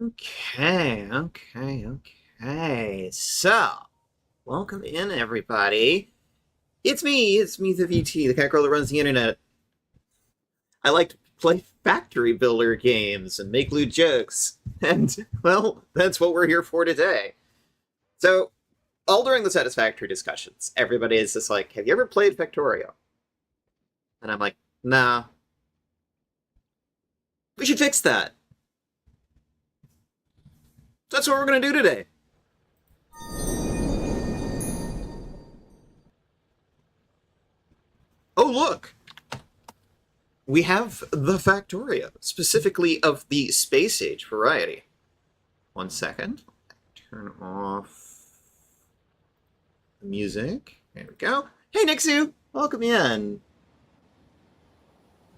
Okay. So, welcome in, everybody. It's me, it's MithaVT, the cat girl that runs the internet. I like to play factory builder games and make lewd jokes. And, well, that's what we're here for today. So, all during the Satisfactory discussions, everybody is just like, have you ever played Factorio? And I'm like, nah. We should fix that. That's what we're going to do today. Oh, look! We have the Factorio, specifically of the Space Age variety. 1 second. Turn off the music. There we go. Hey, Nixu! Welcome in.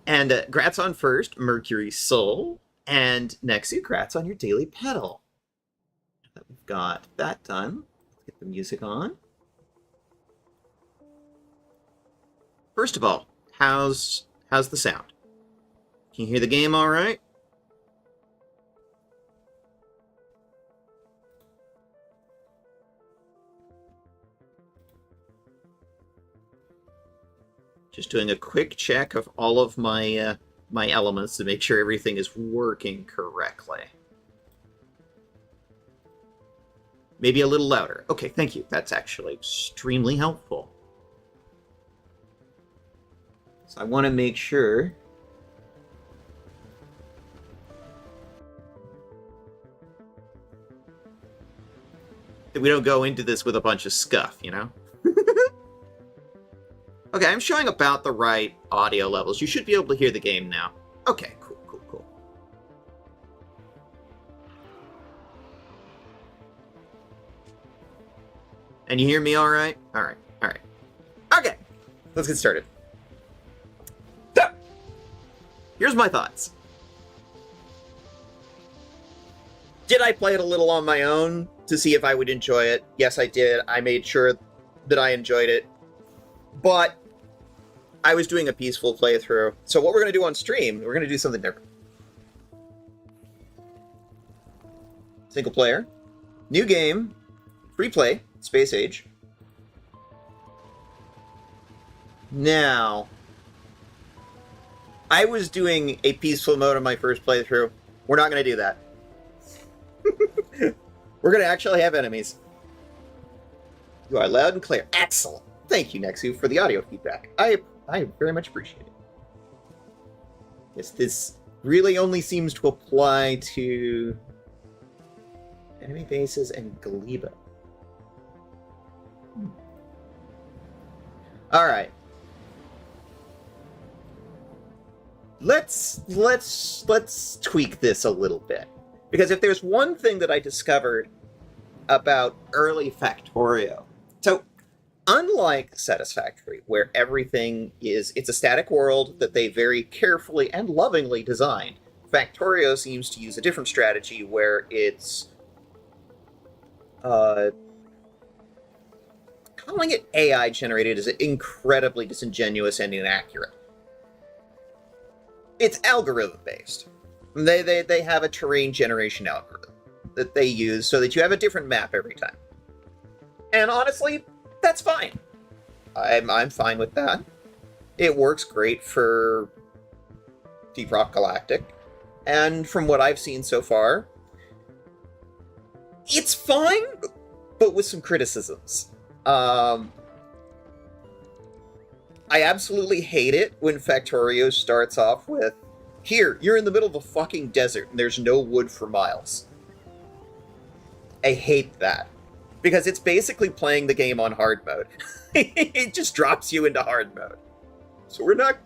And grats on first, Mercury Soul. And Nexu, grats on your daily pedal. Now that we've got that done, let's get the music on. First of all, how's the sound? Can you hear the game all right? Just doing a quick check of all of my my elements to make sure everything is working correctly. Maybe a little louder. Okay, thank you. That's actually extremely helpful. So I want to make sure that we don't go into this with a bunch of scuff, you know? Okay, I'm showing about the right audio levels. You should be able to hear the game now. Okay, cool. And you hear me all right? All right. Okay, let's get started. So, here's my thoughts. Did I play it a little on my own to see if I would enjoy it? Yes, I did. I made sure that I enjoyed it. But I was doing a peaceful playthrough. So what we're going to do on stream, we're going to do something different. Single player, new game, free play, Space Age. Now, I was doing a peaceful mode on my first playthrough. We're not going to do that. We're going to actually have enemies. You are loud and clear. Excellent. Thank you, Nexu, for the audio feedback. I very much appreciate it. Yes, this really only seems to apply to enemy bases and Gleba. All right. Let's tweak this a little bit. Because if there's one thing that I discovered about early Factorio, so unlike Satisfactory, where everything it's a static world that they very carefully and lovingly designed, Factorio seems to use a different strategy where it's calling it AI generated is incredibly disingenuous and inaccurate. It's algorithm based. They have a terrain generation algorithm that they use so that you have a different map every time. And honestly, that's fine. I'm fine with that. It works great for Deep Rock Galactic. And from what I've seen so far, it's fine, but with some criticisms. I absolutely hate it when Factorio starts off with, here, you're in the middle of a fucking desert and there's no wood for miles. I hate that. Because it's basically playing the game on hard mode. It just drops you into hard mode. So we're not,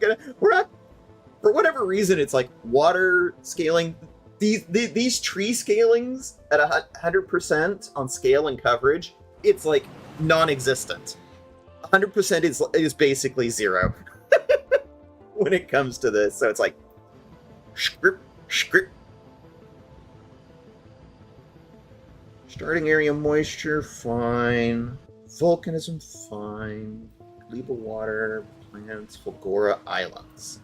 for whatever reason, it's like water scaling. These tree scalings at 100% on scale and coverage, it's like non-existent. 100% is basically zero when it comes to this. So it's like, script. Starting area moisture, fine. Volcanism, fine. Gleba water, plants, Fulgora Islands.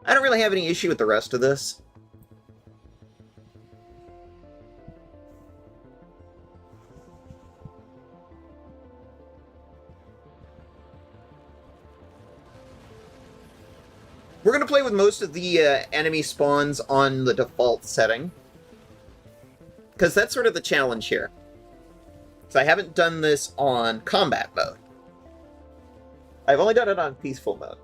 I don't really have any issue with the rest of this. We're going to play with most of the enemy spawns on the default setting. Because that's sort of the challenge here. So I haven't done this on combat mode. I've only done it on peaceful mode.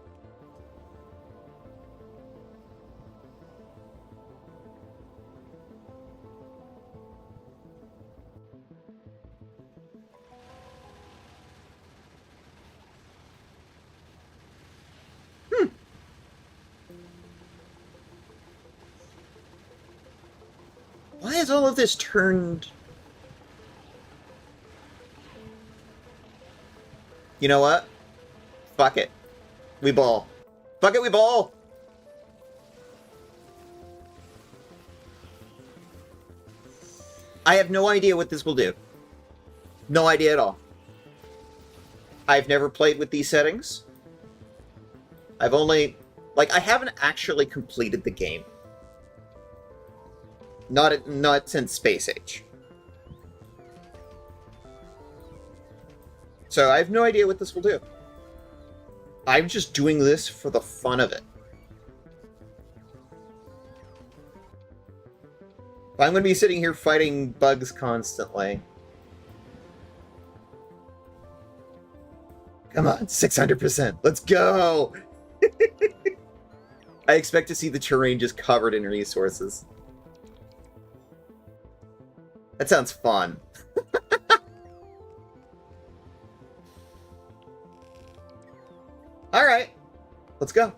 Why is all of this turned... You know what? Fuck it. We ball. Fuck it, we ball! I have no idea what this will do. No idea at all. I've never played with these settings. I've only... Like, I haven't actually completed the game. Not since Space Age. So I have no idea what this will do. I'm just doing this for the fun of it. If I'm going to be sitting here fighting bugs constantly. Come on, 600%. Let's go! I expect to see the terrain just covered in resources. That sounds fun. Alright. Let's go.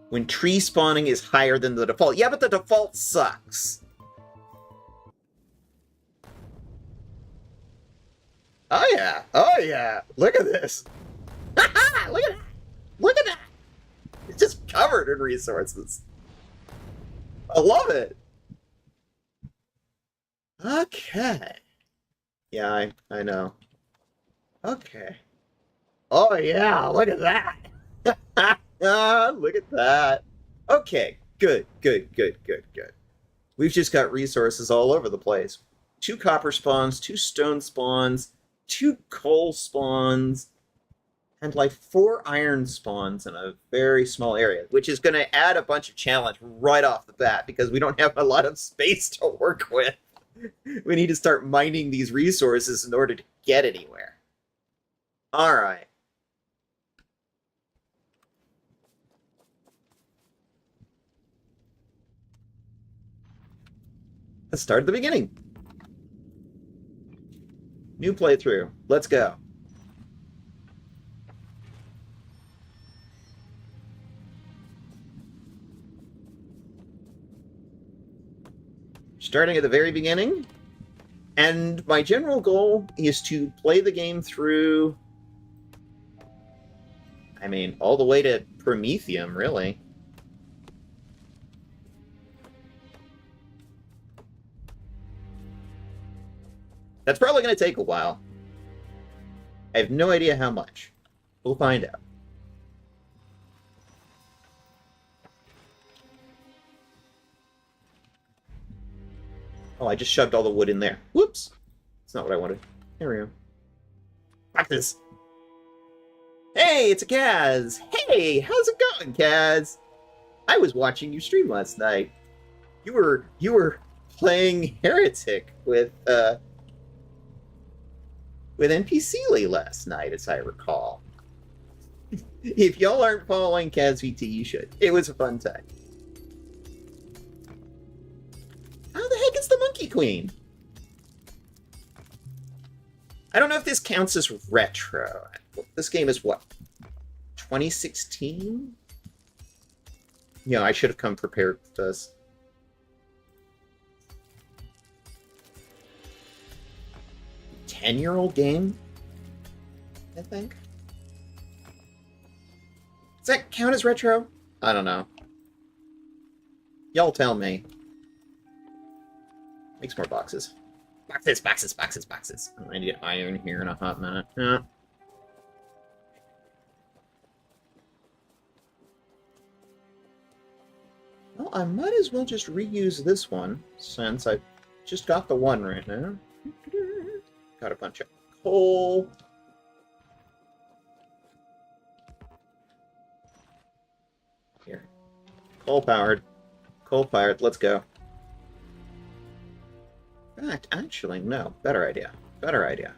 When tree spawning is higher than the default. Yeah, but the default sucks. Oh yeah. Oh yeah. Look at this. Look at that. Look at that. It's just covered in resources. I love it. Okay. Yeah, I know. Okay. Oh yeah, look at that. Look at that. Okay, good. We've just got resources all over the place. 2 copper spawns, 2 stone spawns, 2 coal spawns, and like 4 iron spawns in a very small area, which is going to add a bunch of challenge right off the bat because we don't have a lot of space to work with. We need to start mining these resources in order to get anywhere. All right. Let's start at the beginning. New playthrough. Let's go. Starting at the very beginning. And my general goal is to play the game through... I mean, all the way to Prometheum, really. That's probably going to take a while. I have no idea how much. We'll find out. Oh, I just shoved all the wood in there. Whoops! That's not what I wanted. There we go. Practice! Hey, it's a Kaz! Hey, how's it going, Kaz? I was watching you stream last night. You were playing Heretic with NPC Lee last night, as I recall. If y'all aren't following MithaVT, you should. It was a fun time. How the heck is the Monkey Queen? I don't know if this counts as retro. This game is what? 2016? Yeah, I should have come prepared with this. Ten-year-old game, I think. Does that count as retro? I don't know. Y'all tell me. Make some more boxes. Boxes, boxes, boxes, boxes. I need iron here in a hot minute. Yeah. Well, I might as well just reuse this one, since I just got the one right now. Got a bunch of coal. Here. Coal-powered. Coal-fired, let's go. In fact, actually, no. Better idea. Better idea.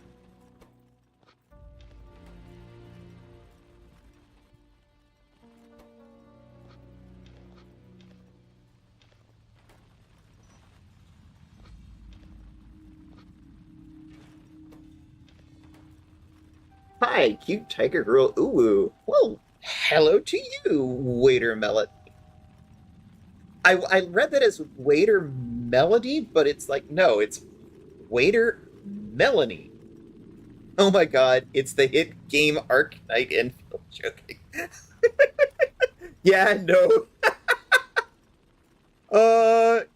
Hi, cute tiger girl. Ooh. Well, hello to you, waiter Melody. I read that as waiter Melody, but it's like, no, it's waiter Melanie. Oh my god, it's the hit game Arknight Enfield joking. Yeah, no.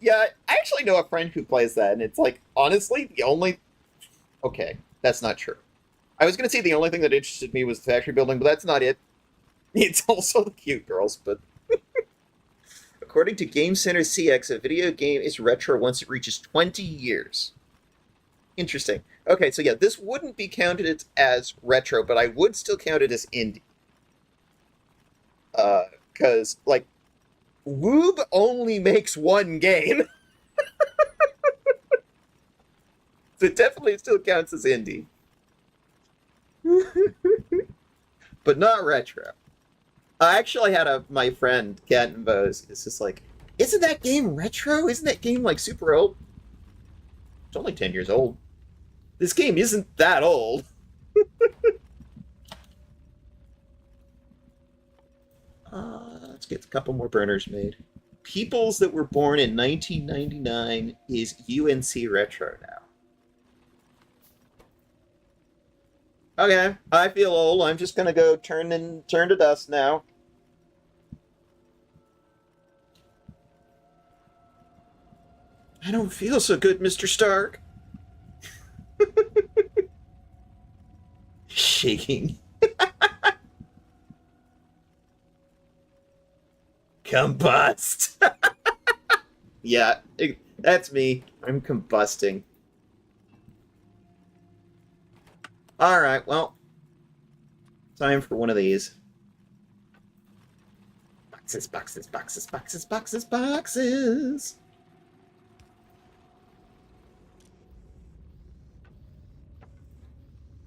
Yeah, I actually know a friend who plays that, and it's like, honestly, the only... Okay, that's not true. I was going to say the only thing that interested me was the factory building, but that's not it. It's also the cute girls, but... According to Game Center CX, a video game is retro once it reaches 20 years. Interesting. Okay, so yeah, this wouldn't be counted as retro, but I would still count it as indie. Because, like, Woob only makes one game. So it definitely still counts as indie. But not retro. I actually had my friend, Cat and Bose, is just like, isn't that game retro? Isn't that game, like, super old? It's only 10 years old. This game isn't that old. Let's get a couple more burners made. Peoples that were born in 1999 is UNC retro now. Okay, I feel old. I'm just gonna go turn to dust now. I don't feel so good, Mr. Stark. Shaking. Combust. Yeah, that's me. I'm combusting. Alright, well. Time for one of these. Boxes, boxes, boxes, boxes, boxes, boxes.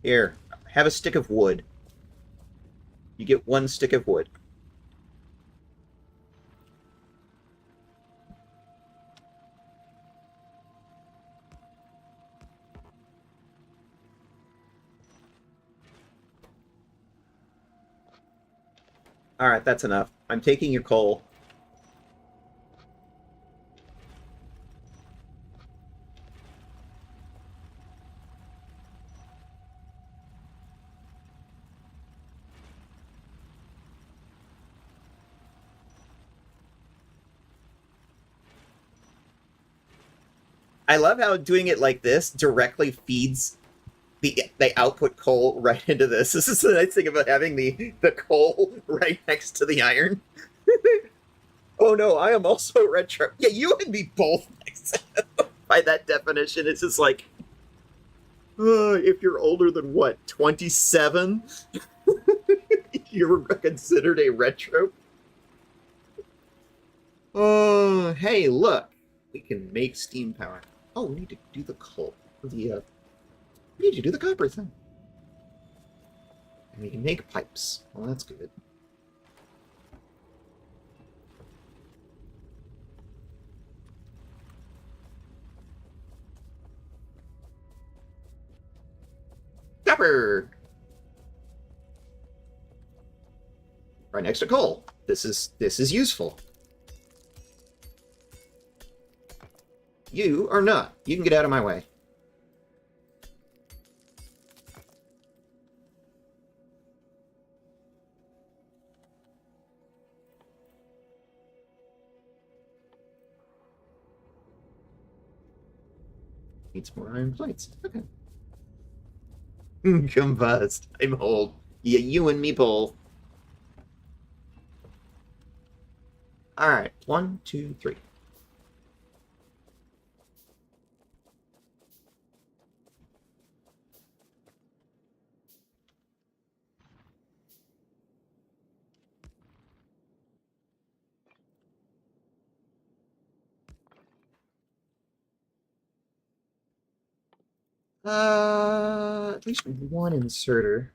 Here, have a stick of wood. You get one stick of wood. Alright, that's enough. I'm taking your coal. I love how doing it like this directly feeds the output coal right into this. This is the nice thing about having the coal right next to the iron. Oh no, I am also retro. Yeah, you and me both. By that definition, it's just like, if you're older than what, 27, you're considered a retro. Oh, hey, look, we can make steam power. Oh, we need to do the coal. We need to do the copper thing. And we can make pipes. Well, that's good. Copper! Right next to coal. This is useful. You are not. You can get out of my way. Needs more iron plates. Okay. Combust. I'm old. Yeah, you and me both. Alright, 1, 2, 3. At least one inserter.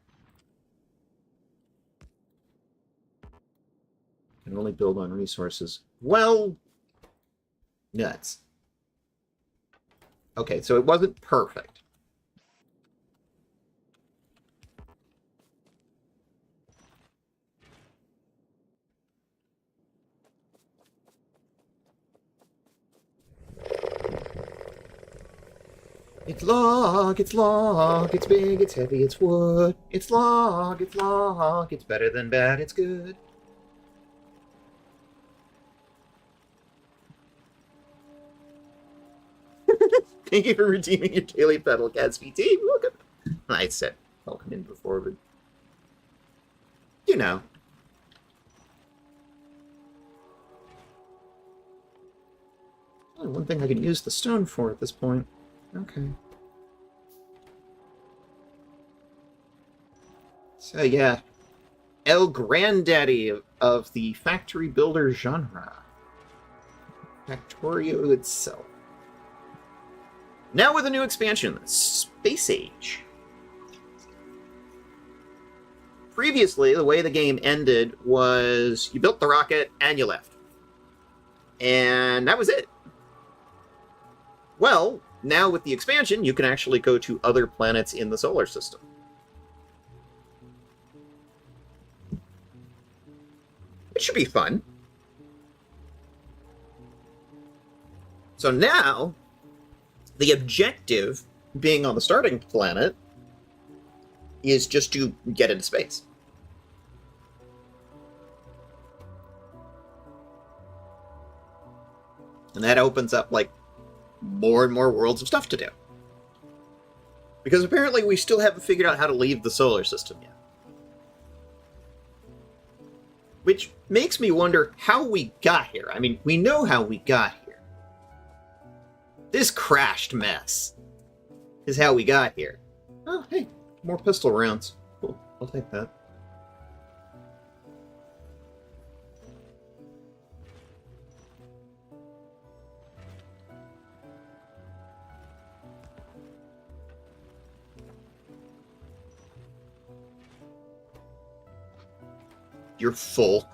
Can only build on resources. Well, nuts. Okay, so it wasn't perfect. It's log, it's log, it's big, it's heavy, it's wood. It's log, it's better than bad, it's good. Thank you for redeeming your daily pedal, MithaVT. Welcome. I said welcome in before, but you know. Only one thing I can use the stone for at this point. Okay. So yeah, El Granddaddy of the factory builder genre. Factorio itself. Now with a new expansion, Space Age. Previously, the way the game ended was you built the rocket and you left. And that was it. Well, now with the expansion, you can actually go to other planets in the solar system. It should be fun. So now, the objective, being on the starting planet, is just to get into space. And that opens up, like, more and more worlds of stuff to do. Because apparently we still haven't figured out how to leave the solar system yet. Which makes me wonder how we got here. I mean, we know how we got here. This crashed mess is how we got here. Oh, hey, more pistol rounds. Cool, I'll take that. You're full.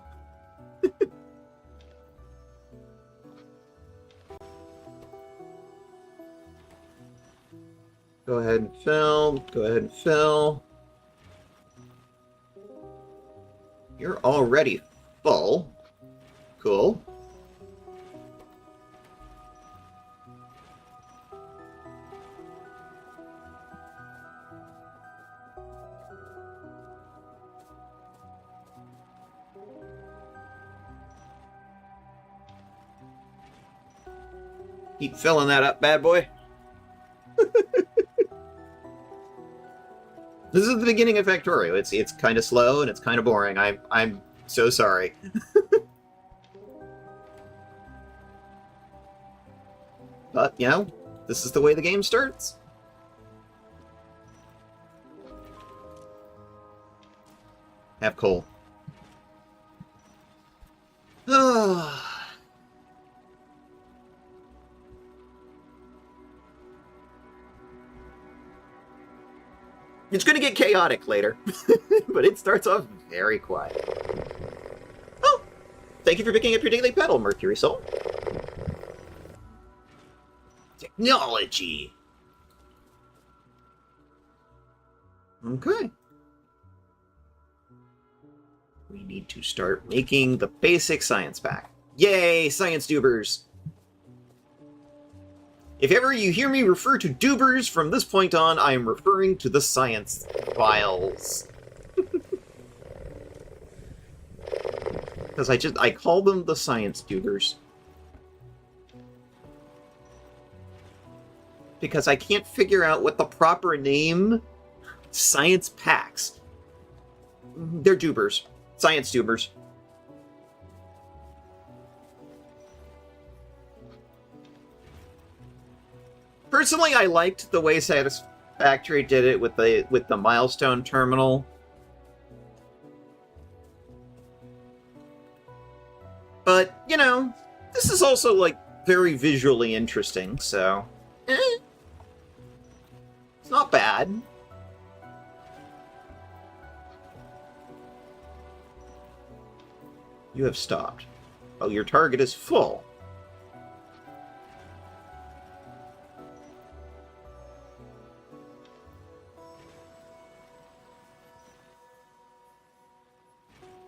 Go ahead and fill. Go ahead and fill. You're already full. Cool. Keep filling that up, bad boy. This is the beginning of Factorio. It's kind of slow and it's kind of boring. I'm so sorry. But, you know, this is the way the game starts. Have coal. It's going to get chaotic later, but it starts off very quiet. Oh, thank you for picking up your daily pedal, Mercury Soul. Technology. Okay. We need to start making the basic science pack. Yay, science dubers! If ever you hear me refer to dubers from this point on, I am referring to the science files. Because I call them the science dubers. because I can't figure out what the proper name science packs. They're dubers. Science dubers. Personally, I liked the way Satisfactory did it with the milestone terminal. But, you know, this is also, like, very visually interesting, so... It's not bad. You have stopped. Oh, your target is full.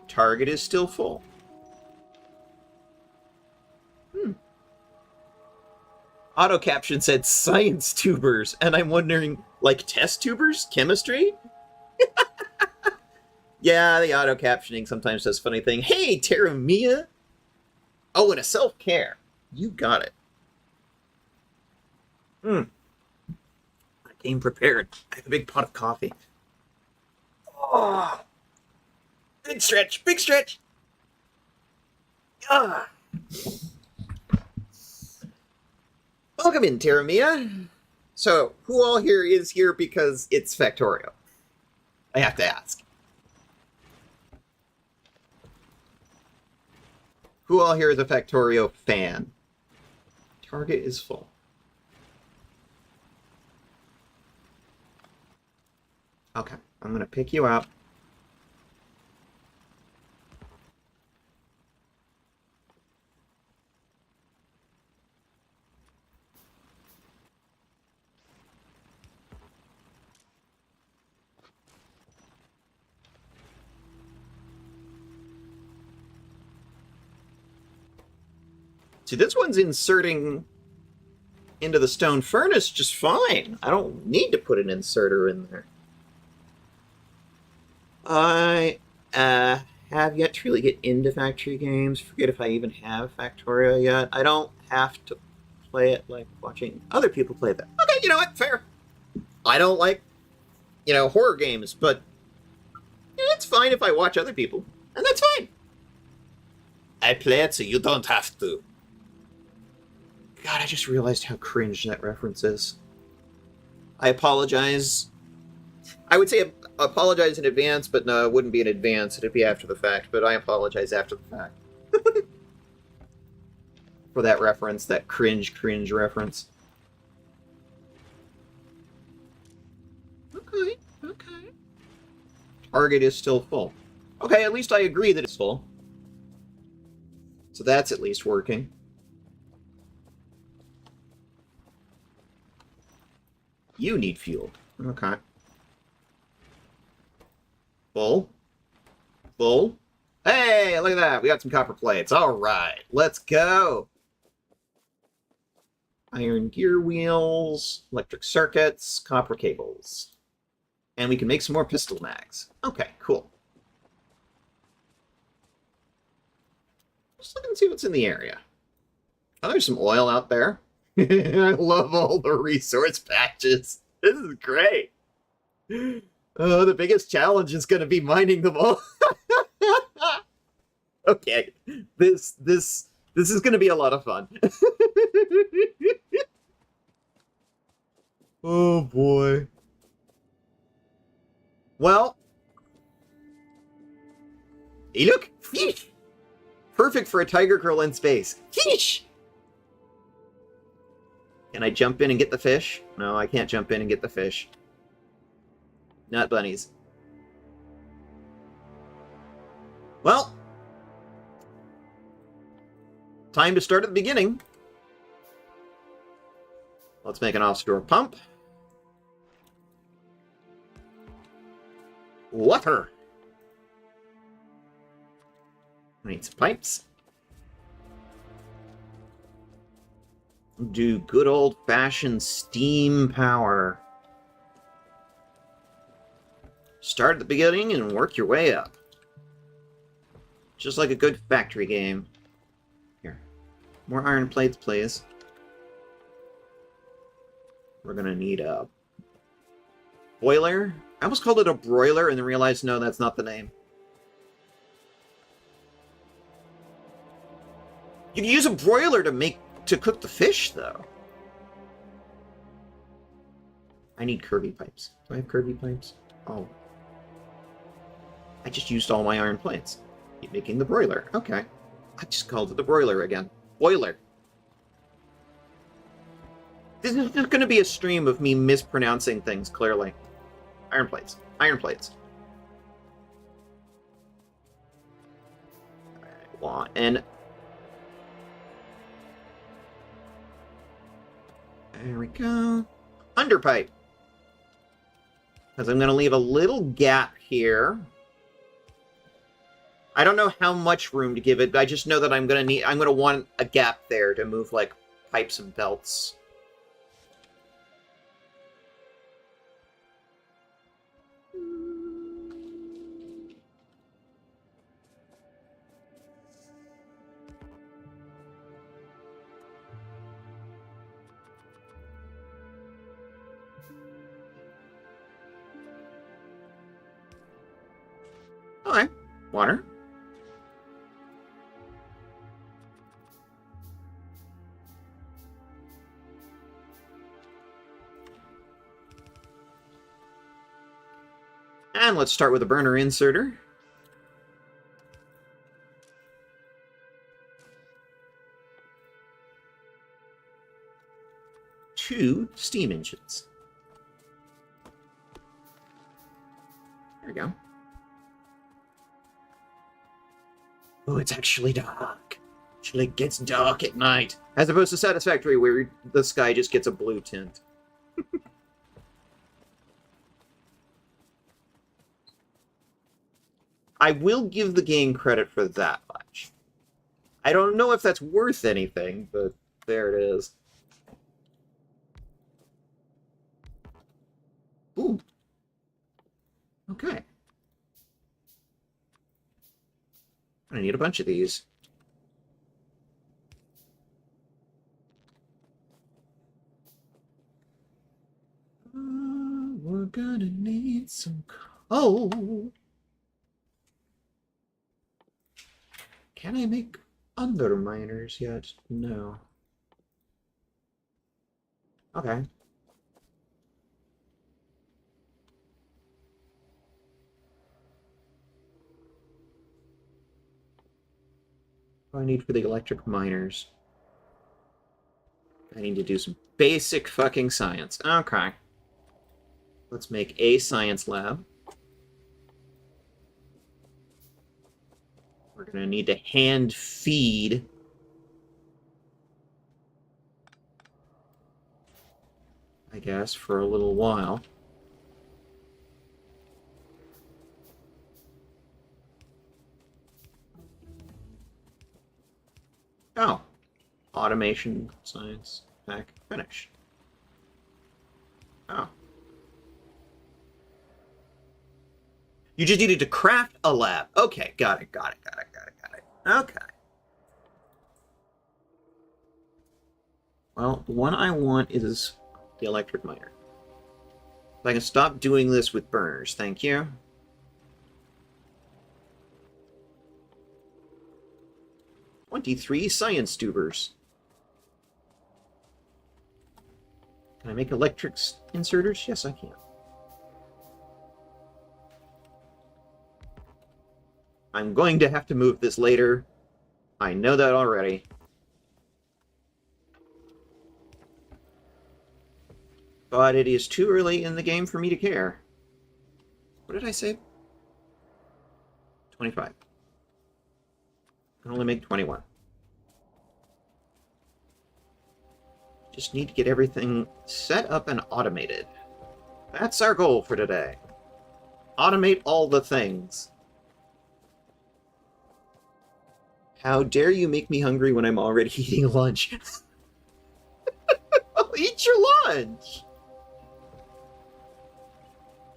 Target is still full. Auto caption said science tubers, and I'm wondering, like, test tubers? Chemistry? Yeah, the auto captioning sometimes does funny thing. Hey, Terra Mia! Oh, and a self-care. You got it. I came prepared. I have a big pot of coffee. Oh, big stretch, big stretch. Ah. Welcome in, Terra Mia. So, who all here is here because it's Factorio? I have to ask. Who all here is a Factorio fan? Target is full. Okay, I'm gonna pick you up. See, this one's inserting into the stone furnace just fine. I don't need to put an inserter in there. I have yet to really get into factory games. Forget if I even have Factorio yet. I don't have to play it like watching other people play that. Okay, you know what? Fair. I don't like, horror games, but it's fine if I watch other people. And that's fine. I play it so you don't have to. God, I just realized how cringe that reference is. I apologize. I would say apologize in advance, but no, it wouldn't be in advance. It'd be after the fact, but I apologize after the fact. For that reference, that cringe reference. Okay. Target is still full. Okay, at least I agree that it's full. So that's at least working. You need fuel. Okay. Full. Hey, look at that. We got some copper plates. All right. Let's go. Iron gear wheels, electric circuits, copper cables. And we can make some more pistol mags. Okay, cool. Just look and see what's in the area. Oh, there's some oil out there. I love all the resource patches. This is great. Oh, the biggest challenge is going to be mining them all. Okay, this is going to be a lot of fun. Oh boy. Well, hey, look, fish. Perfect for a tiger girl in space. Fish. Can I jump in and get the fish? No, I can't jump in and get the fish. Not bunnies. Well, time to start at the beginning. Let's make an offshore pump. Water. I need some pipes. Do good old-fashioned steam power. Start at the beginning and work your way up. Just like a good factory game. Here. More iron plates, please. We're gonna need a boiler. I almost called it a broiler and then realized, no, that's not the name. You can use a broiler to cook the fish, though. I need Kirby pipes. Do I have Kirby pipes? Oh. I just used all my iron plates. Keep making the broiler. Okay. I just called it the broiler again. Boiler. This is just going to be a stream of me mispronouncing things, clearly. Iron plates. Iron plates. I want an... There we go. Underpipe. Because I'm going to leave a little gap here. I don't know how much room to give it, but I just know that I'm going to want a gap there to move, like, pipes and belts. Okay. Water. And let's start with a burner inserter. Two steam engines. There we go. Oh, it's actually dark. Actually, it gets dark at night. As opposed to Satisfactory, where the sky just gets a blue tint. I will give the game credit for that much. I don't know if that's worth anything, but there it is. Ooh. Okay. I need a bunch of these. We're gonna need some coal. Can I make underminers yet? No. Okay. What do I need for the electric miners? I need to do some basic fucking science. Okay. Let's make a science lab. We're going to need to hand feed I guess, for a little while. Oh. Automation science pack finished. Oh. You just needed to craft a lab. Okay, got it. Okay. Well, the one I want is the electric miner. If I can stop doing this with burners, thank you. "23 science tubers. Can I make electric inserters? Yes, I can. I'm going to have to move this later. I know that already. But it is too early in the game for me to care. What did I say? 25. I can only make 21. Just need to get everything set up and automated. That's our goal for today. Automate all the things. How dare you make me hungry when I'm already eating lunch? I'll eat your lunch!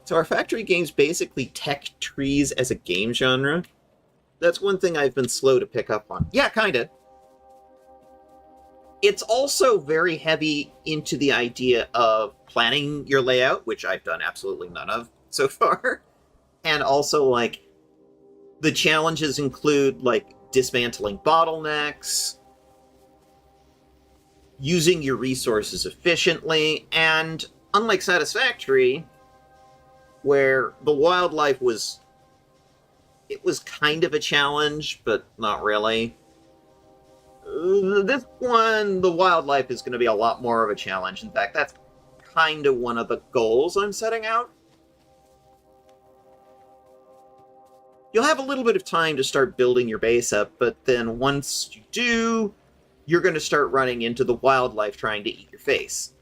So are factory games basically tech trees as a game genre? That's one thing I've been slow to pick up on. Yeah, kinda. It's also very heavy into the idea of planning your layout, which I've done absolutely none of so far. And also, like, the challenges include, like, dismantling bottlenecks, using your resources efficiently, and unlike Satisfactory, where the wildlife was... it was kind of a challenge, but not really. This one, the wildlife is going to be a lot more of a challenge. In fact, that's kind of one of the goals I'm setting out. You'll have a little bit of time to start building your base up, but then once you do, you're going to start running into the wildlife trying to eat your face.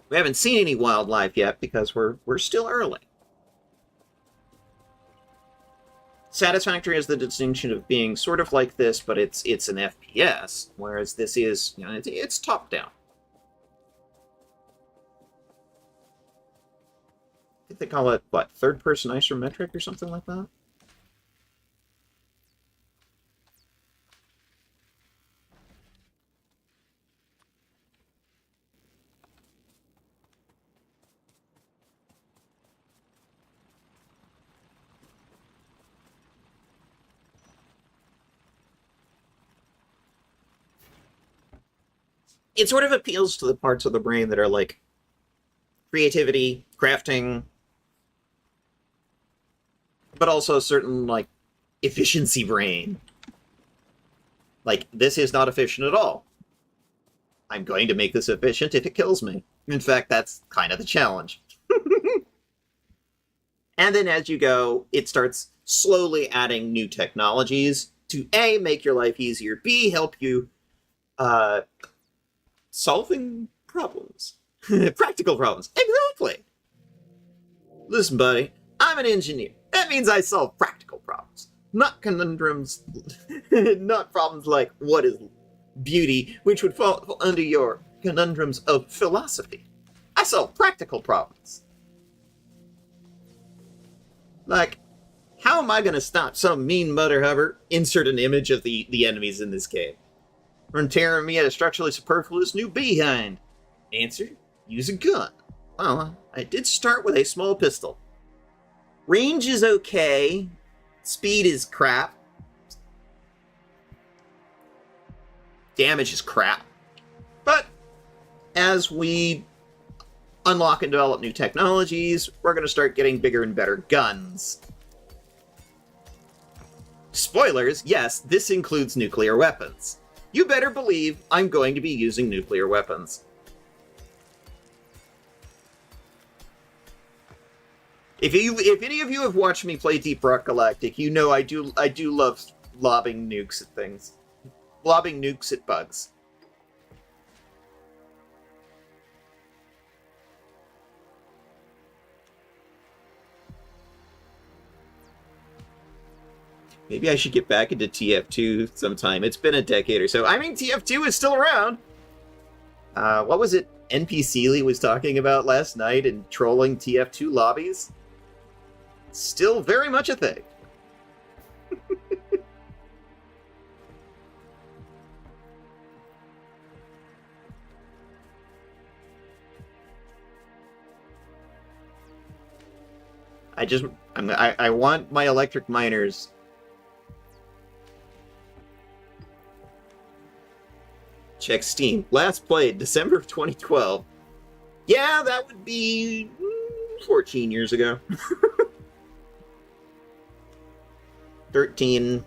We haven't seen any wildlife yet because we're still early. Satisfactory has the distinction of being sort of like this, but it's an FPS, whereas this is, you know, it's top down. I think they call it, what, third-person isometric or something like that? It sort of appeals to the parts of the brain that are like creativity, crafting, but also a certain, like, efficiency brain. Like, this is not efficient at all. I'm going to make this efficient if it kills me. In fact, that's kind of the challenge. And then as you go, it starts slowly adding new technologies to A, make your life easier, B, help you solving problems. Practical problems. Exactly. Listen, buddy, I'm an engineer. That means I solve practical problems. Not conundrums, not problems like what is beauty, which would fall under your conundrums of philosophy. I solve practical problems. Like, how am I going to stop some mean mother hubber? Insert an image of the enemies in this game. From tearing me at a structurally superfluous new behind. Answer, use a gun. Well, I did start with a small pistol. Range is okay. Speed is crap. Damage is crap. But as we unlock and develop new technologies, we're going to start getting bigger and better guns. Spoilers, yes, this includes nuclear weapons. You better believe I'm going to be using nuclear weapons. If any of you have watched me play Deep Rock Galactic, you know I do love lobbing nukes at things. Lobbing nukes at bugs. Maybe I should get back into TF2 sometime. It's been a decade or so. I mean, TF2 is still around. What was it NPC Lee was talking about last night and trolling TF2 lobbies? Still very much a thing. I want my electric miners. Check Steam. Last played December of 2012. Yeah, that would be 14 years ago. 13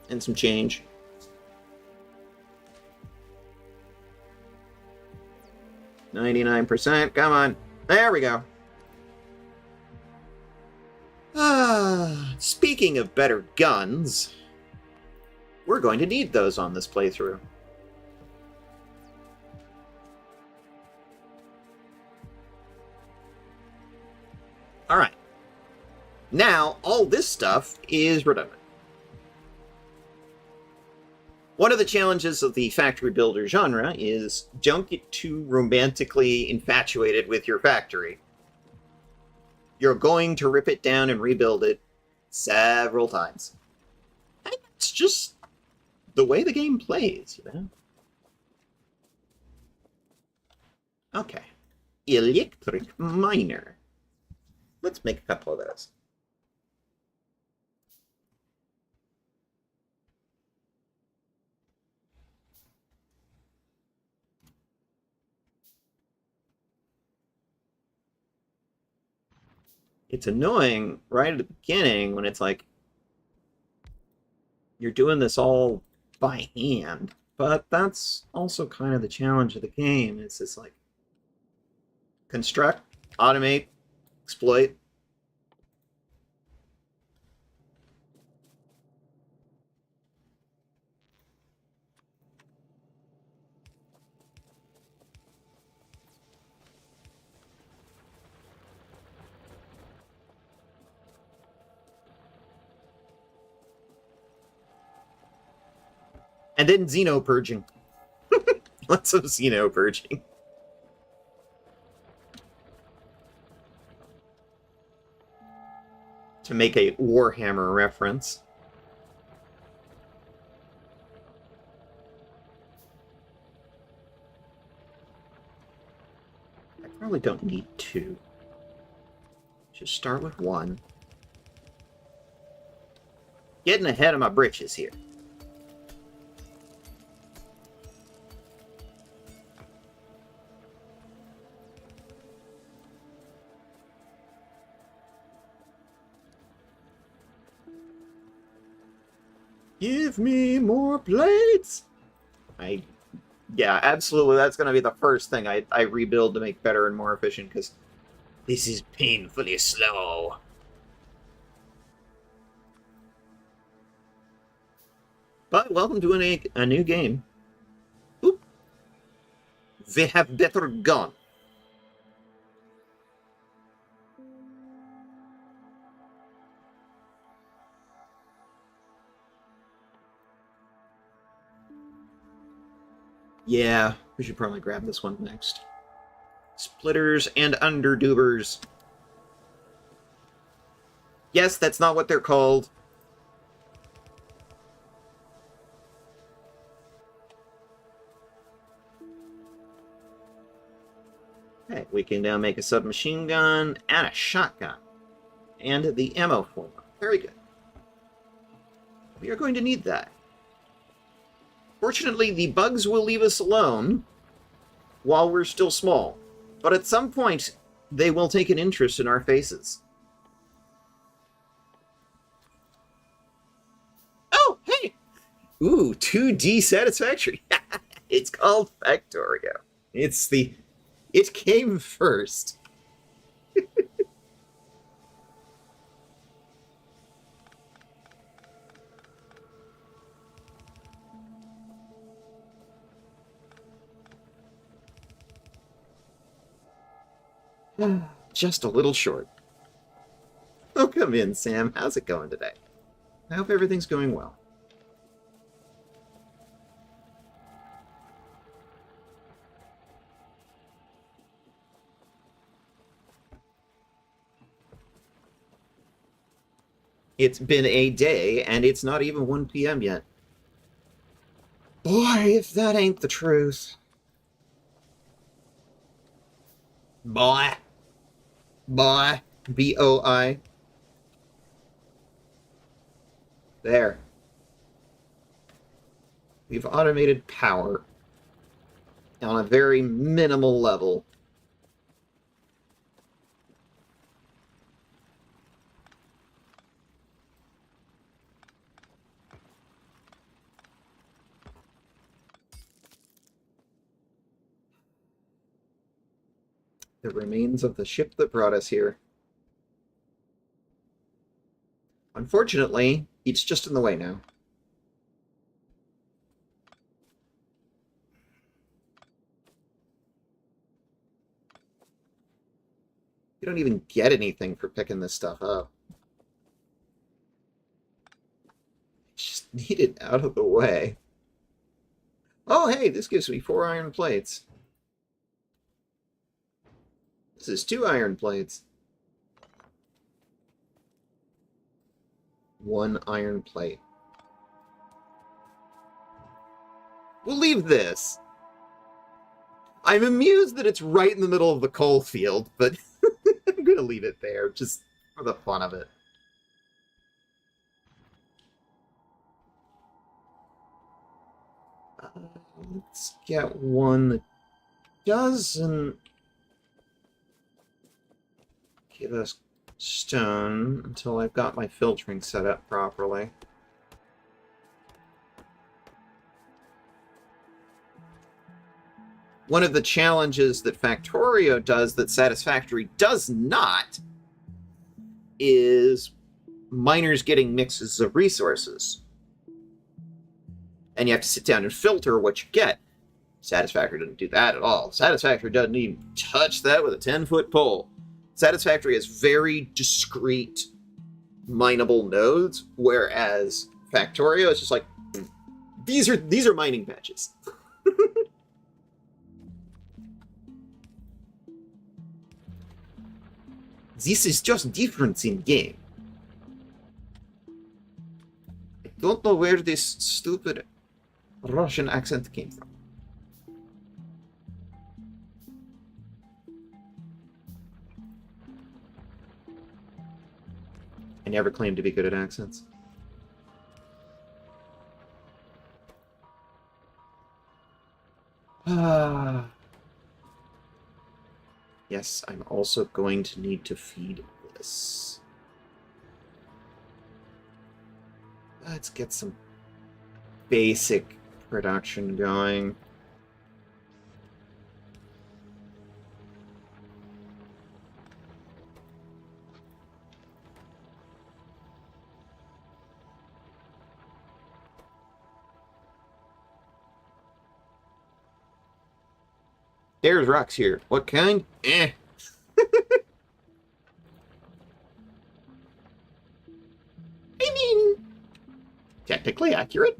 and some change. 99%. Come on. There we go. Speaking of better guns, we're going to need those on this playthrough. Alright. Now, all this stuff is redundant. One of the challenges of the factory builder genre is don't get too romantically infatuated with your factory. You're going to rip it down and rebuild it several times. And it's just the way the game plays, you know? Okay. Electric miner. Let's make a couple of those. It's annoying right at the beginning when it's like you're doing this all by hand, but that's also kind of the challenge of the game. It's just like construct, automate, exploit. And then xenopurging. Lots of xenopurging. To make a Warhammer reference. I probably don't need two. Just start with one. Getting ahead of my britches here. Give me more plates! Yeah, absolutely, that's going to be the first thing I rebuild to make better and more efficient, because this is painfully slow. But welcome to a new game. Oop. They have better gone. Yeah, we should probably grab this one next. Splitters and underdubers. Yes, that's not what they're called. Okay, we can now make a submachine gun and a shotgun. And the ammo former. Very good. We are going to need that. Fortunately, the bugs will leave us alone while we're still small. But at some point, they will take an interest in our faces. Oh, hey! Ooh, 2D satisfactory. It's called Factorio. It came first. Just a little short. Oh, come in, Sam. How's it going today? I hope everything's going well. It's been a day, and it's not even 1 p.m. yet. Boy, if that ain't the truth. Boy. Boy. B-O-I. There. We've automated power on a very minimal level. The remains of the ship that brought us here. Unfortunately, it's just in the way now. You don't even get anything for picking this stuff up. Just need it out of the way. Oh, hey, this gives me 4 iron plates. This is 2 iron plates. 1 iron plate. We'll leave this. I'm amused that it's right in the middle of the coal field, but I'm gonna leave it there, just for the fun of it. Let's get one that doesn't give us stone until I've got my filtering set up properly. One of the challenges that Factorio does that Satisfactory does not is miners getting mixes of resources. And you have to sit down and filter what you get. Satisfactory doesn't do that at all. Satisfactory doesn't even touch that with a 10-foot pole. Satisfactory has very discrete mineable nodes, whereas Factorio is just like, these are mining patches. This is just different in game. I don't know where this stupid Russian accent came from. I never claimed to be good at accents. Ah. Yes, I'm also going to need to feed this. Let's get some basic production going. There's rocks here. What kind? Eh. I mean, technically accurate.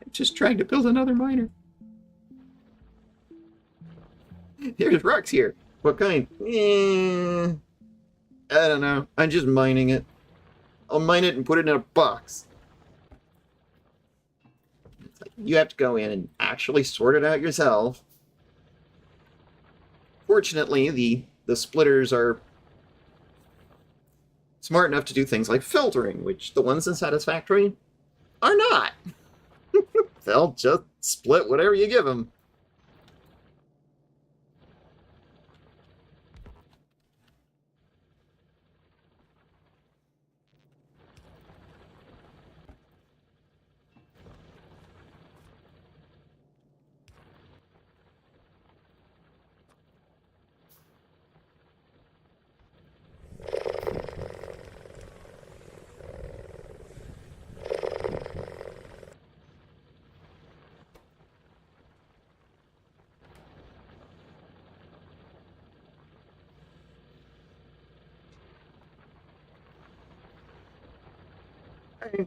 I'm just trying to build another miner. There's rocks here. What kind? I don't know. I'm just mining it. I'll mine it and put it in a box. It's like, you have to go in and actually sort it out yourself. Fortunately, the splitters are smart enough to do things like filtering, which the ones in Satisfactory are not. They'll just split whatever you give them.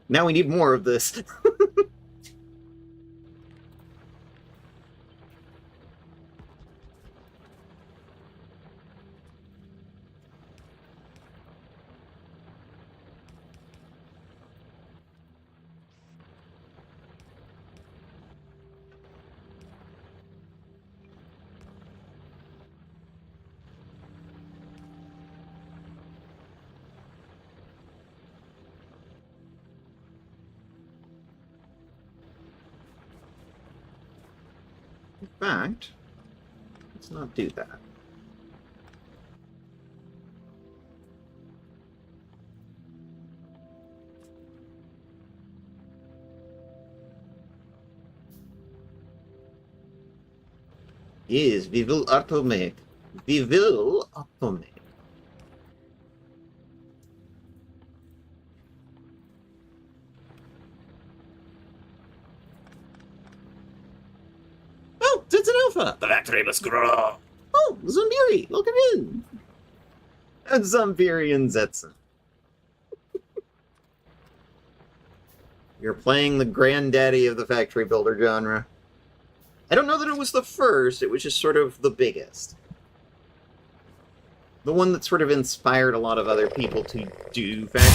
Now we need more of this. In fact, let's not do that. Yes, we will automate. We will automate. Oh, it's an alpha! The factory must grow! Oh, Zombiri, welcome in! And Zombiri and Zetson. You're playing the granddaddy of the factory builder genre. I don't know that it was the first, it was just sort of the biggest. The one that sort of inspired a lot of other people to do factory.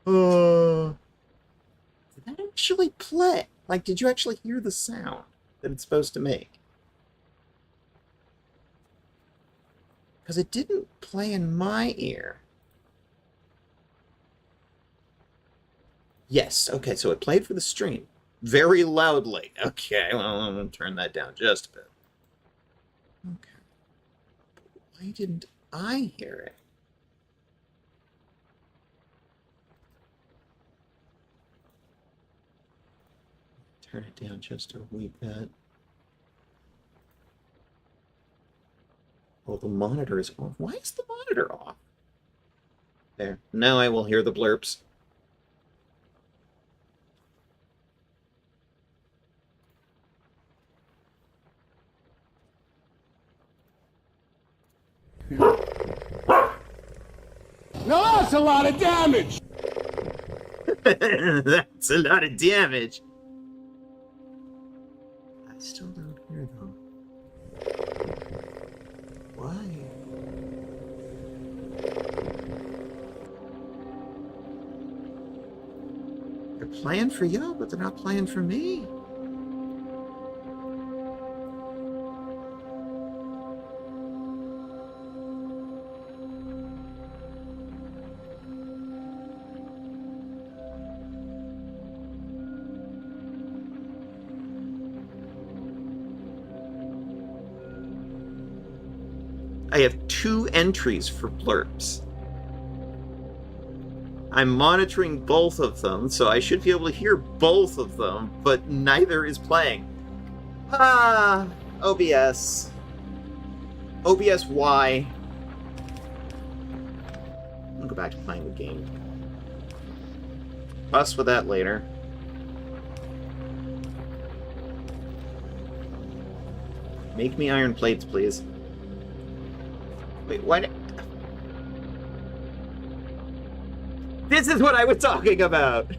Did that actually play? Like, did you actually hear the sound that it's supposed to make? Because it didn't play in my ear. Yes, okay, so it played for the stream. Very loudly. Okay, well, I'm going to turn that down just a bit. Okay. Why didn't I hear it? Turn it down just a wee bit. Oh, the monitor is off. Why is the monitor off? There. Now I will hear the blurps. Now that's a lot of damage! That's a lot of damage. I still don't hear them. Why? They're playing for you, but they're not playing for me. I have 2 entries for blurps. I'm monitoring both of them, so I should be able to hear both of them, but neither is playing. Ah, OBS. OBS, why? I'll go back to playing the game. Fuss with that later. Make me iron plates, please. Wait, what? This is what I was talking about!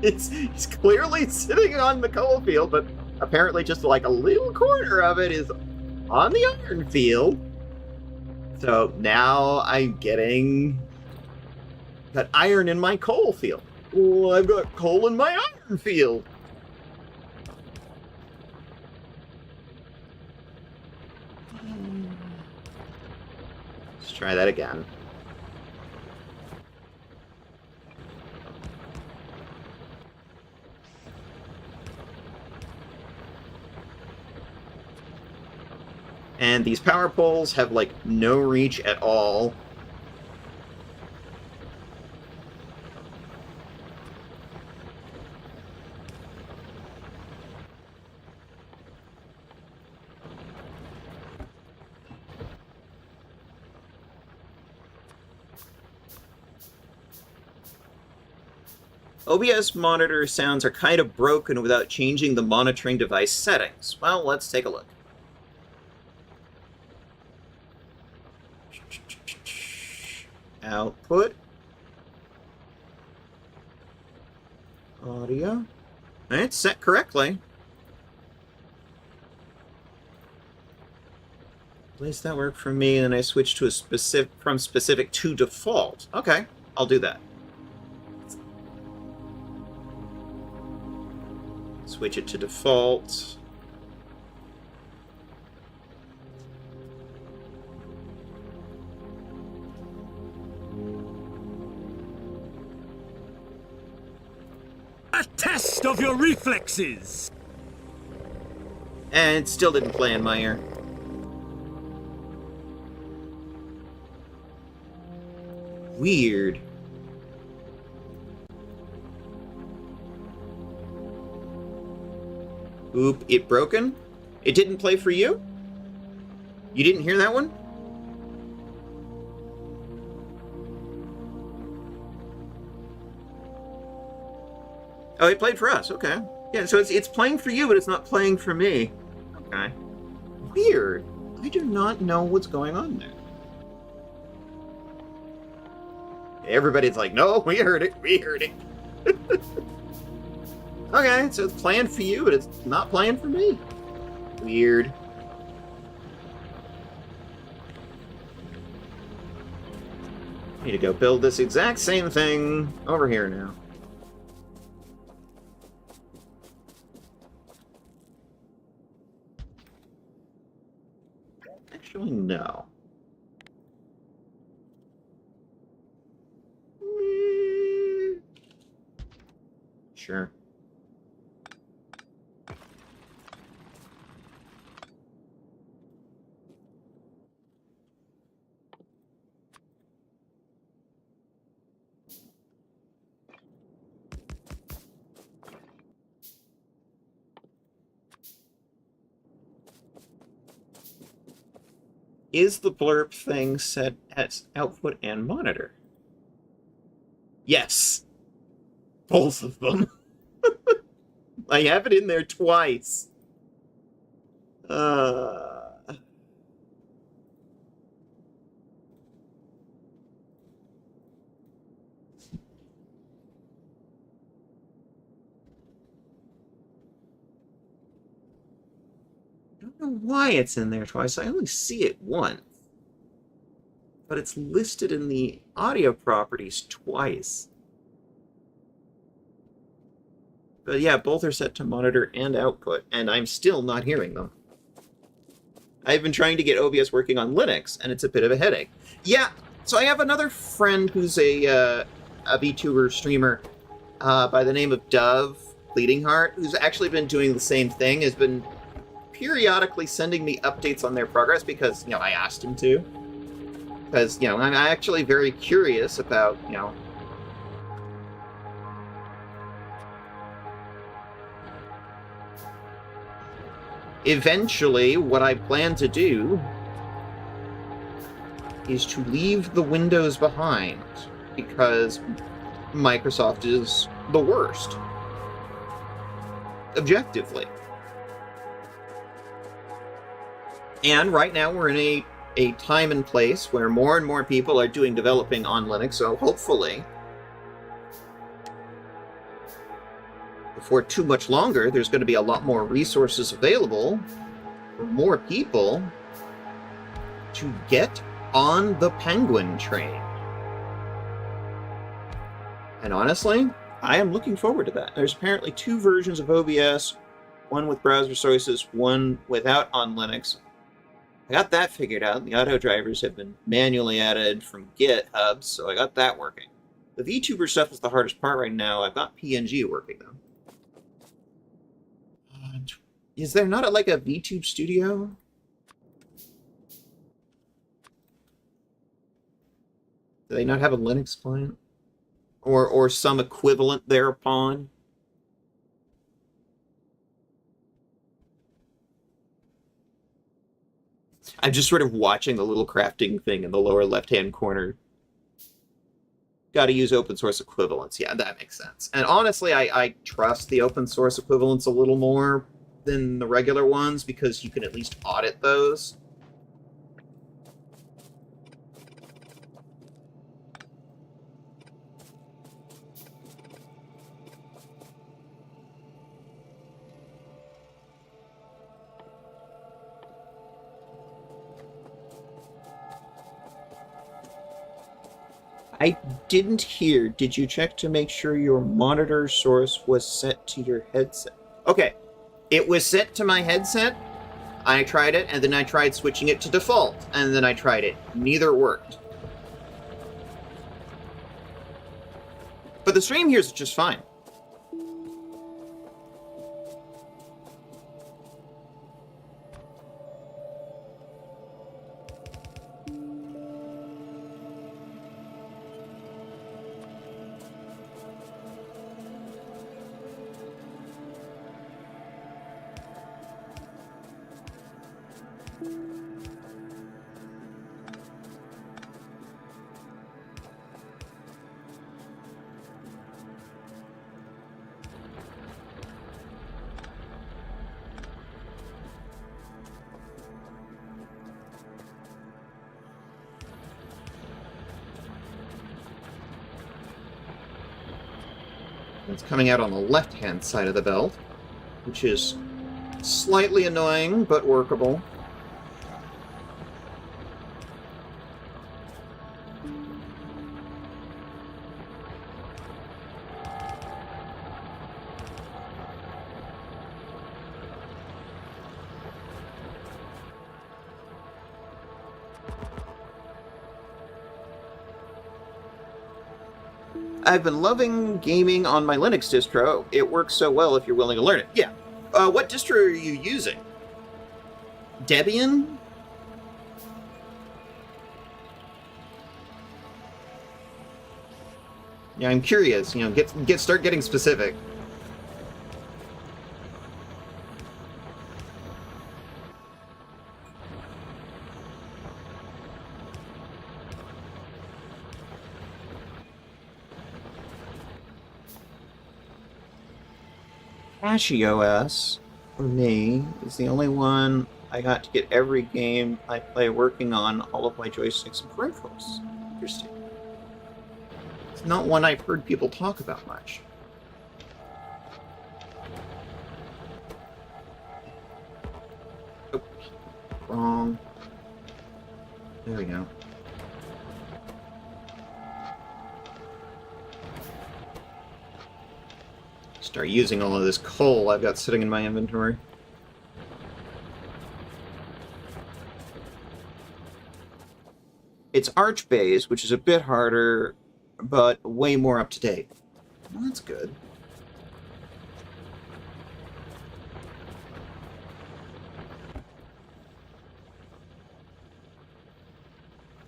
He's clearly sitting on the coal field, but apparently just like a little corner of it is on the iron field. So now I'm getting that iron in my coal field. Well, I've got coal in my iron field. Let's try that again. And these power poles have, like, no reach at all. OBS monitor sounds are kind of broken without changing the monitoring device settings. Well, let's take a look. Output. Audio. It's set correctly. At least that worked for me, and then I switched to a from specific to default. Okay, I'll do that. Switch it to default. A test of your reflexes! And it still didn't play in my ear. Weird. Oop, it broken? It didn't play for you? You didn't hear that one? Oh, it played for us, okay. Yeah, so it's playing for you, but it's not playing for me. Okay. Weird. I do not know what's going on there. Everybody's like, no, we heard it, we heard it. Okay, so it's playing for you, but it's not playing for me. Weird. Need to go build this exact same thing over here now. Actually, no. Sure. Is the blurb thing set as output and monitor? Yes. Both of them. I have it in there twice. I don't know why it's in there twice. I only see it once. But it's listed in the audio properties twice. But yeah, both are set to monitor and output, and I'm still not hearing them. I've been trying to get OBS working on Linux, and it's a bit of a headache. Yeah, so I have another friend who's a VTuber streamer by the name of Dove Bleeding Heart, who's actually been doing the same thing, has been periodically sending me updates on their progress because, I asked him to. Because, I'm actually very curious about, eventually, what I plan to do is to leave the Windows behind, because Microsoft is the worst. Objectively. And right now we're in a time and place where more and more people are doing developing on Linux, so hopefully, before too much longer, there's going to be a lot more resources available for more people to get on the Penguin train. And honestly, I am looking forward to that. There's apparently 2 versions of OBS, one with browser sources, one without on Linux. I got that figured out. The auto drivers have been manually added from GitHub, so I got that working. The VTuber stuff is the hardest part right now. I've got PNG working, though. Is there not like a VTube studio? Do they not have a Linux client? Or some equivalent thereupon? I'm just sort of watching the little crafting thing in the lower left-hand corner. Gotta use open source equivalents. Yeah, that makes sense. And honestly, I trust the open source equivalents a little more than the regular ones, because you can at least audit those. I didn't hear. Did you check to make sure your monitor source was set to your headset? Okay. It was set to my headset. I tried it, and then I tried switching it to default, and then I tried it. Neither worked. But the stream here is just fine. It's coming out on the left-hand side of the belt, which is slightly annoying, but workable. I've been loving gaming on my Linux distro. It works so well if you're willing to learn it. Yeah. What distro are you using? Debian? Yeah, I'm curious. You know, start getting specific. CashiOS, for me, is the only one I got to get every game I play working on all of my joysticks and peripherals. Interesting. It's not one I've heard people talk about much. Oh, wrong. There we go. Start using all of this coal I've got sitting in my inventory. It's Archbase, which is a bit harder, but way more up to date. Well, that's good.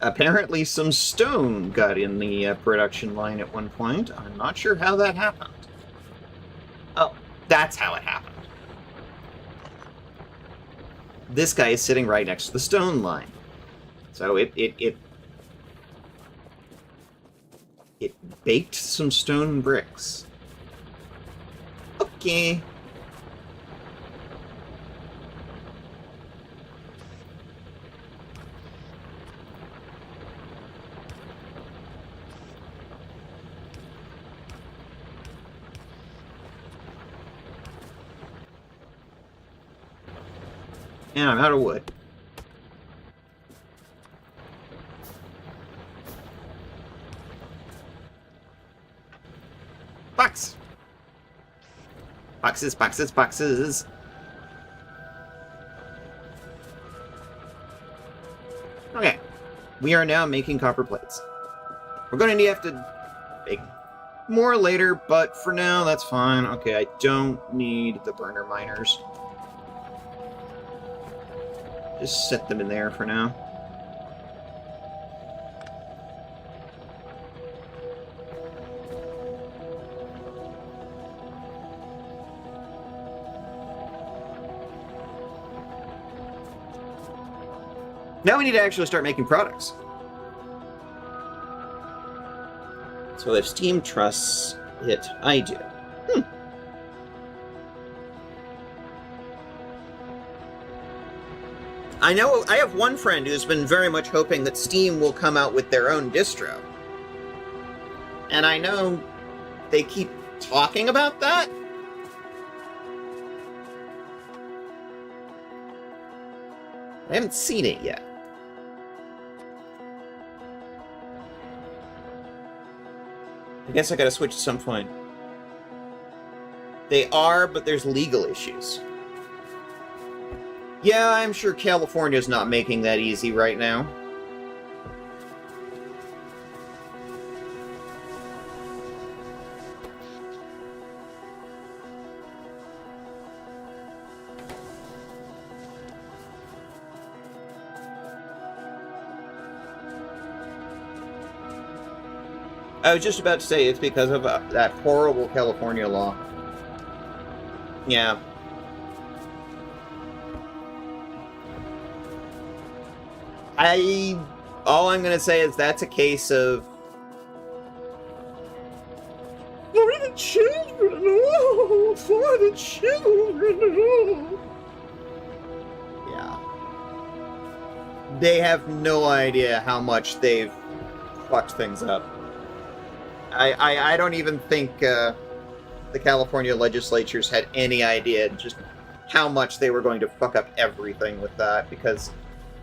Apparently some stone got in the production line at one point. I'm not sure how that happened. Oh, that's how it happened. This guy is sitting right next to the stone line. So it baked some stone bricks. Okay. And I'm out of wood. Box! Boxes, boxes, boxes! Okay. We are now making copper plates. We're going to have to make more later, but for now, that's fine. Okay, I don't need the burner miners. Just set them in there for now. Now we need to actually start making products. So if Steam trusts it, I do. I know I have one friend who's been very much hoping that Steam will come out with their own distro. And I know they keep talking about that. I haven't seen it yet. I guess I gotta switch at some point. They are, but there's legal issues. Yeah, I'm sure California's not making that easy right now. I was just about to say it's because of that horrible California law. Yeah. All I'm gonna say is that's a case of for the children, oh, for the children, oh. Yeah. They have no idea how much they've fucked things up. I don't even think the California legislatures had any idea just how much they were going to fuck up everything with that, because,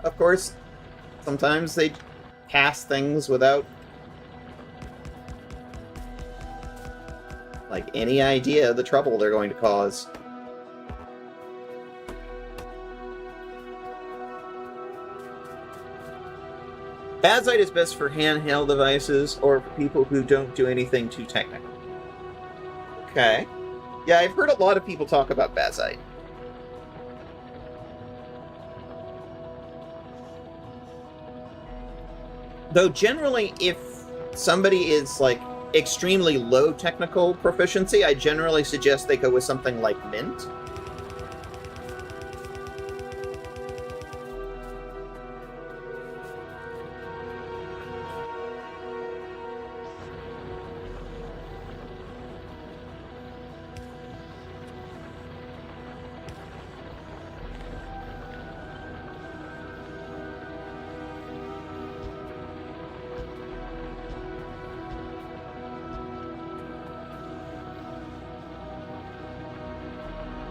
of course, sometimes they pass things without, like, any idea of the trouble they're going to cause. Bazite is best for handheld devices or for people who don't do anything too technical. Okay. Yeah, I've heard a lot of people talk about Bazite. Though generally, if somebody is, like, extremely low technical proficiency, I generally suggest they go with something like Mint.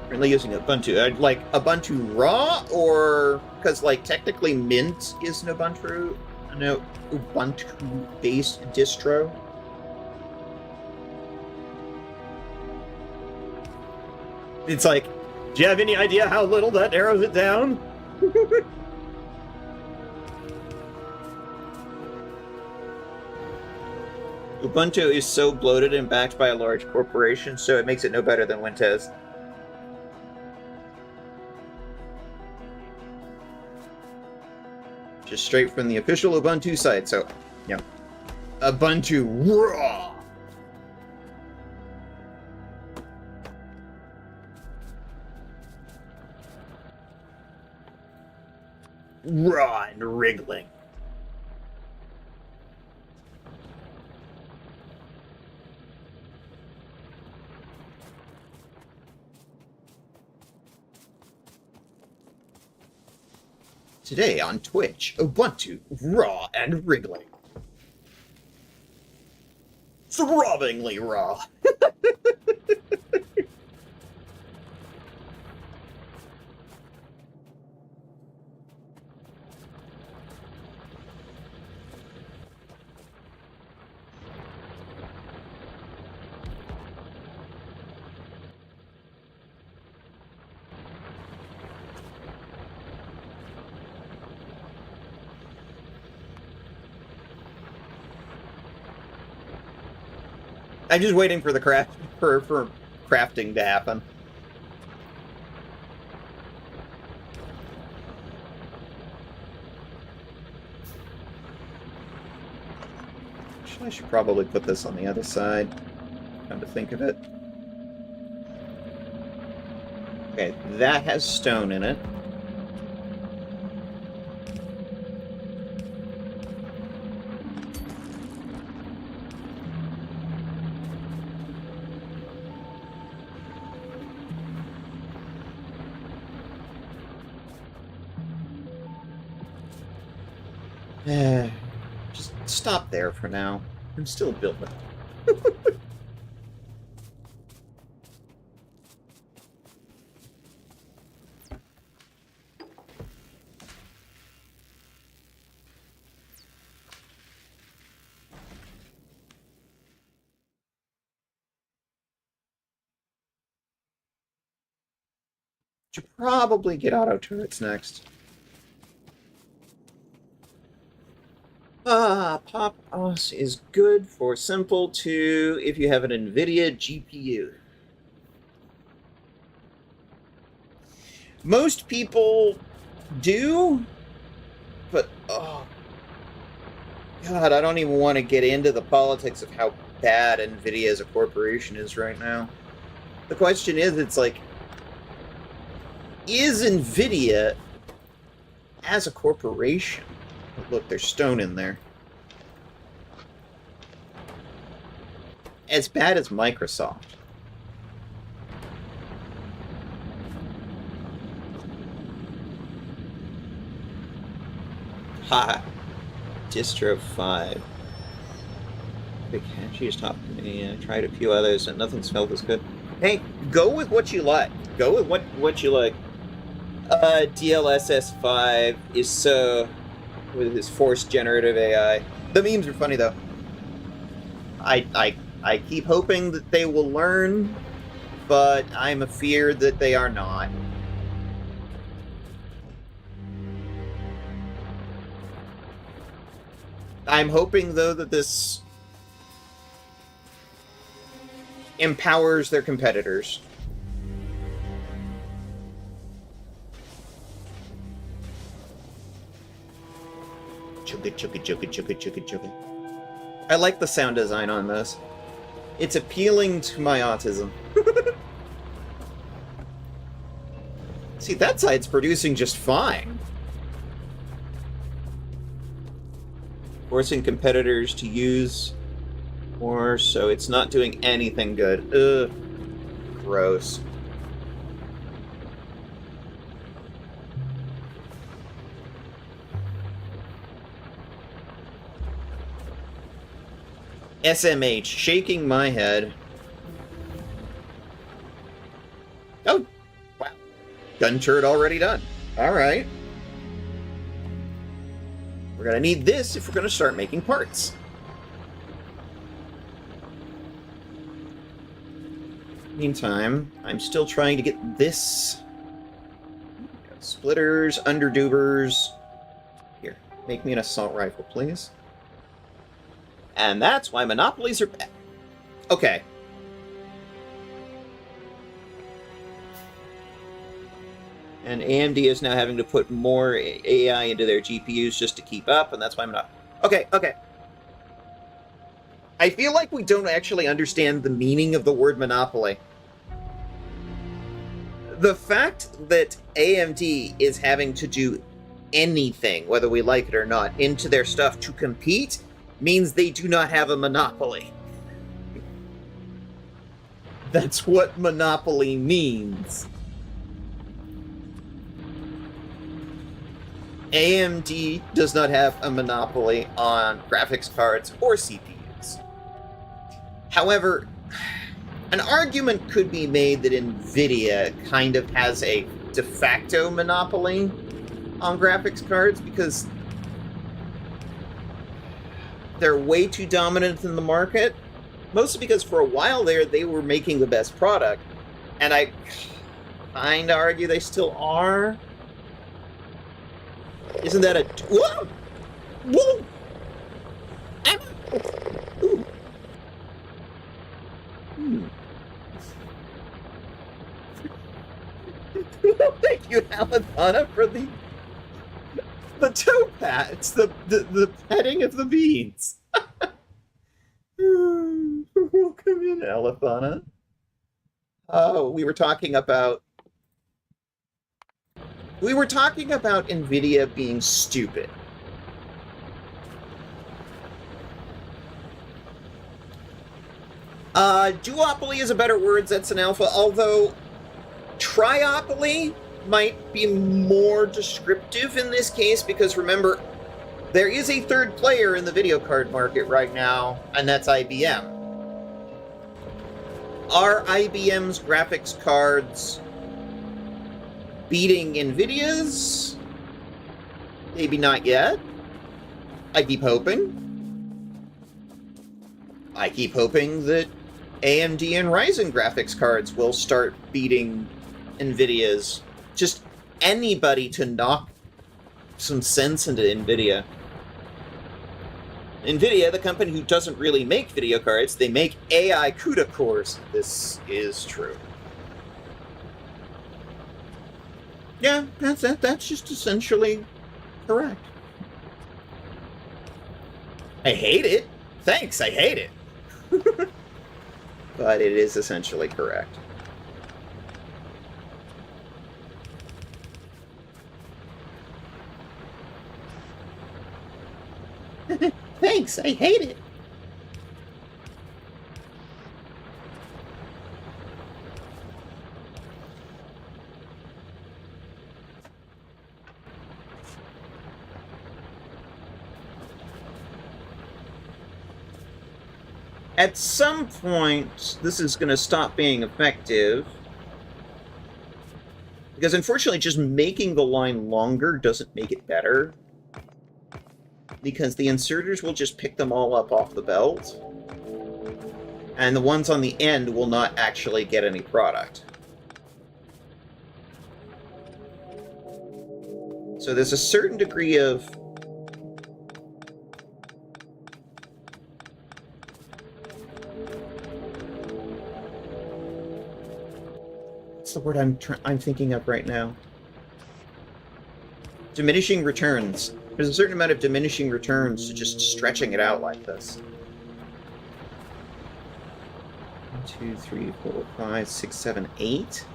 Currently using Ubuntu. I'd like Ubuntu Raw, or because like technically Mint is an Ubuntu based distro. It's like, do you have any idea how little that narrows it down? Ubuntu is so bloated and backed by a large corporation, so it makes it no better than Windows. Just straight from the official Ubuntu site, so, you know, Ubuntu Raw! Raw and wriggling. Today on Twitch, Ubuntu, raw and wriggling. Throbbingly raw. I'm just waiting for the for crafting to happen. I should probably put this on the other side. Come to think of it. Okay, that has stone in it. Just stop there for now. I'm still building. Should probably get auto turrets next. Pop OS is good for simple to if you have an NVIDIA GPU. Most people do, but oh God, I don't even want to get into the politics of how bad NVIDIA as a corporation is right now. The question is, it's like, is NVIDIA as a corporation? Look, there's stone in there. As bad as Microsoft. Ha! Distro 5. Big Catchy's top to me. I tried a few others and nothing smelled as good. Hey, go with what you like. Go with what you like. DLSS5 is so with his forced generative AI. The memes are funny though. I keep hoping that they will learn, but I'm afeared that they are not. I'm hoping though that this empowers their competitors. Chugga chugga chugga chugga chugga chugga. I like the sound design on this. It's appealing to my autism. See, that side's producing just fine. Forcing competitors to use more, so it's not doing anything good. Ugh. Gross. SMH, shaking my head. Oh, wow. Gun turret already done. Alright. We're gonna need this if we're gonna start making parts. Meantime, I'm still trying to get this. Splitters, underdubers. Here, make me an assault rifle, please. And that's why monopolies are bad. Okay. And AMD is now having to put more AI into their GPUs just to keep up, and that's why I'm not... Okay. I feel like we don't actually understand the meaning of the word monopoly. The fact that AMD is having to do anything, whether we like it or not, into their stuff to compete means they do not have a monopoly. That's what monopoly means. AMD does not have a monopoly on graphics cards or CPUs. However, an argument could be made that NVIDIA kind of has a de facto monopoly on graphics cards because they're way too dominant in the market, mostly because for a while there, they were making the best product, and I kind of argue they still are. Isn't that a... Whoa! Whoa! Ooh. Thank you, Alethana, for the toe pats, the petting of the beans. Welcome in, Alethana. Oh, we were talking about NVIDIA being stupid. Duopoly is a better word, that's an alpha, although triopoly might be more descriptive in this case, because remember, there is a third player in the video card market right now, and that's IBM. Are IBM's graphics cards beating NVIDIA's? Maybe not yet. I keep hoping. I keep hoping that AMD and Ryzen graphics cards will start beating NVIDIA's. Just anybody to knock some sense into NVIDIA. NVIDIA, the company who doesn't really make video cards, they make AI CUDA cores. This is true. Yeah, that's just essentially correct. I hate it. Thanks, I hate it. But it is essentially correct. Thanks, I hate it. At some point, this is going to stop being effective. Because unfortunately, just making the line longer doesn't make it better. Because the inserters will just pick them all up off the belt. And the ones on the end will not actually get any product. So there's a certain degree of... What's the word I'm thinking of right now? Diminishing returns. There's a certain amount of diminishing returns to just stretching it out like this. 1, 2, 3, 4, 5, 6, 7, 8.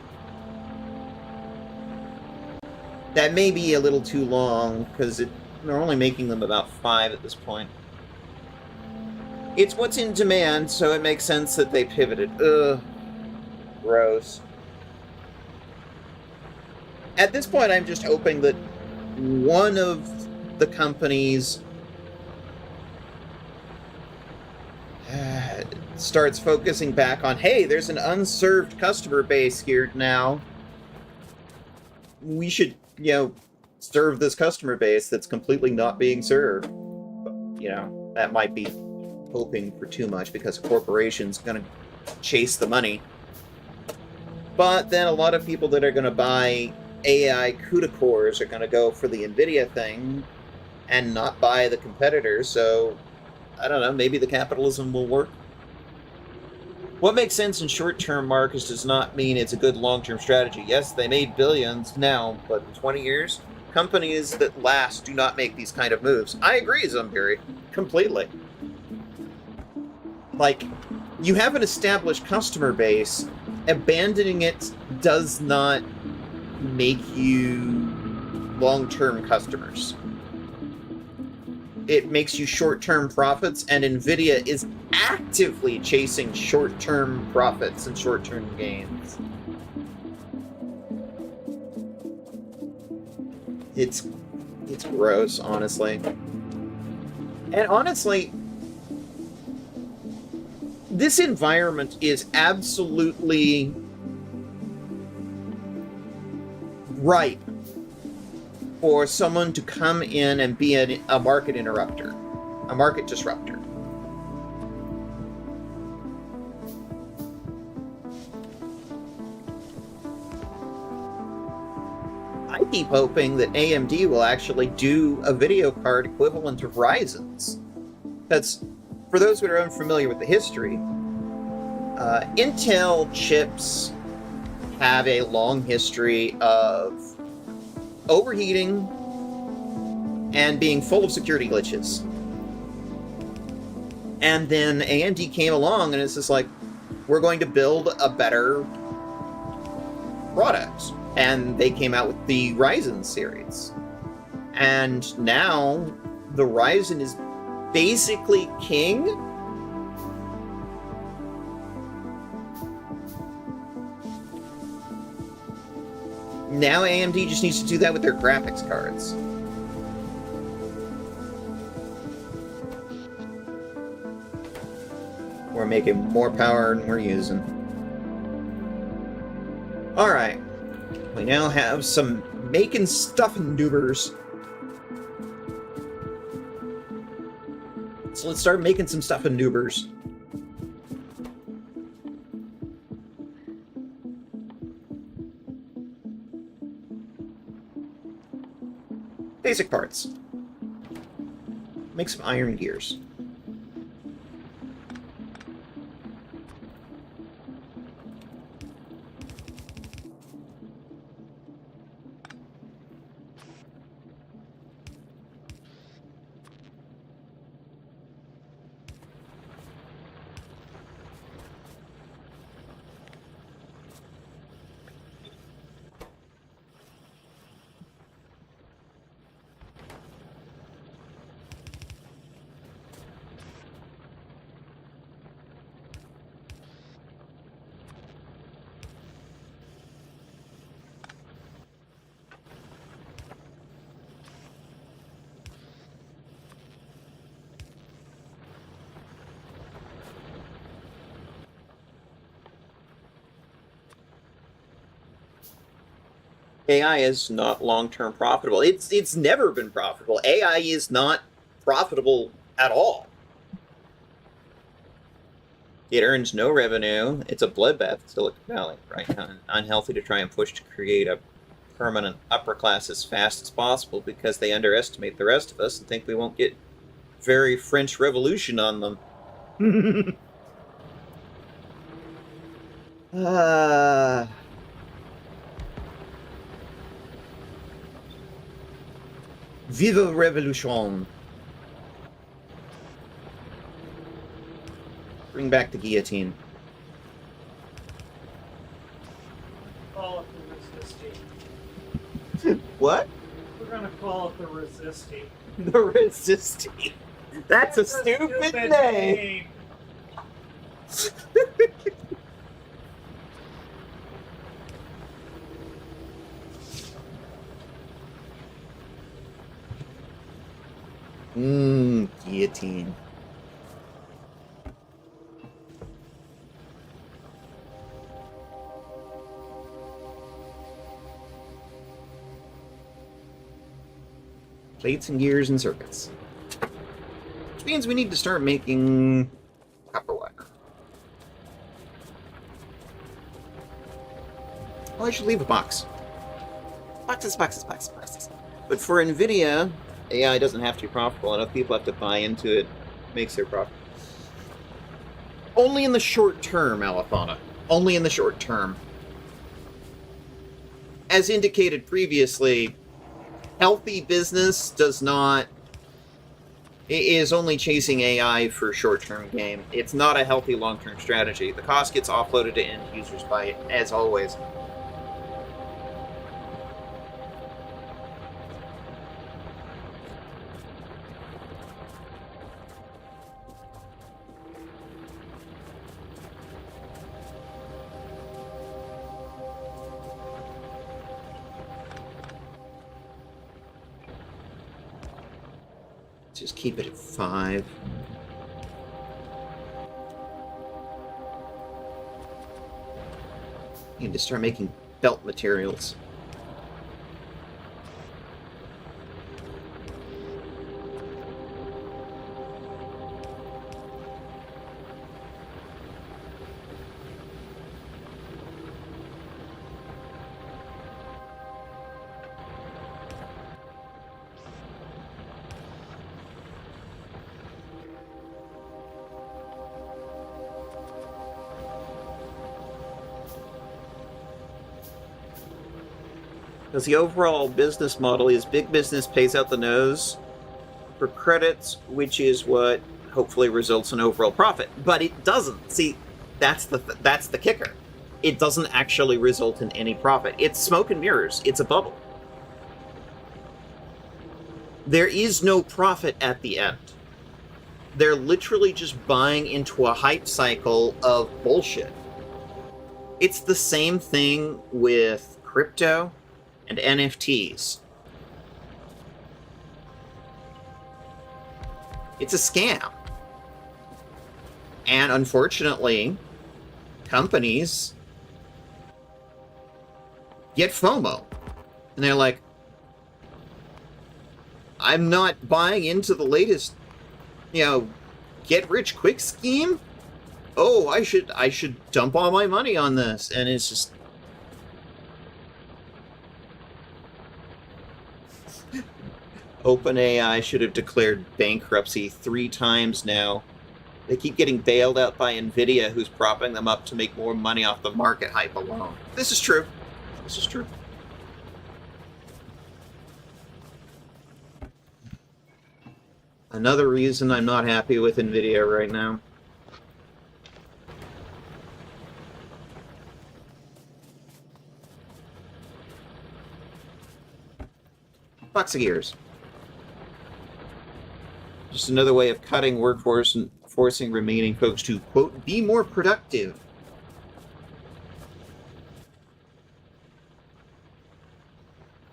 That may be a little too long, because they're only making them about 5 at this point. It's what's in demand, so it makes sense that they pivoted. Ugh. Gross. At this point, I'm just hoping that one of the companies starts focusing back on, hey, there's an unserved customer base here now. We should, serve this customer base that's completely not being served. But, that might be hoping for too much because a corporation's going to chase the money. But then a lot of people that are going to buy AI CUDA cores are going to go for the NVIDIA thing and not buy the competitors, so I don't know, maybe the capitalism will work. What makes sense in short-term markets does not mean it's a good long-term strategy. Yes, they made billions now, but in 20 years, companies that last do not make these kind of moves. I agree, Zumbiri, completely. Like, you have an established customer base, abandoning it does not make you long-term customers. It makes you short-term profits, and NVIDIA is actively chasing short-term profits and short-term gains. It's gross, honestly. And honestly, this environment is absolutely ripe for someone to come in and be a market interrupter, a market disruptor. I keep hoping that AMD will actually do a video card equivalent to Ryzen's. That's, for those who are unfamiliar with the history, Intel chips have a long history of overheating and being full of security glitches. And then AMD came along and it's just like, we're going to build a better product. And they came out with the Ryzen series. And now the Ryzen is basically king. Now AMD just needs to do that with their graphics cards. We're making more power than we're using. Alright. We now have some making stuff and doobers. So let's start making some stuff and doobers. Basic parts. Make some iron gears. AI is not long-term profitable. It's never been profitable. AI is not profitable at all. It earns no revenue. It's a bloodbath in Silicon Valley, right? Unhealthy to try and push to create a permanent upper class as fast as possible because they underestimate the rest of us and think we won't get very French Revolution on them. Vive Revolution. Bring back the guillotine. Call it the resisting. What? We're gonna call it the resisting. The resisting. That's a stupid name. Guillotine. Plates and gears and circuits. Which means we need to start making copper wire. Well, I should leave a box. Boxes. But for NVIDIA, AI doesn't have to be profitable. Enough people have to buy into it. Makes their profit. Only in the short term, Alithana. Only in the short term. As indicated previously, healthy business is only chasing AI for short-term gain. It's not a healthy long-term strategy. The cost gets offloaded to end users by, as always. Just keep it at 5. Need to start making belt materials. Because the overall business model is big business pays out the nose for credits, which is what hopefully results in overall profit. But it doesn't. See, that's the kicker. It doesn't actually result in any profit. It's smoke and mirrors. It's a bubble. There is no profit at the end. They're literally just buying into a hype cycle of bullshit. It's the same thing with crypto and NFTs. It's a scam. And unfortunately, companies get FOMO. And they're like, I'm not buying into the latest, get rich quick scheme. Oh, I should dump all my money on this. And it's just OpenAI should have declared bankruptcy 3 times now. They keep getting bailed out by NVIDIA, who's propping them up to make more money off the market hype alone. This is true. This is true. Another reason I'm not happy with NVIDIA right now. Box of gears. Just another way of cutting workforce and forcing remaining folks to, quote, be more productive.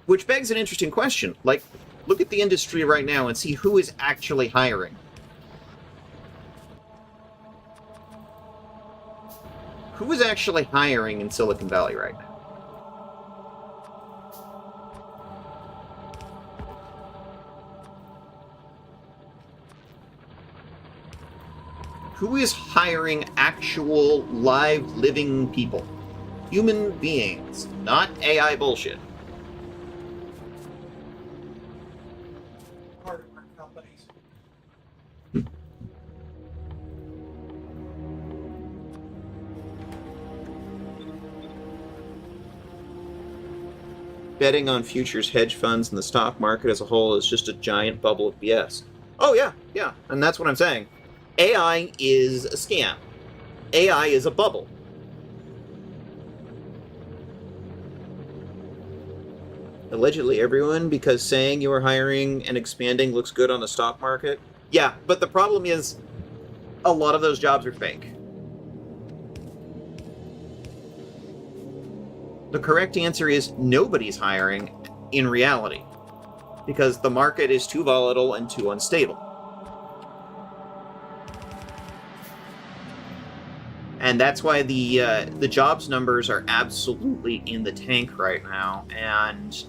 Which begs an interesting question. Like, look at the industry right now and see who is actually hiring. Who is actually hiring in Silicon Valley right now? Who is hiring actual, live, living people? Human beings, not AI bullshit. Hardware companies. Betting on futures hedge funds and the stock market as a whole is just a giant bubble of BS. Oh, yeah, and that's what I'm saying. AI is a scam. AI is a bubble. Allegedly everyone, because saying you are hiring and expanding looks good on the stock market. Yeah, but the problem is a lot of those jobs are fake. The correct answer is nobody's hiring in reality, because the market is too volatile and too unstable. And that's why the jobs numbers are absolutely in the tank right now, and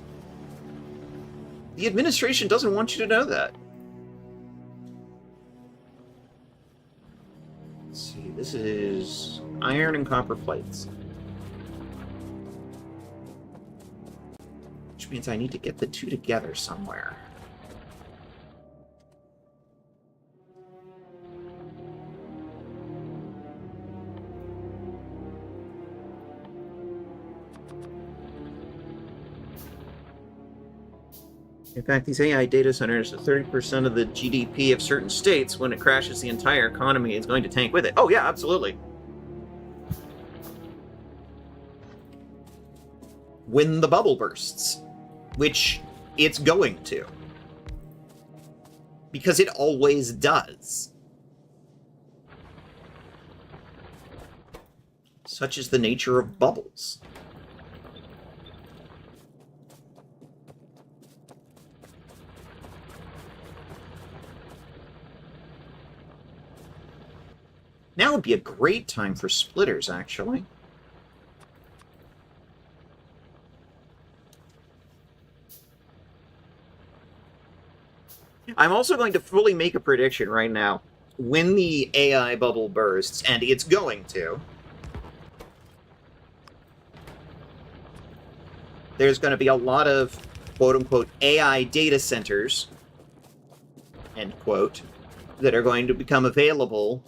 the administration doesn't want you to know that. Let's see, this is iron and copper plates. Which means I need to get the two together somewhere. In fact, these AI data centers are 30% of the GDP of certain states. When it crashes, the entire economy is going to tank with it. Oh, yeah, absolutely. When the bubble bursts, which it's going to. Because it always does. Such is the nature of bubbles. Now would be a great time for splitters, actually. I'm also going to fully make a prediction right now. When the AI bubble bursts, and it's going to, there's going to be a lot of quote-unquote AI data centers, end quote, that are going to become available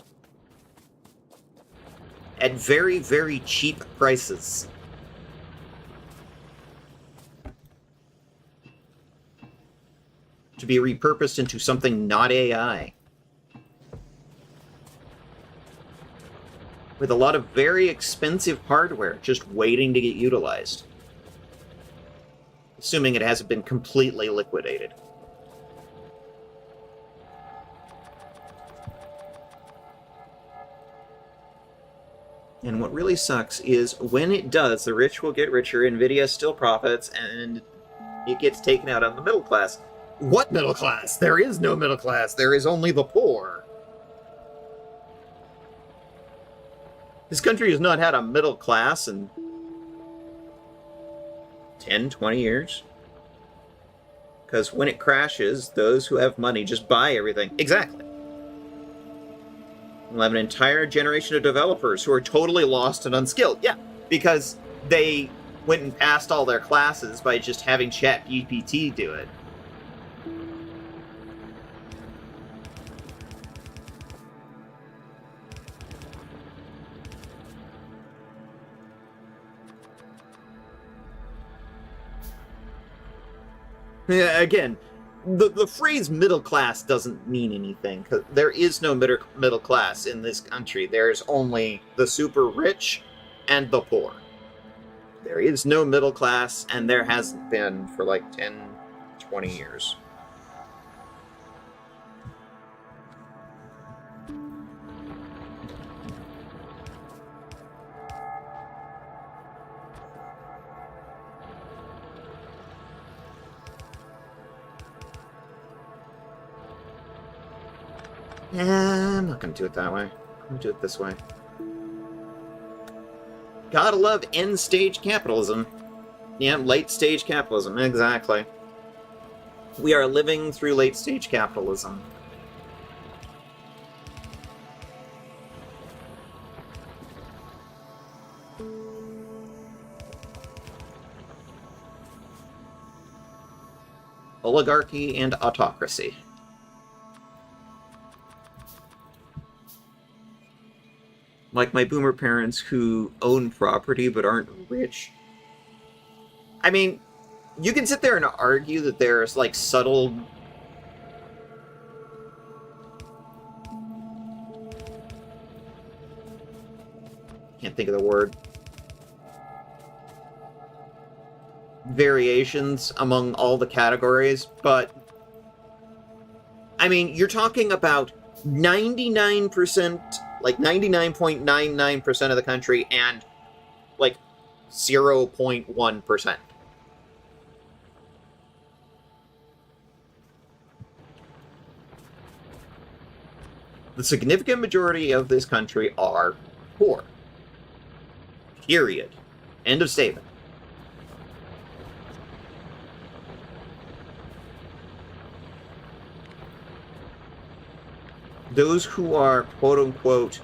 at very, very cheap prices. To be repurposed into something not AI. With a lot of very expensive hardware just waiting to get utilized. Assuming it hasn't been completely liquidated. And what really sucks is when it does, the rich will get richer, Nvidia still profits, and it gets taken out on the middle class. What middle class? There is no middle class. There is only the poor. This country has not had a middle class in 10, 20 years. Because when it crashes, those who have money just buy everything. Exactly. We'll have an entire generation of developers who are totally lost and unskilled. Yeah, because they went and passed all their classes by just having ChatGPT do it. Yeah, again, the phrase middle class doesn't mean anything, because there is no middle class in this country. There's only the super rich and the poor. There is no middle class, and there hasn't been for like 10, 20 years. I'm not going to do it that way. I'm going to do it this way. Gotta love end-stage capitalism. Yeah, late-stage capitalism, exactly. We are living through late-stage capitalism. oligarchy and autocracy. Like my boomer parents who own property but aren't rich. I mean, you can sit there and argue that there's, like, subtle... Can't think of the word. Variations among all the categories, but... I mean, you're talking about 99%, like 99.99% of the country, and, like, 0.1%. The significant majority of this country are poor. Period. End of statement. Those who are, quote-unquote,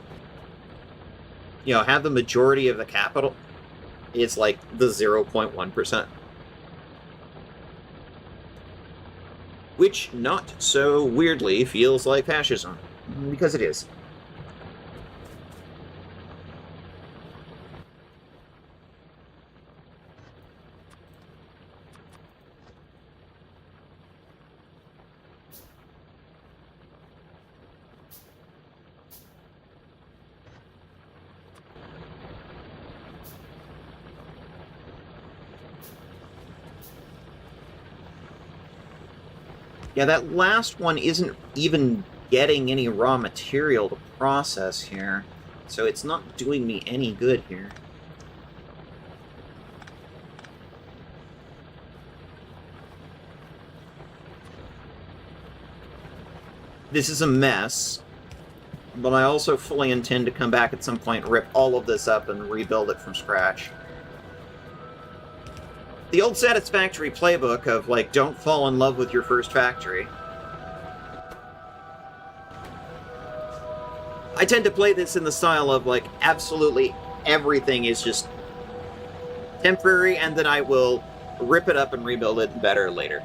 you know, have the majority of the capital, it's like the 0.1%. Which, not so weirdly, feels like fascism. Because it is. Yeah, that last one isn't even getting any raw material to process here, so it's not doing me any good here. This is a mess, but I also fully intend to come back at some point, rip all of this up, and rebuild it from scratch. The old Satisfactory playbook of, like, don't fall in love with your first factory. I tend to play this in the style of, like, absolutely everything is just temporary, and then I will rip it up and rebuild it better later.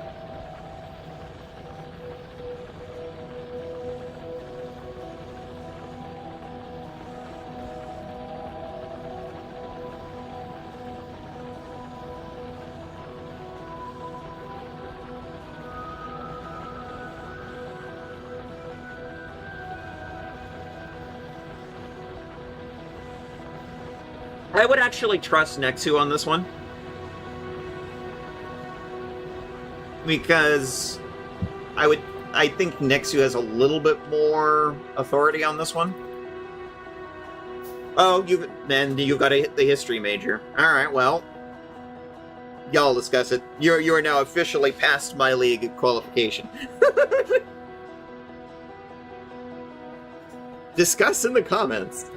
I would actually trust Nexu on this one. Because I think Nexu has a little bit more authority on this one. Oh, you've got to hit the history major. Alright, well. Y'all discuss it. You are now officially past my league qualification. Discuss in the comments.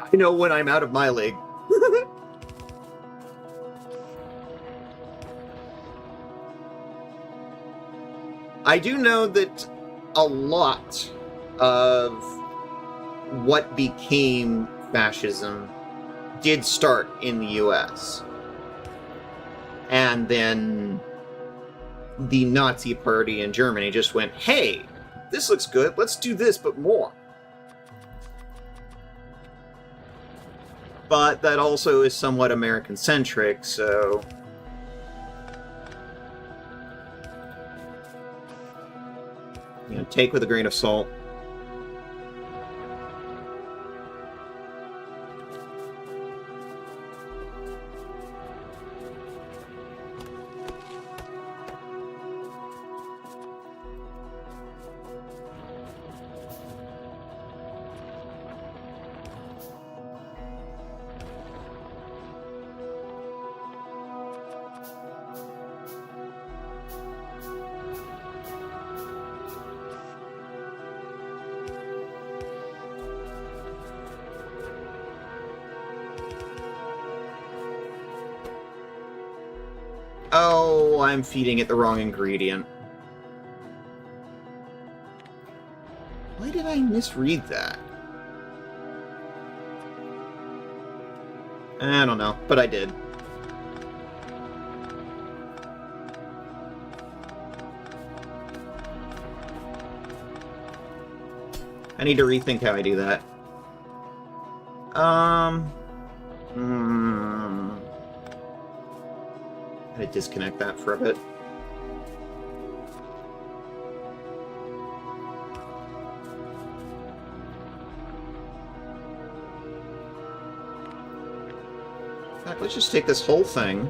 I know when I'm out of my league. I do know that a lot of what became fascism did start in the US. And then the Nazi Party in Germany just went, hey, this looks good, let's do this, but more. But that also is somewhat American-centric, so... you know, take with a grain of salt. why I'm feeding it the wrong ingredient. Why did I misread that? I don't know, but I did. I need to rethink how I do that. I had to disconnect that for a bit. In fact, let's just take this whole thing.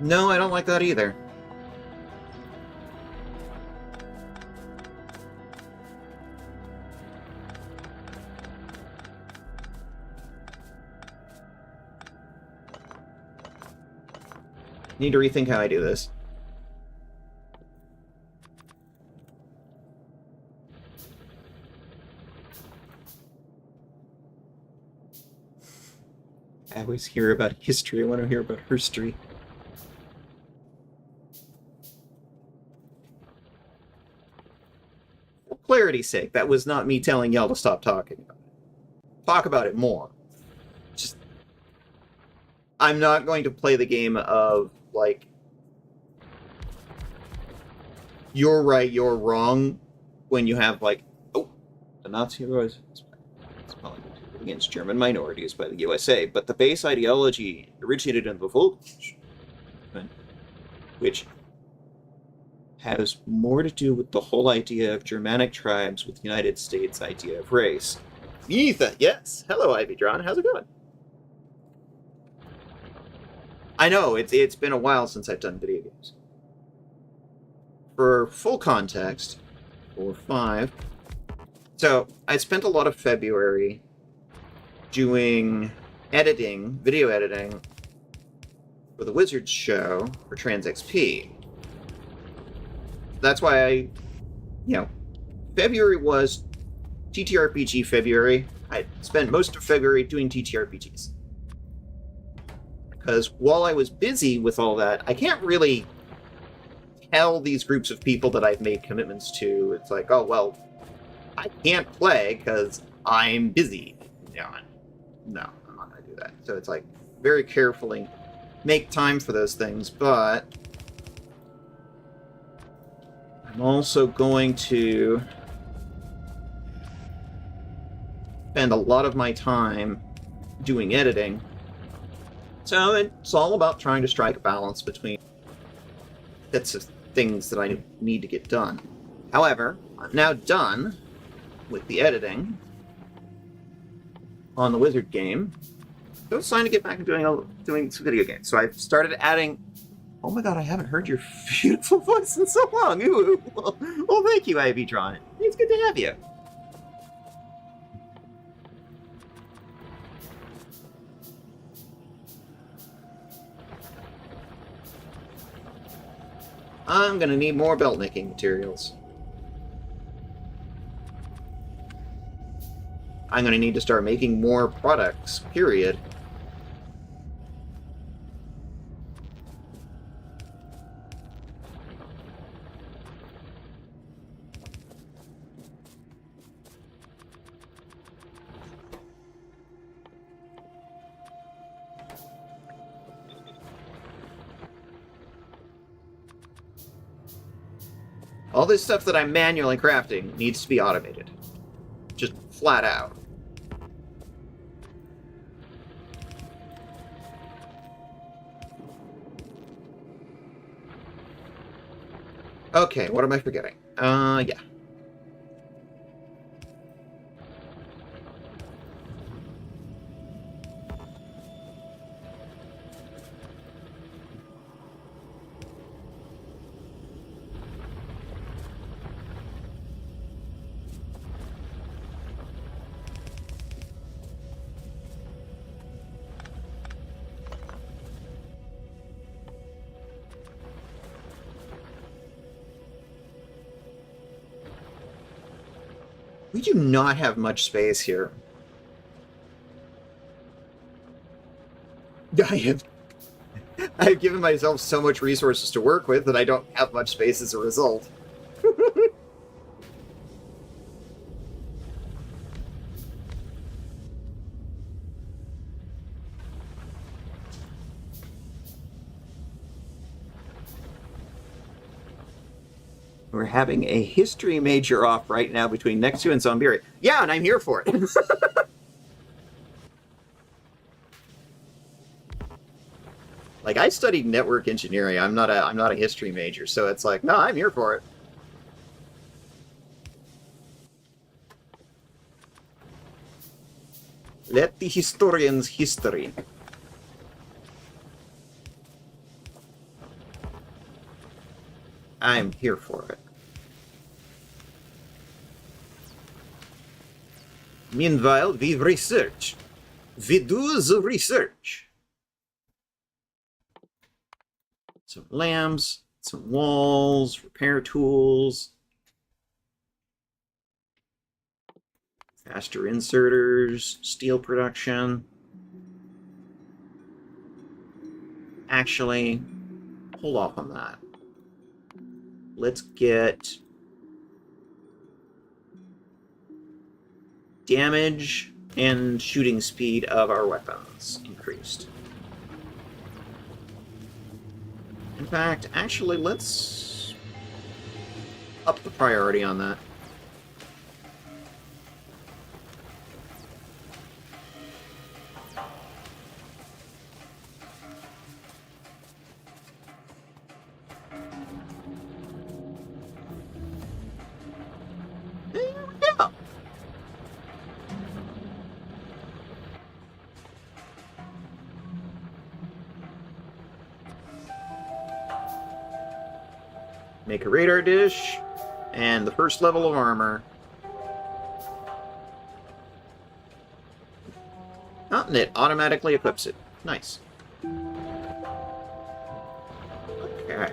No, I don't like that either. Need to rethink how I do this. I always hear about history. I want to hear about herstory. For clarity's sake, that was not me telling y'all to stop talking about it. Talk about it more. Just, I'm not going to play the game of, like, you're right, you're wrong, when you have, like, oh, the Nazi was against German minorities by the USA, but the base ideology originated in the Volkswagen, which has more to do with the whole idea of Germanic tribes with the United States idea of race. Mitha, yes. Hello, Ivydron. How's it going? I know, it's been a while since I've done video games. For full context, 4-5. So, I spent a lot of February doing editing, video editing, for the Wizards show for TransXP. That's why February was TTRPG February. I spent most of February doing TTRPGs. Because while I was busy with all that, I can't really tell these groups of people that I've made commitments to. It's like, oh, well, I can't play because I'm busy. No, I'm not going to do that. So it's like, very carefully make time for those things, but I'm also going to spend a lot of my time doing editing. So it's all about trying to strike a balance between sets of things that I need to get done. However, I'm now done with the editing on the Wizard game. So it's time to get back and doing some video games. So I've started adding... Oh my god, I haven't heard your beautiful voice in so long. Ooh. Well, thank you, Ivydron. It's good to have you. I'm gonna need more belt making materials. I'm gonna need to start making more products, period. All this stuff that I'm manually crafting needs to be automated. Just flat out. Okay, what am I forgetting? Yeah. We do not have much space here. I've given myself so much resources to work with that I don't have much space as a result. We're having a history major off right now between Nexu and Zombieri. Yeah, and I'm here for it. Like, I studied network engineering. I'm not a history major, so it's like, no, I'm here for it. Let the historians history. I'm here for it. Meanwhile, we research. We do the research. Some lamps, some walls, repair tools, faster inserters, steel production. Actually, hold off on that. Let's get damage and shooting speed of our weapons increased. In fact, actually, let's up the priority on that. There we go. Make a radar dish, and the first level of armor. Oh, and it automatically equips it. Nice. Okay.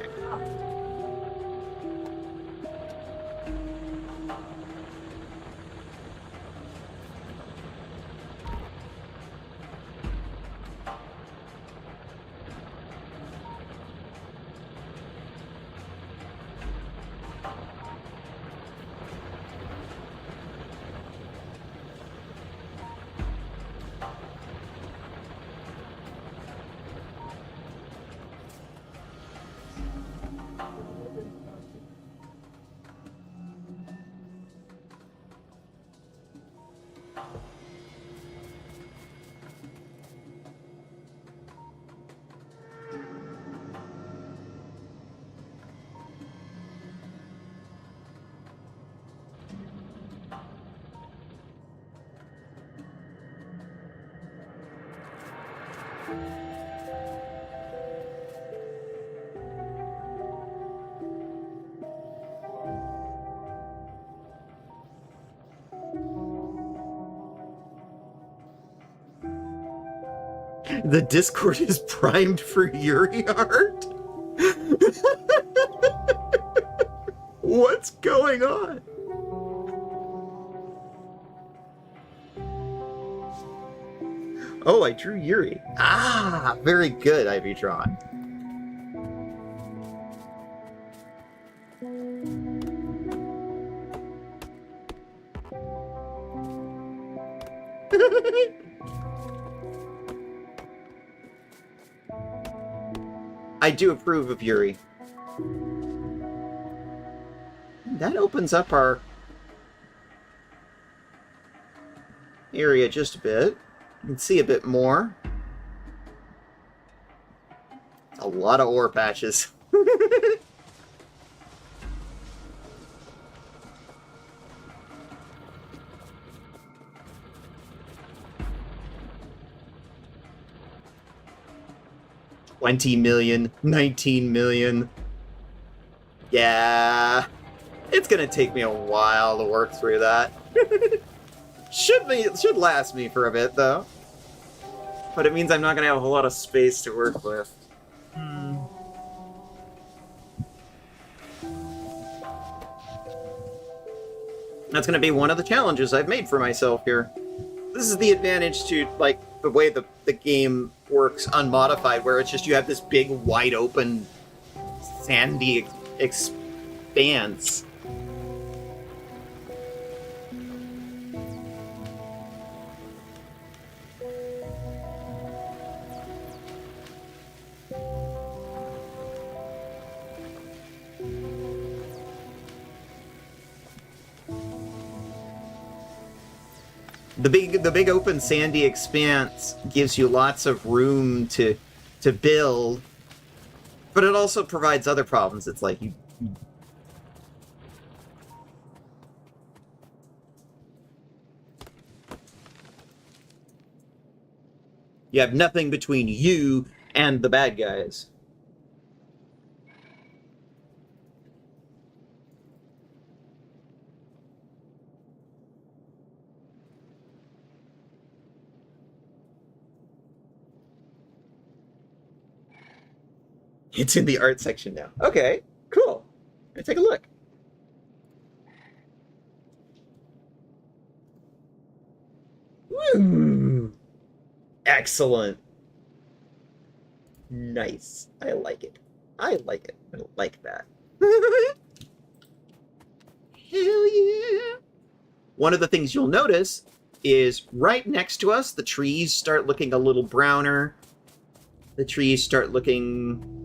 The Discord is primed for Yuri art? What's going on? Oh, I drew Yuri. Ah, very good, Ivy drawn. I do approve of Yuri. That opens up our area just a bit. You can see a bit more. A lot of ore patches. $20 million, 19 million. Yeah, it's gonna take me a while to work through that. Should last me for a bit though. But it means I'm not gonna have a whole lot of space to work with. That's going to be one of the challenges I've made for myself here. This is the advantage to, like, the way the game works unmodified, where it's just you have this big, wide open, sandy expanse. The big open sandy expanse gives you lots of room to build, but it also provides other problems. It's like you have nothing between you and the bad guys. It's in the art section now. Okay, cool. Let's take a look. Woo! Excellent. Nice. I like it. I like it. I like that. Hell yeah! One of the things you'll notice is right next to us, the trees start looking a little browner. The trees start looking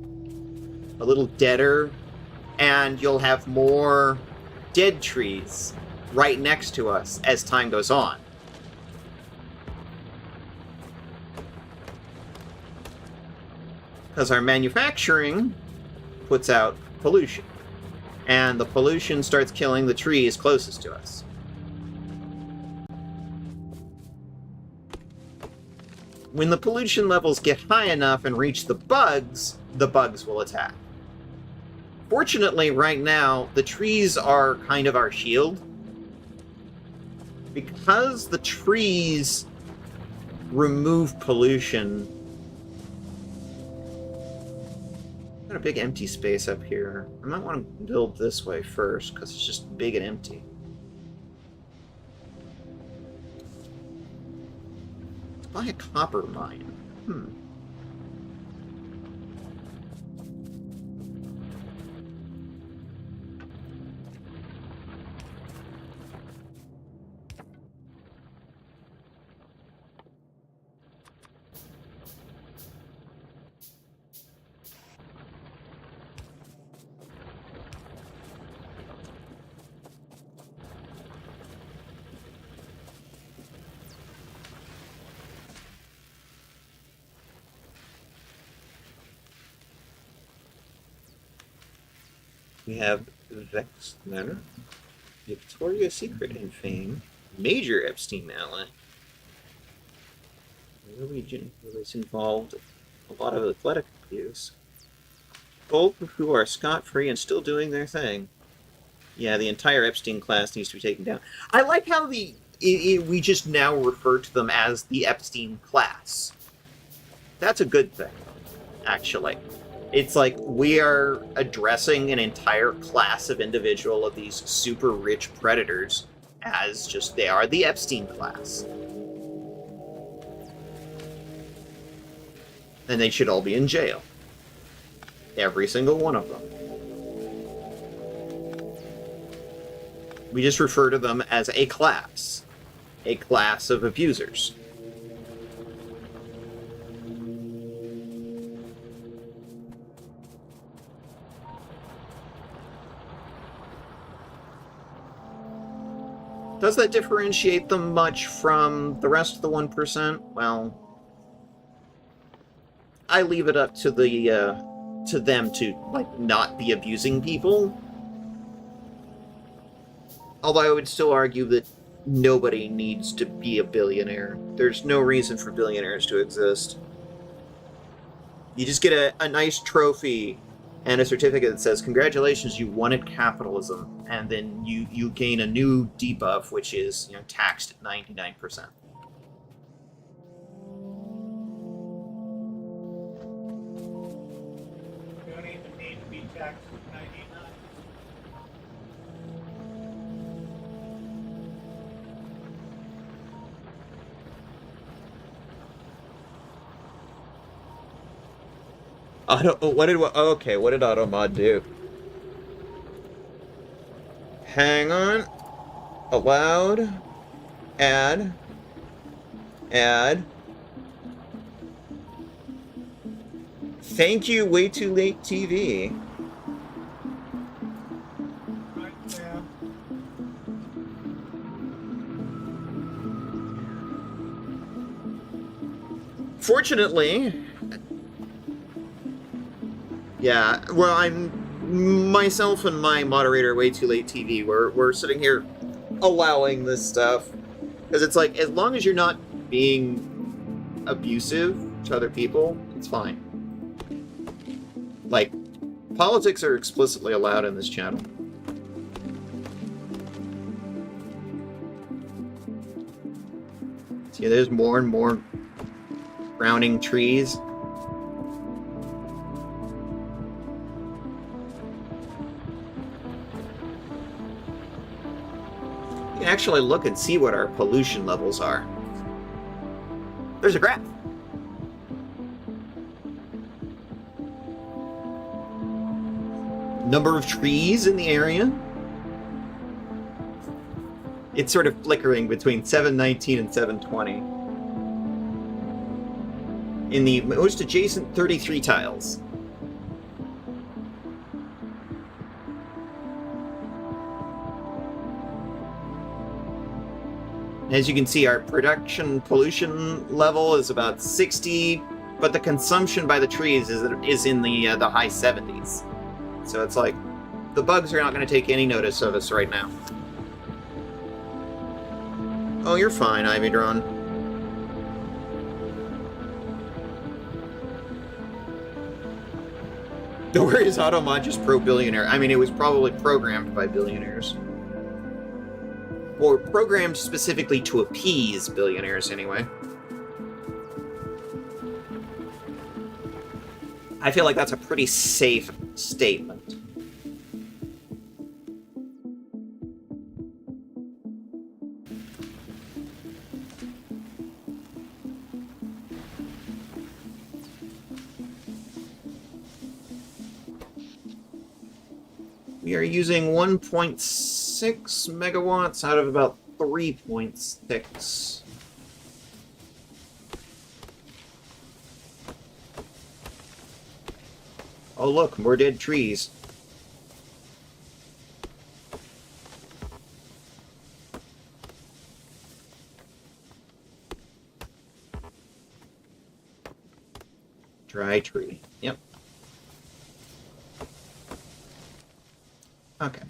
a little deader, and you'll have more dead trees right next to us as time goes on. Because our manufacturing puts out pollution, and the pollution starts killing the trees closest to us. When the pollution levels get high enough and reach the bugs will attack. Fortunately, right now, the trees are kind of our shield. Because the trees remove pollution. Got a big empty space up here. I might want to build this way first, because it's just big and empty. Let's buy a copper mine. We have Vexner, Victoria's Secret and Fame, Major Epstein ally. Norwegian was involved a lot of athletic abuse. Both who are scot-free and still doing their thing. Yeah, the entire Epstein class needs to be taken down. I like how we just now refer to them as the Epstein class. That's a good thing, actually. It's like we are addressing an entire class of individual of these super rich predators as just they are the Epstein class. And they should all be in jail. Every single one of them. We just refer to them as a class of abusers. Does that differentiate them much from the rest of the 1%? Well, I leave it up to the to them to like not be abusing people. Although I would still argue that nobody needs to be a billionaire. There's no reason for billionaires to exist. You just get a nice trophy and a certificate that says, congratulations, you won at capitalism, and then you gain a new debuff, which is, taxed at 99%. You don't even need to be taxed at 99. What did AutoMod do? Hang on. Allowed. Add. Thank you, Way Too Late TV. Right now. Fortunately, yeah, well, myself and my moderator, Way Too Late TV, we're sitting here allowing this stuff. Because it's like, as long as you're not being abusive to other people, it's fine. Like, politics are explicitly allowed in this channel. See, there's more and more browning trees. You can actually look and see what our pollution levels are. There's a graph. Number of trees in the area. It's sort of flickering between 719 and 720. In the most adjacent 33 tiles. As you can see, our production pollution level is about 60, but the consumption by the trees is in the high 70s. So it's like, the bugs are not going to take any notice of us right now. Oh, you're fine, Ivy Drawn. Or is AutoMod just pro-billionaire? I mean, it was probably programmed by billionaires. Or programmed specifically to appease billionaires, anyway. I feel like that's a pretty safe statement. We are using 1.6 megawatts out of about 3.6. Oh look, more dead trees. Dry tree. Yep. Okay.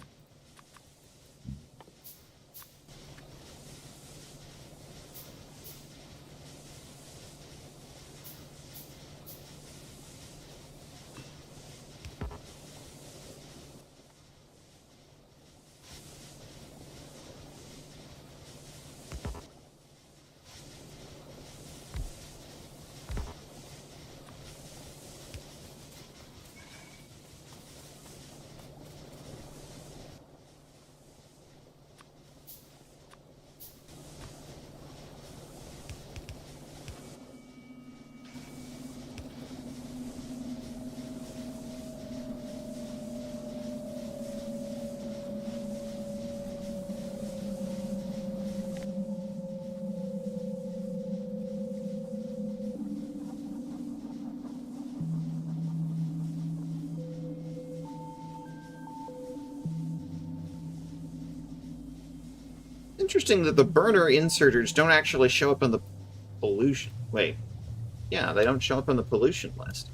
Interesting that the burner inserters don't actually show up on the pollution. Wait. Yeah, they don't show up on the pollution list.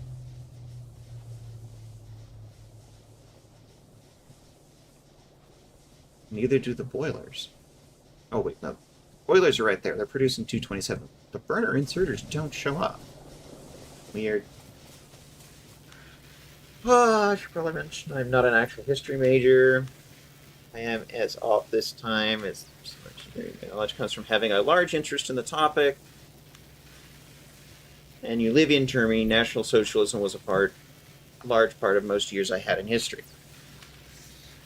Neither do the boilers. Oh, wait, no. Boilers are right there. They're producing 227. The burner inserters don't show up. Weird. Oh, I should probably mention I'm not an actual history major. I am as off this time as knowledge comes from having a large interest in the topic. And you live in Germany, National Socialism was a large part of most years I had in history.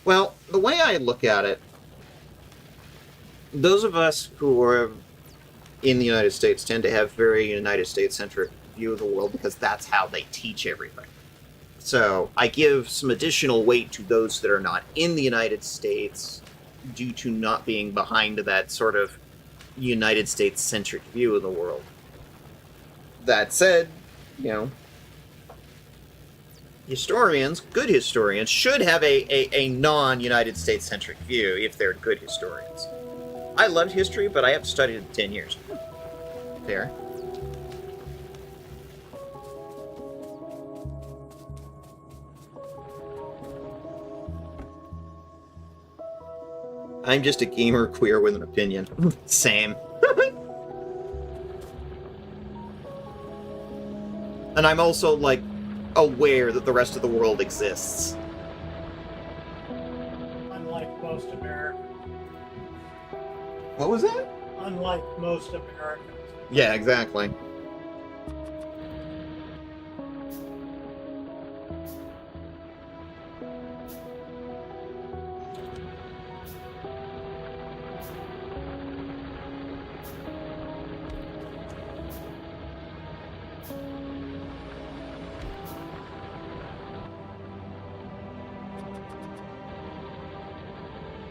Well, the way I look at it, those of us who are in the United States tend to have very United States-centric view of the world because that's how they teach everything. So I give some additional weight to those that are not in the United States due to not being behind that sort of United States-centric view of the world. That said, you know, historians, good historians, should have a non-United States-centric view if they're good historians. I loved history, but I have studied it 10 years. Fair. I'm just a gamer queer with an opinion. Same. And I'm also, like, aware that the rest of the world exists. Unlike most Americans. What was that? Unlike most Americans. Yeah, exactly.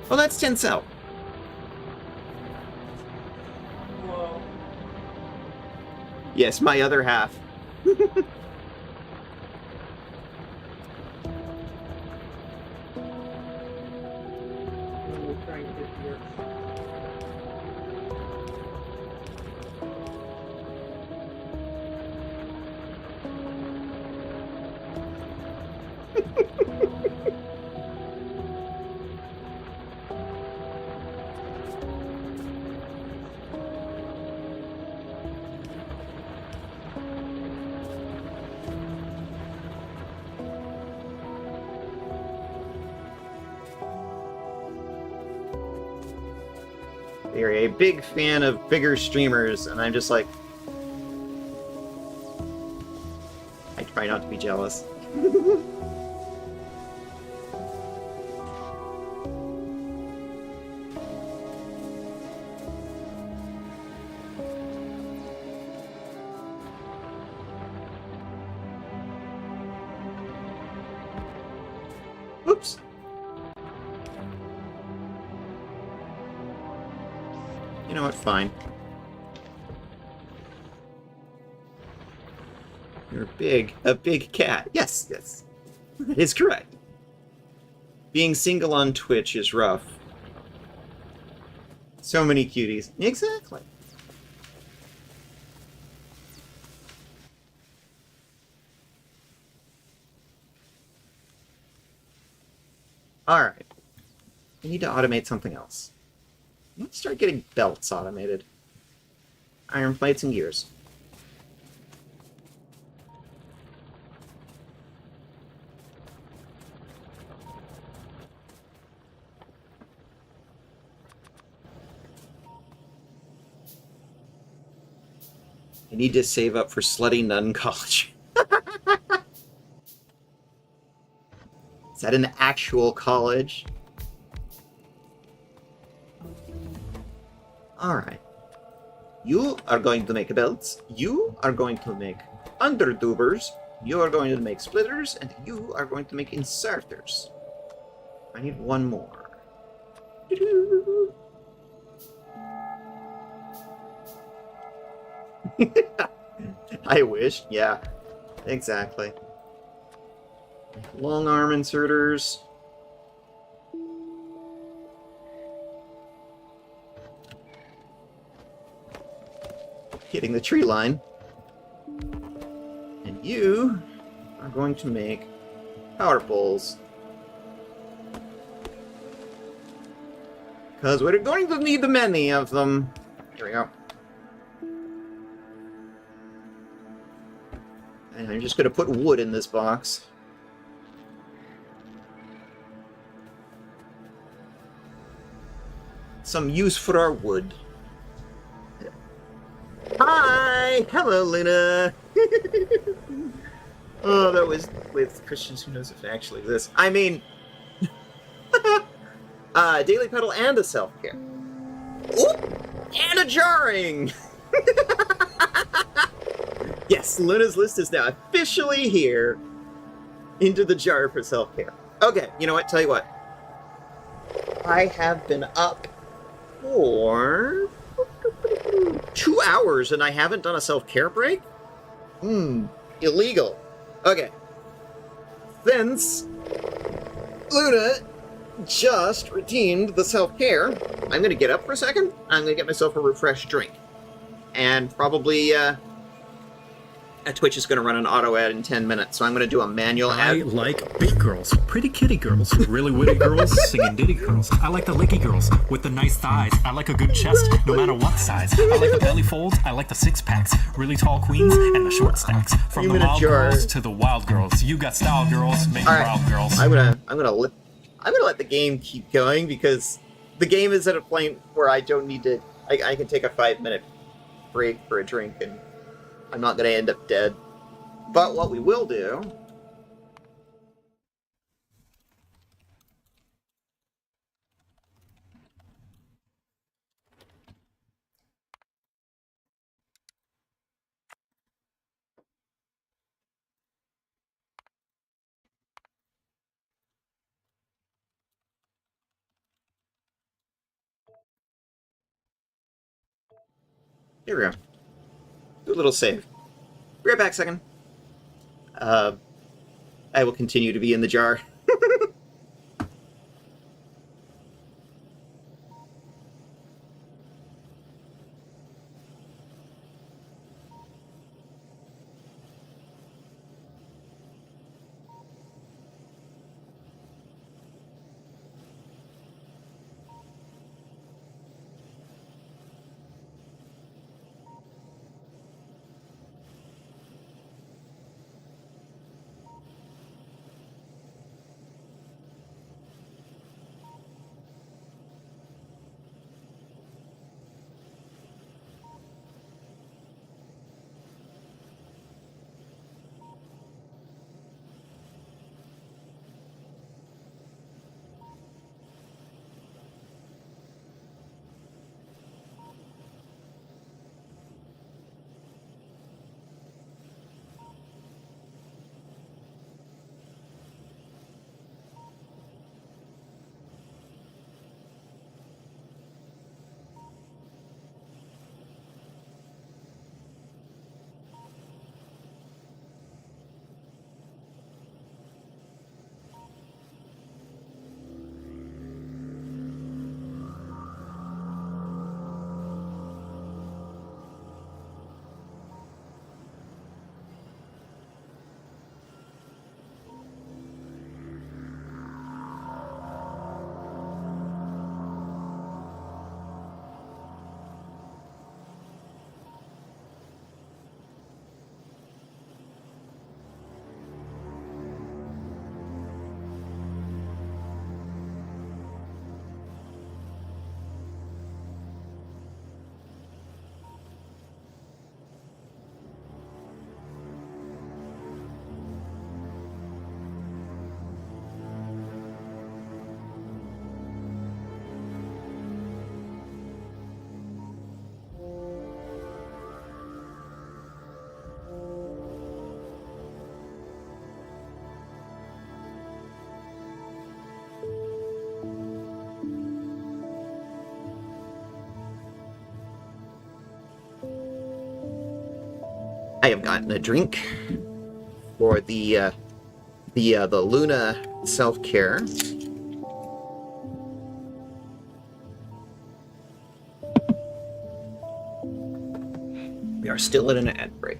Well, that's 10 cell. Whoa. Yes, my other half. We'll try and get here. They're a big fan of bigger streamers, and I'm just like... I try not to be jealous. Oops. You know what? Fine. You're a big cat. Yes, yes. That is correct. Being single on Twitch is rough. So many cuties. Exactly. Alright. We need to automate something else. Let's start getting belts automated. Iron plates and gears. I need to save up for Slutty Nun College. Is that an actual college? Alright. You are going to make belts, you are going to make undertubers, you are going to make splitters, and you are going to make inserters. I need one more. I wish, yeah. Exactly. Long arm inserters. Hitting the tree line. And you are going to make power poles. Because we're going to need many of them. Here we go. And I'm just going to put wood in this box. Some use for our wood. Hi! Hello, Luna! Oh, that was with Christians who knows if it actually exists. I mean... Daily Pedal and a self-care. Oop! And a jarring! Yes, Luna's list is now officially here. into the jar for self-care. Okay, you know what? Tell you what. I have been up for 2 hours and I haven't done a self-care break? Illegal. Okay. Since Luna just redeemed the self-care, I'm gonna get up for a second. I'm gonna get myself a refreshed drink. And probably, Twitch is gonna run an auto ad in 10 minutes, so I'm gonna do a manual ad. I like big girls, pretty kitty girls, really witty girls, singing ditty girls. I like the licky girls with the nice thighs. I like a good chest, no matter what size. I like the belly folds, I like the six packs, really tall queens and the short stacks. From the wild girls to the wild girls. You got style girls, make wild girls. I'm gonna let the game keep going because the game is at a point where I don't need to. I can take a 5-minute break for a drink and I'm not gonna end up dead. But what we will do. Here we go. Do a little save. Be right back, second. I will continue to be in the jar. I have gotten a drink for the Luna self-care. We are still at an ad break.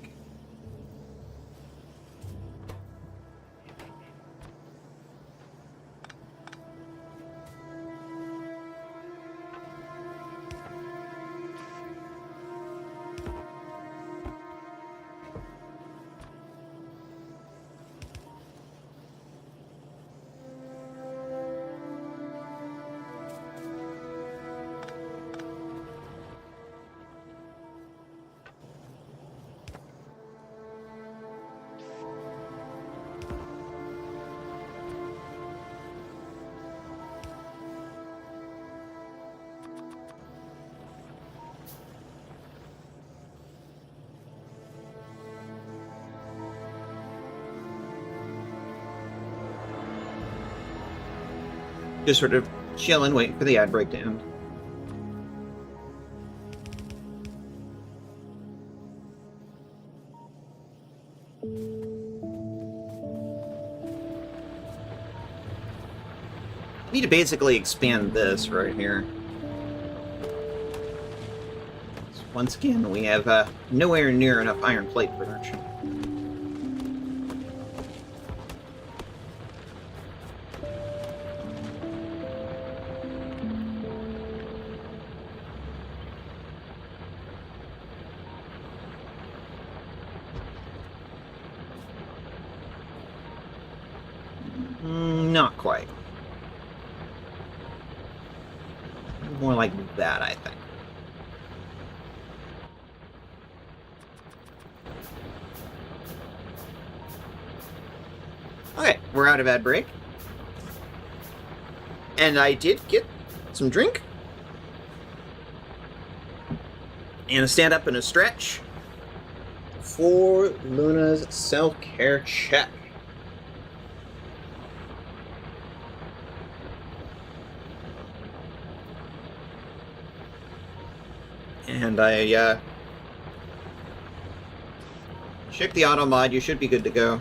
Just sort of chilling, waiting for the ad break to end. I need to basically expand this right here. So once again, we have nowhere near enough iron plate production. Not quite. More like that, I think. Okay, we're out of ad break. And I did get some drink. And a stand up and a stretch for Luna's self-care check. And I check the auto mod, you should be good to go.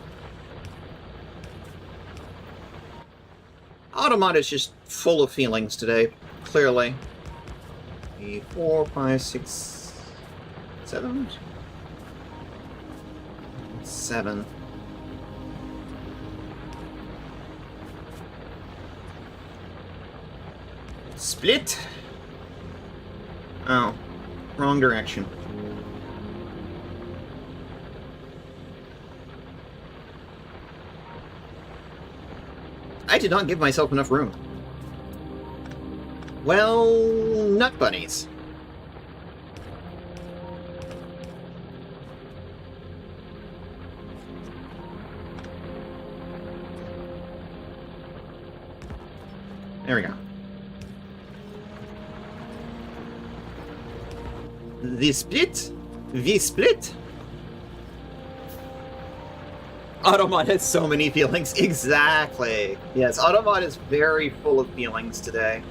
Auto mod is just full of feelings today, clearly. 4, 5, 6, 7? 7. Split? Oh. Wrong direction. I did not give myself enough room. Well, nut bunnies. There we go. The split? The split? Automod has so many feelings. Exactly. Yes, Automod is very full of feelings today.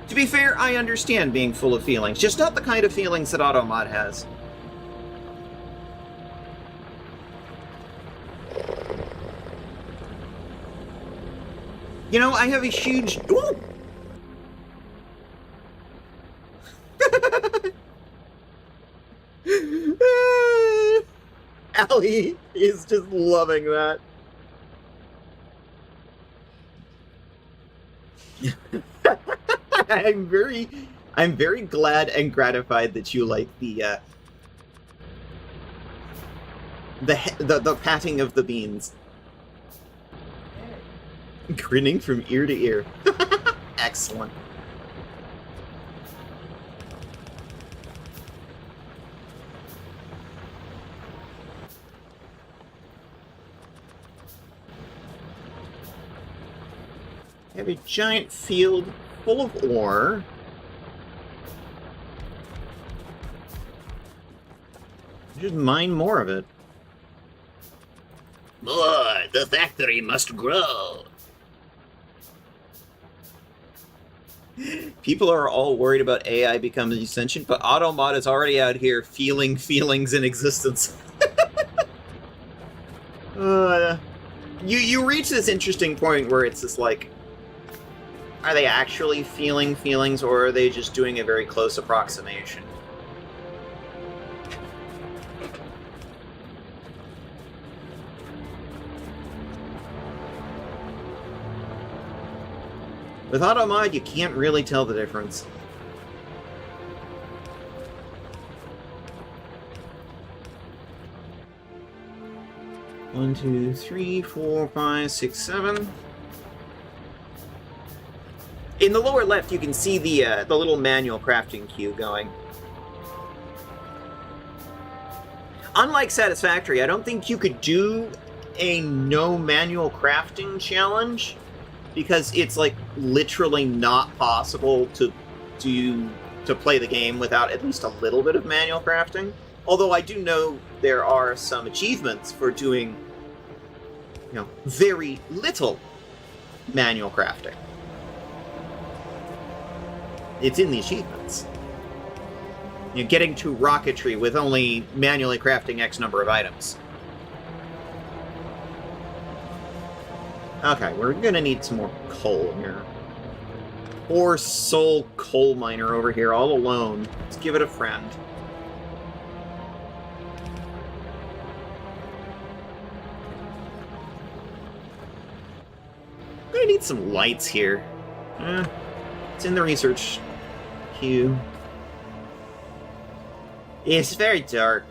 To be fair, I understand being full of feelings, just not the kind of feelings that Automod has. You know, I have a huge... Ooh! Allie is just loving that. I'm very glad and gratified that you like the patting of the beans. Grinning from ear to ear. Excellent. I have a giant field full of ore. Just mine more of it. More! The factory must grow! People are all worried about AI becoming sentient, but Automod is already out here feeling feelings in existence. You reach this interesting point where it's just like, are they actually feeling feelings, or are they just doing a very close approximation? With Automod, you can't really tell the difference. One, two, three, 4, 5, 6, 7. In the lower left, you can see the little manual crafting queue going. Unlike Satisfactory, I don't think you could do a no manual crafting challenge, because it's like literally not possible to play the game without at least a little bit of manual crafting. Although I do know there are some achievements for doing, very little manual crafting. It's in the achievements. Getting to rocketry with only manually crafting X number of items. Okay, we're gonna need some more coal here. Poor soul coal miner over here, all alone. Let's give it a friend. I'm gonna need some lights here. It's in the research queue. It's very dark.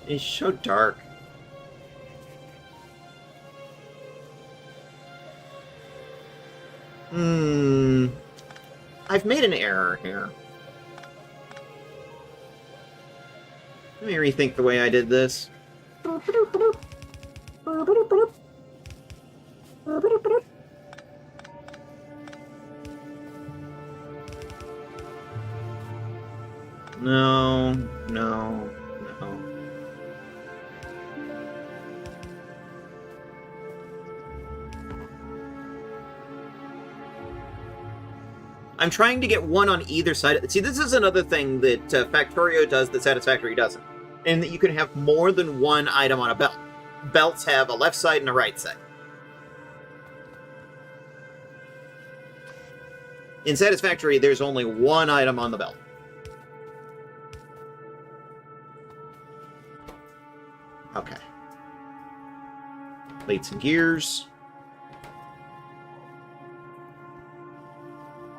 It's so dark. I've made an error here. Let me rethink the way I did this. No, no, no. I'm trying to get one on either side. See, this is another thing that Factorio does that Satisfactory doesn't. And that you can have more than one item on a belt. Belts have a left side and a right side. In Satisfactory, there's only one item on the belt. Okay. Plates and gears.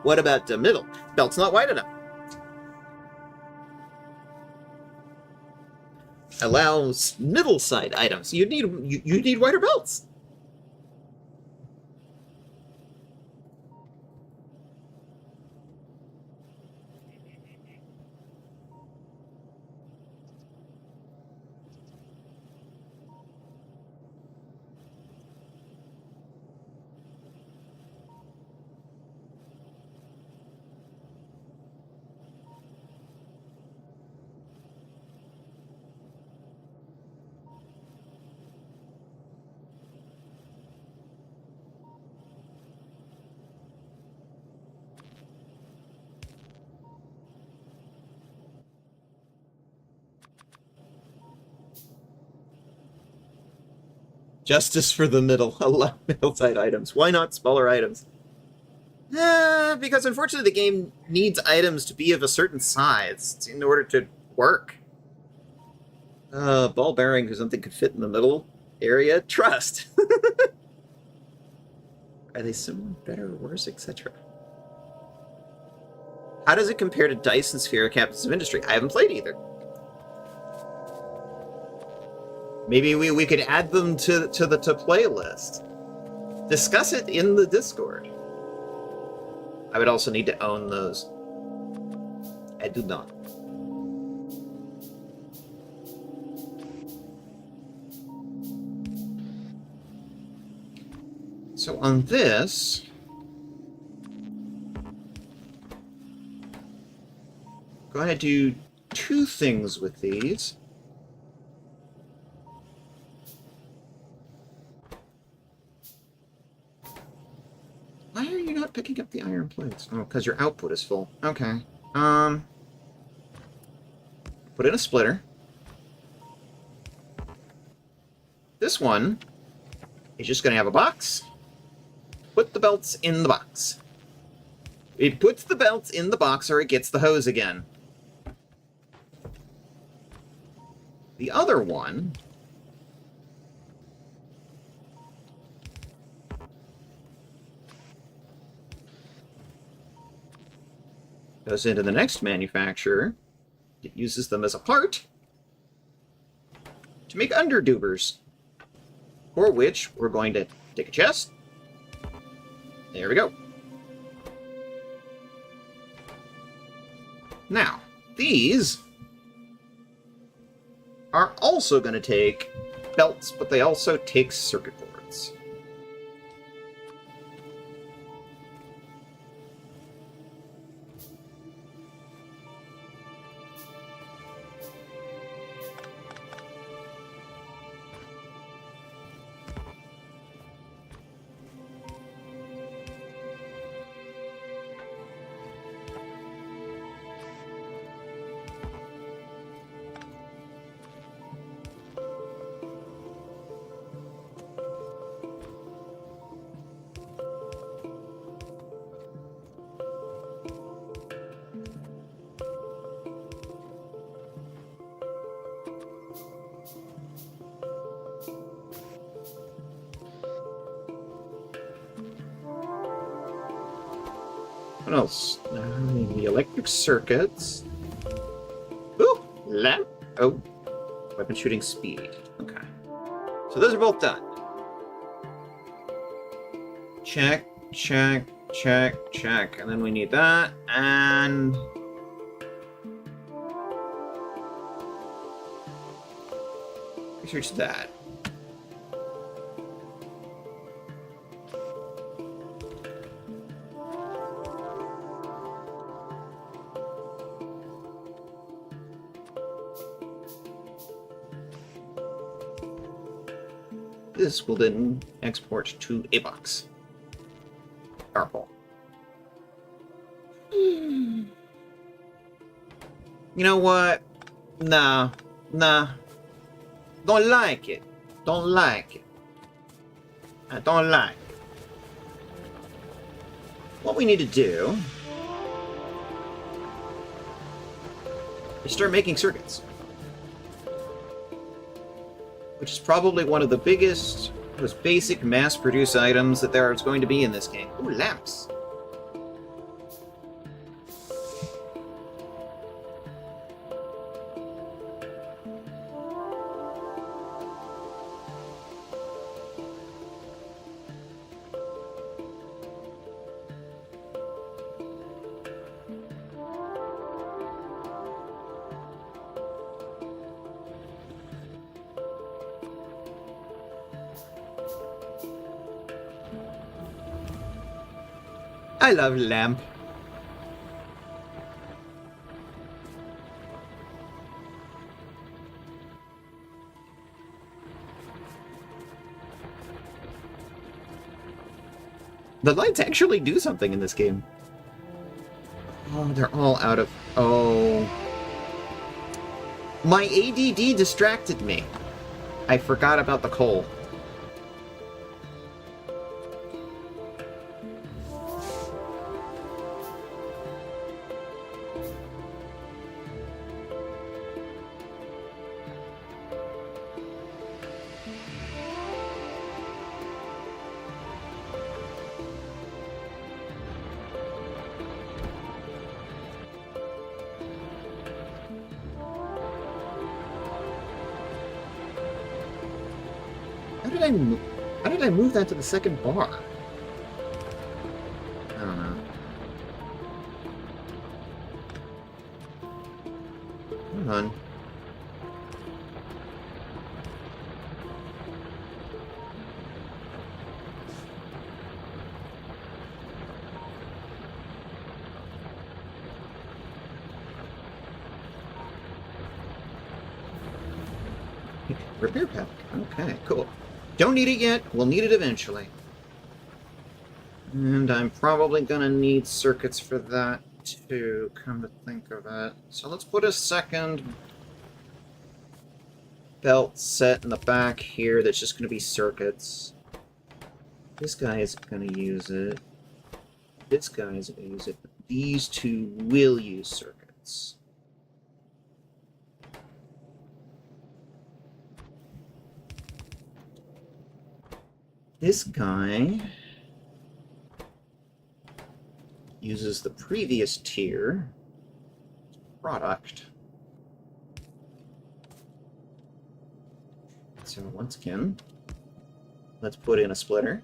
What about the middle? Belt's not wide enough. Allows middle side items. You need wider belts. Justice for the middle. Allow middle side items. Why not smaller items? Because unfortunately the game needs items to be of a certain size in order to work. Ball bearing or something could fit in the middle area. Trust. Are they similar, better, or worse, etc.? How does it compare to Dice and Sphere, Captains of Industry? I haven't played either. Maybe we could add them to the to-play list. Discuss it in the Discord. I would also need to own those. I do not. So on this... go ahead and do two things with these. Why are you not picking up the iron plates? Oh, because your output is full. Okay. Put in a splitter. This one is just going to have a box. Put the belts in the box. It puts the belts in the box or it gets the hose again. The other one... goes into the next manufacturer. It uses them as a part to make underdubers, for which we're going to take a chest. There we go. Now, these are also going to take belts, but they also take circuit boards. What else? The electric circuits. Ooh, lamp. Oh, weapon shooting speed. Okay. So those are both done. Check, check, check, check. And then we need that, and... research that. This will then export to a box. Powerful. You know what? Nah. Don't like it. Don't like it. I don't like it. What we need to do is start making circuits. Which is probably one of the biggest, most basic mass-produced items that there is going to be in this game. Ooh, lamps. I love lamp. The lights actually do something in this game. Oh, they're all out of... Oh. My ADD distracted me. I forgot about the coal. How did I move that to the second bar? I don't know. Hold on. Repair pack. Okay, cool. Don't need it yet. We'll need it eventually. And I'm probably gonna need circuits for that too, come to think of it. So let's put a second belt set in the back here that's just gonna be circuits. This guy isn't gonna use it. This guy isn't gonna use it. But these two will use circuits. This guy uses the previous tier product. So once again, let's put in a splitter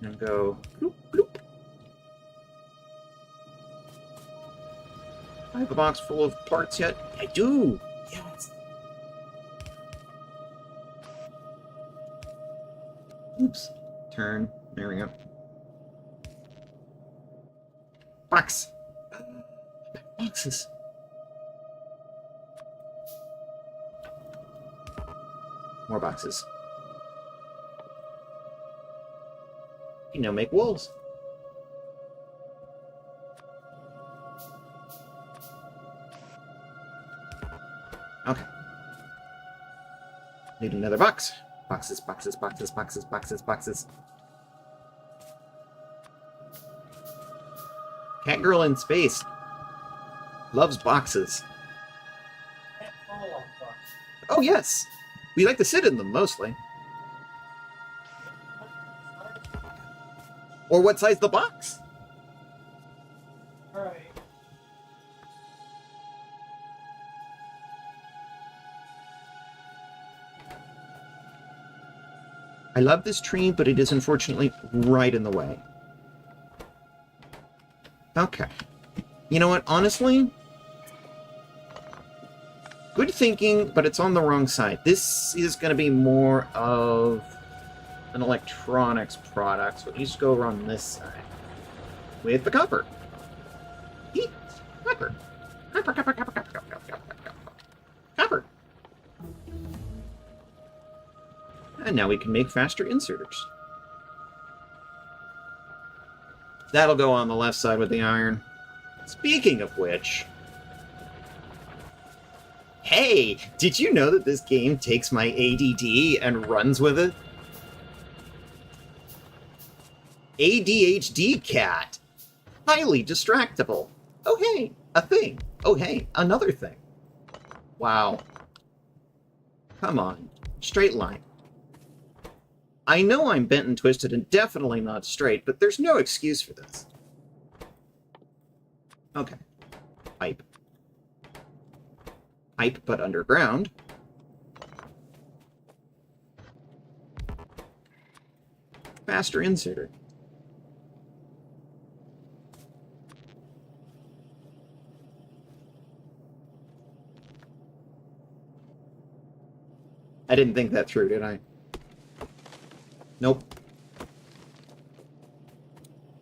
and go bloop, bloop. I have a box full of parts yet? I do! Yes! Oops. Turn. There we go. Box! Boxes! More boxes. You know, make wolves. Okay. Need another box. Boxes, boxes, boxes, boxes, boxes, boxes. Catgirl in space loves boxes. Can't fall off box. Oh, yes. We like to sit in them, mostly. Or what size the box? I love this tree, but it is unfortunately right in the way. Okay. You know what? Honestly, good thinking, but it's on the wrong side. This is going to be more of an electronics product, so it needs to go around this side. With the copper. Eat copper. Copper, copper, copper, copper, copper, copper, copper. Copper. And now we can make faster inserters. That'll go on the left side with the iron. Speaking of which... Hey! Did you know that this game takes my ADD and runs with it? ADHD cat. Highly distractible. Oh hey, a thing. Oh hey, another thing. Wow. Come on. Straight line. I know I'm bent and twisted and definitely not straight, but there's no excuse for this. Okay. Pipe. Pipe, but underground. Faster inserter. I didn't think that through, did I? Nope.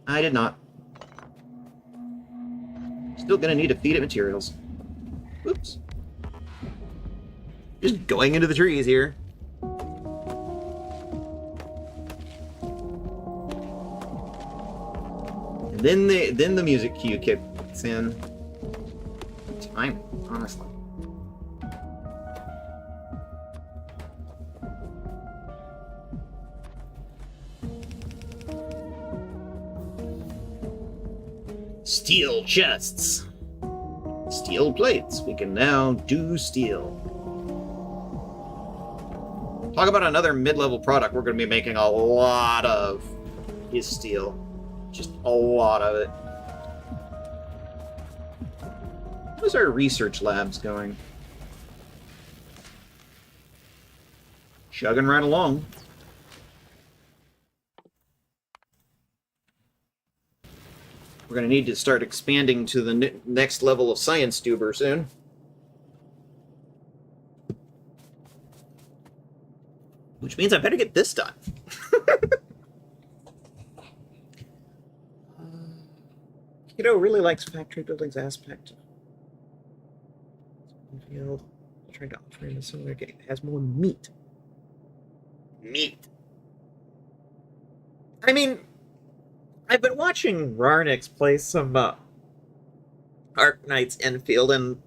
I did not. Still gonna need to feed it materials. Oops. Just going into the trees here. And then the music cue kicks in. Time, honestly. Steel chests. Steel plates. We can now do steel. Talk about another mid-level product we're going to be making a lot of is steel. Just a lot of it. How's our research labs going? Chugging right along. We're going to need to start expanding to the next level of science tuber soon. Which means I better get this done. Kiddo really likes factory buildings aspect. Field. Trying to offer him a similar game that has more meat. Meat. I mean, I've been watching Rarnix play some Arc Knights Enfield, and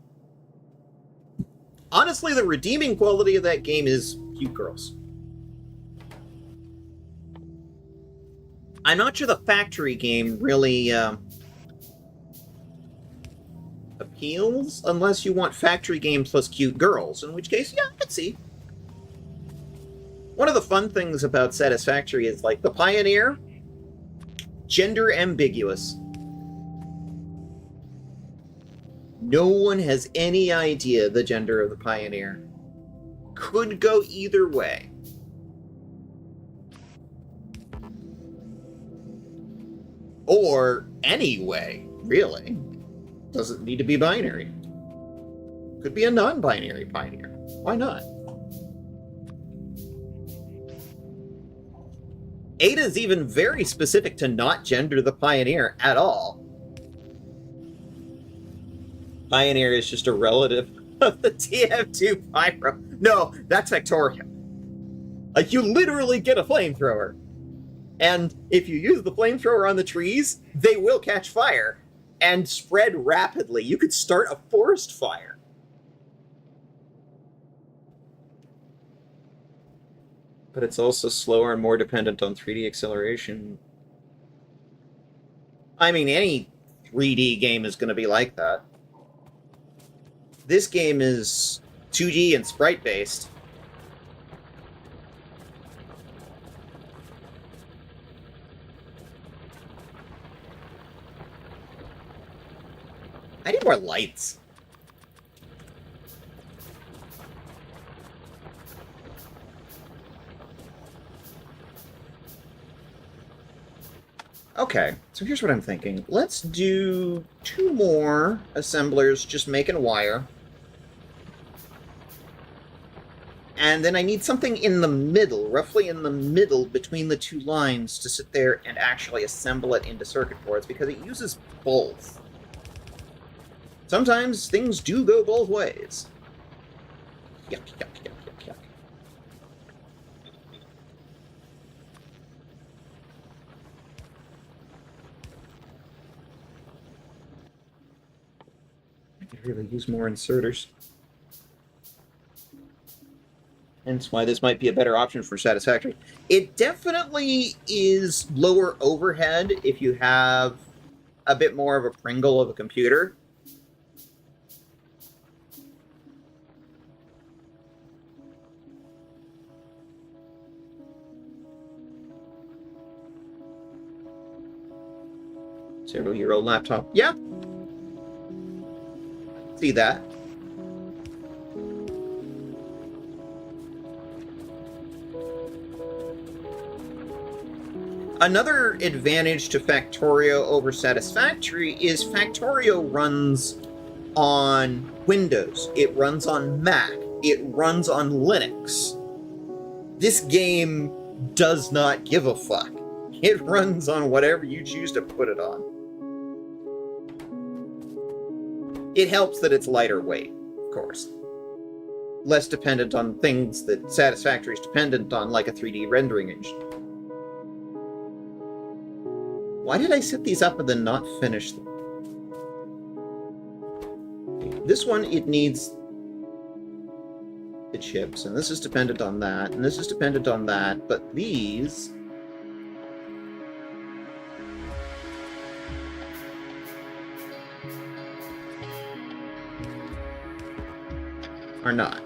honestly, the redeeming quality of that game is cute girls. I'm not sure the factory game really appeals, unless you want factory game plus cute girls, in which case, yeah, I could see. One of the fun things about Satisfactory is, like, the Pioneer, gender ambiguous. No one has any idea the gender of the Pioneer. Could go either way. Or any way, really. Doesn't need to be binary. Could be a non-binary Pioneer. Why not? Ada's even very specific to not gender the Pioneer at all. Pioneer is just a relative of the TF2 Pyro. No, that's Victoria. Like, you literally get a flamethrower. And if you use the flamethrower on the trees, they will catch fire and spread rapidly. You could start a forest fire. But it's also slower and more dependent on 3D acceleration. I mean, any 3D game is going to be like that. This game is 2D and sprite-based. I need more lights. Okay, so here's what I'm thinking. Let's do 2 more assemblers just making wire. And then I need something in the middle, roughly in the middle between the 2 lines, to sit there and actually assemble it into circuit boards, because it uses both. Sometimes things do go both ways. Yuck, yuck, yuck, yuck, yuck. I could really use more inserters. Hence why this might be a better option for Satisfactory. It definitely is lower overhead if you have a bit more of a Pringle of a computer. Several-year-old laptop. Yeah. See that. Another advantage to Factorio over Satisfactory is Factorio runs on Windows. It runs on Mac. It runs on Linux. This game does not give a fuck. It runs on whatever you choose to put it on. It helps that it's lighter weight, of course. Less dependent on things that Satisfactory is dependent on, like a 3D rendering engine. Why did I set these up and then not finish them? Okay, this one, it needs the chips, and this is dependent on that, and this is dependent on that, but these... are not.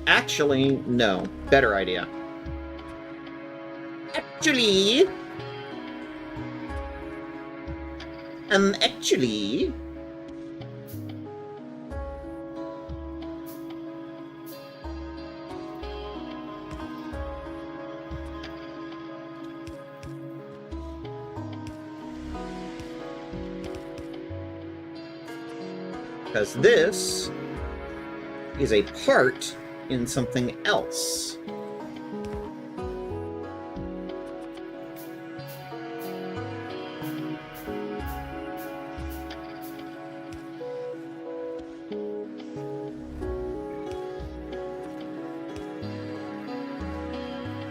Actually, no. Better idea. Actually... actually... because this is a part in something else.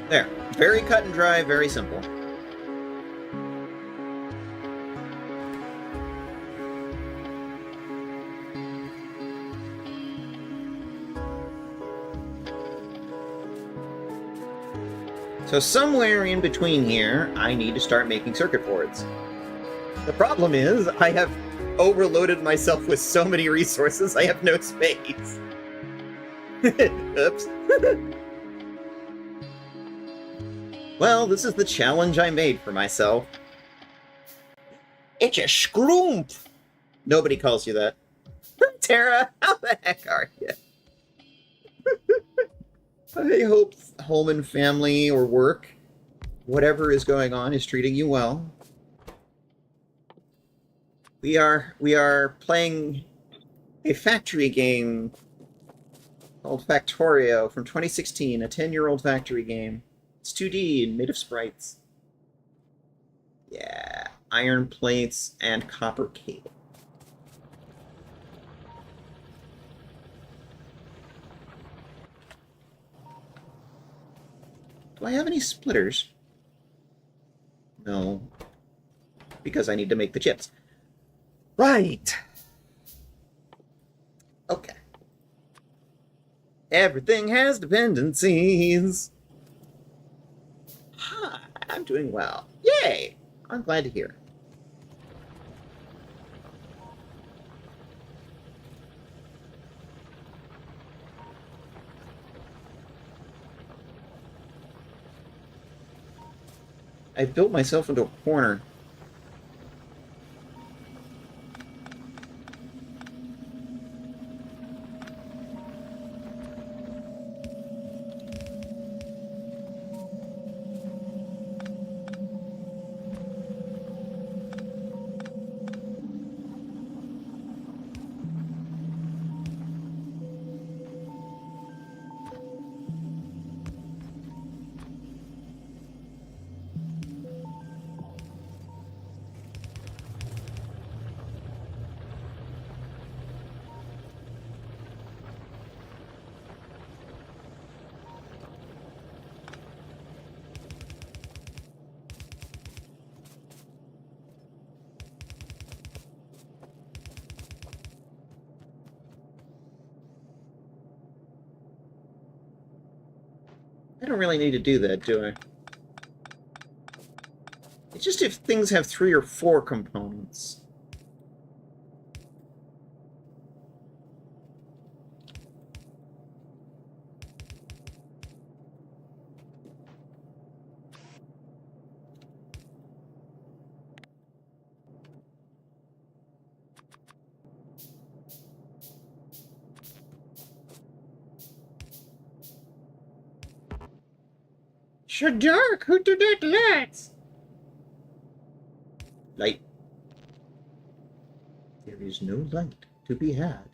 There. Very cut and dry, very simple. So somewhere in between here, I need to start making circuit boards. The problem is, I have overloaded myself with so many resources, I have no space. Oops. Well, this is the challenge I made for myself. It's a scroomp! Nobody calls you that. Tara, how the heck are you? I hope home and family or work, whatever is going on, is treating you well. We are playing a factory game called Factorio from 2016, a 10-year-old factory game. It's 2D and made of sprites. Yeah, iron plates and copper cable. Do I have any splitters? No. Because I need to make the chips. Right! Okay. Everything has dependencies. Hi, I'm doing well. Yay! I'm glad to hear. I built myself into a corner. I don't really need to do that, do I? It's just if things have 3 or 4 components. So dark, who did that lights? Light. There is no light to be had.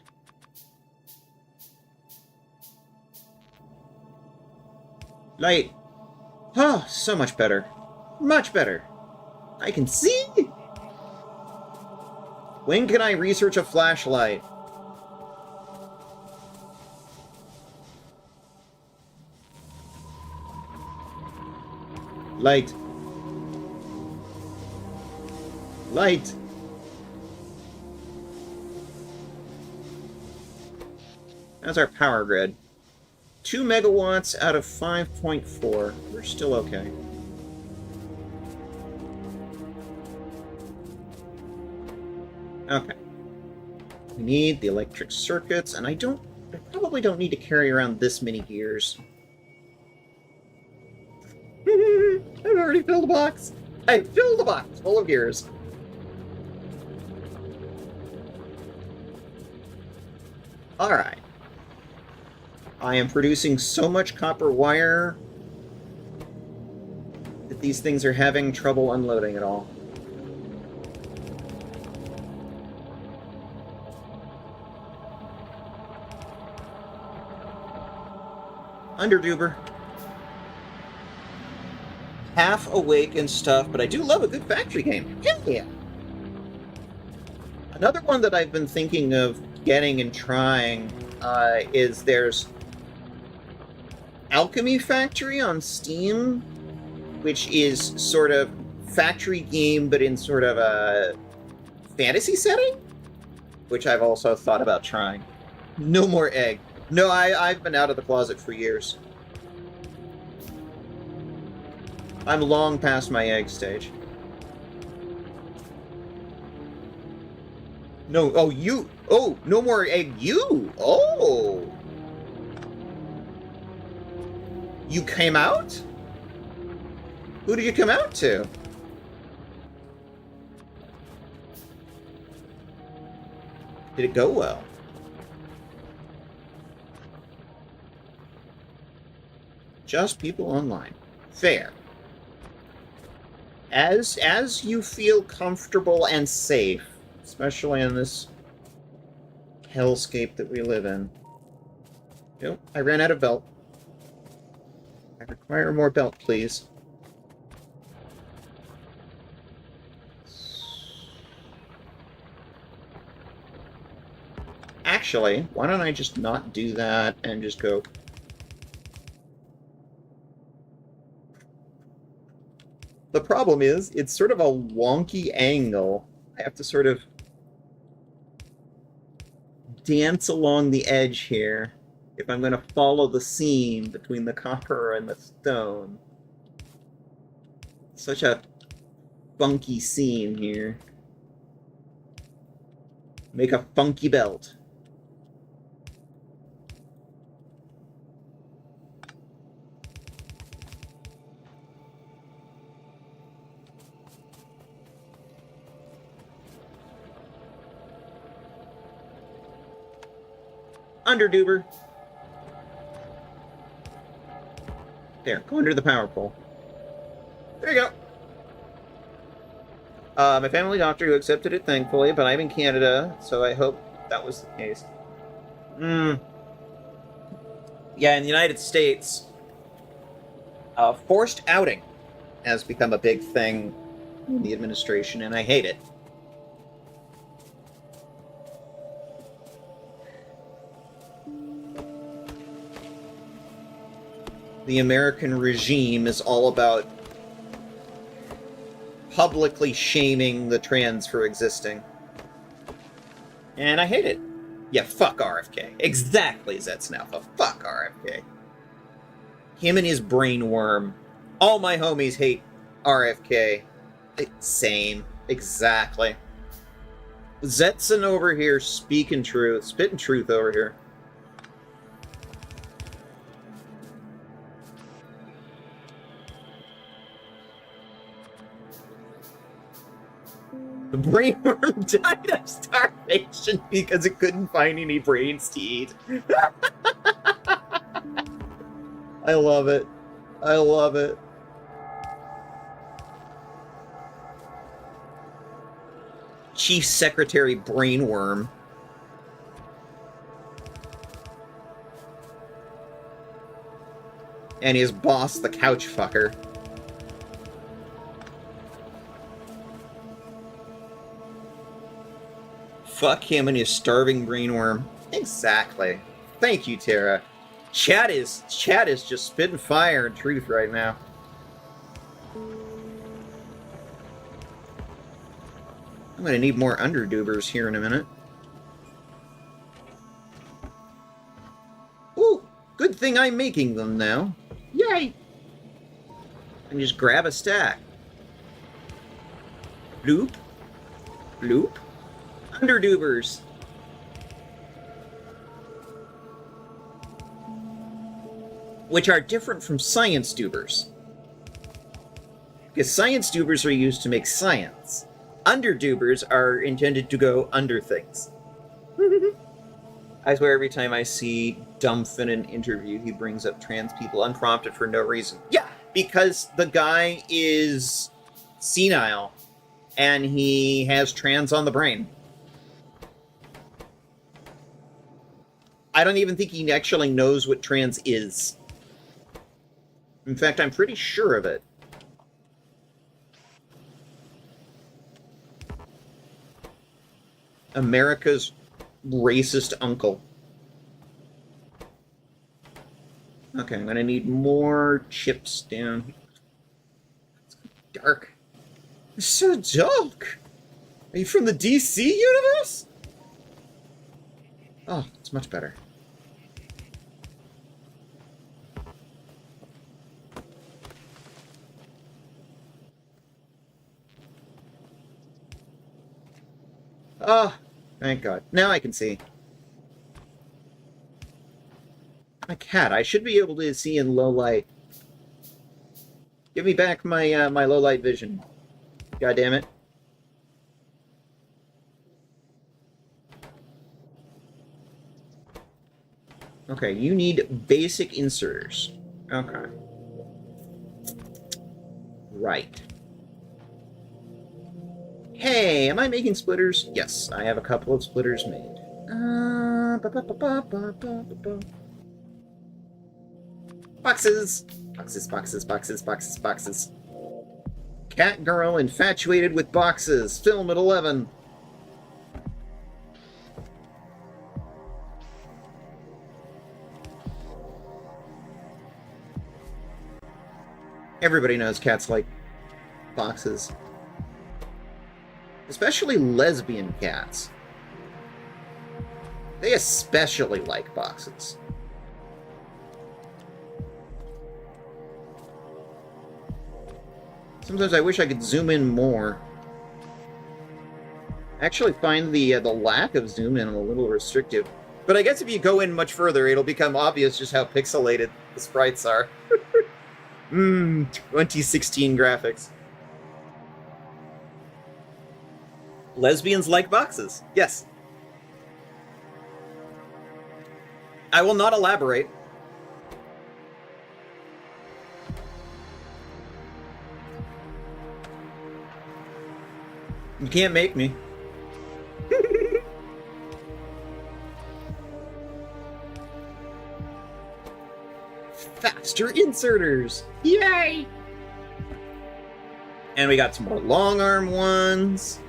Light. Oh, so much better. Much better. I can see! When can I research a flashlight? Light. Light. That's our power grid. 2 megawatts out of 5.4. We're still okay. Okay. We need the electric circuits, and I probably don't need to carry around this many gears. I've already filled a box. I filled a box full of gears. Alright. I am producing so much copper wire that these things are having trouble unloading it all. Underduber. Half awake and stuff, but I do love a good factory game. Hell yeah! Another one that I've been thinking of getting and trying is there's Alchemy Factory on Steam, which is sort of factory game, but in sort of a fantasy setting, which I've also thought about trying. No more egg. No, I've been out of the closet for years. I'm long past my egg stage. No, oh, you... Oh, no more egg you! Oh! You came out? Who did you come out to? Did it go well? Just people online. Fair. As you feel comfortable and safe, especially in this hellscape that we live in. Nope, I ran out of belt. I require more belt, please. Actually, why don't I just not do that and just go... The problem is, it's sort of a wonky angle. I have to sort of dance along the edge here if I'm going to follow the seam between the copper and the stone. Such a funky seam here. Make a funky belt. Underduber. There, go under the power pole. There you go. My family doctor who accepted it, thankfully, but I'm in Canada, so I hope that was the case. Yeah, in the United States, forced outing has become a big thing in the administration, and I hate it. The American regime is all about publicly shaming the trans for existing. And I hate it. Yeah, fuck RFK. Exactly, Zetsunalpha. Fuck RFK. Him and his brain worm. All my homies hate RFK. Same. Exactly. Zetson over here speaking truth. Spitting truth over here. The brainworm died of starvation because it couldn't find any brains to eat. I love it. I love it. Chief Secretary Brainworm. And his boss, the couch fucker. Fuck him and his starving brainworm. Exactly. Thank you, Tara. Chat is just spitting fire and truth right now. I'm gonna need more underdubers here in a minute. Ooh, good thing I'm making them now. Yay! And just grab a stack. Bloop. Bloop. Underdubers. Which are different from science dubers. Because science dubers are used to make science. Underdubers are intended to go under things. I swear every time I see Dumph in an interview, he brings up trans people unprompted for no reason. Yeah, because the guy is senile, and he has trans on the brain. I don't even think he actually knows what trans is. In fact, I'm pretty sure of it. America's racist uncle. Okay, I'm gonna need more chips down here. It's dark. It's so dark. Are you from the DC universe? Oh, it's much better. Oh, thank God. Now I can see. I'm a cat. I should be able to see in low light. Give me back my my low light vision. God damn it. Okay, you need basic inserters. Okay. Right. Hey, am I making splitters? Yes, I have a couple of splitters made. Boxes! Boxes, boxes, boxes, boxes, boxes. Cat girl infatuated with boxes. Film at 11. Everybody knows cats like boxes. Especially lesbian cats. They especially like boxes. Sometimes I wish I could zoom in more. I actually find the lack of zoom in a little restrictive. But I guess if you go in much further, it'll become obvious just how pixelated the sprites are. 2016 graphics. Lesbians like boxes. Yes. I will not elaborate. You can't make me. Faster inserters! Yay! And we got some more long arm ones.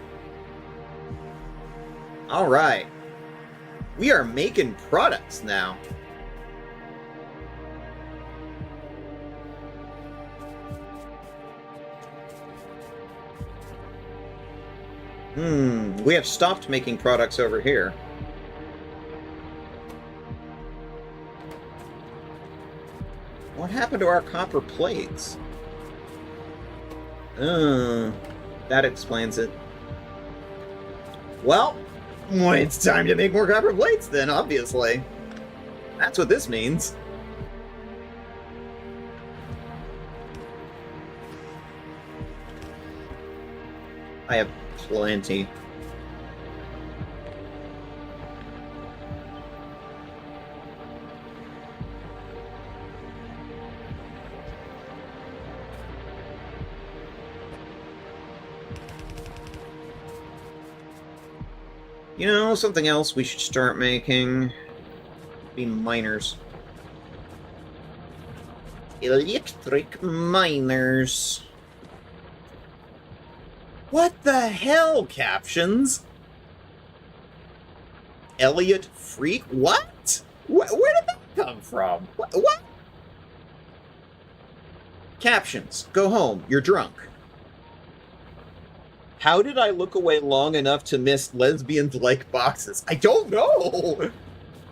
Alright. We are making products now. We have stopped making products over here. What happened to our copper plates? That explains it. Well, it's time to make more copper plates then, obviously. That's what this means. I have plenty. You know, something else we should start making? Be miners. Electric miners. What the hell, captions? Elliot Freak? What? Where did that come from? What? Captions. Go home. You're drunk. How did I look away long enough to miss lesbians like boxes? I don't know!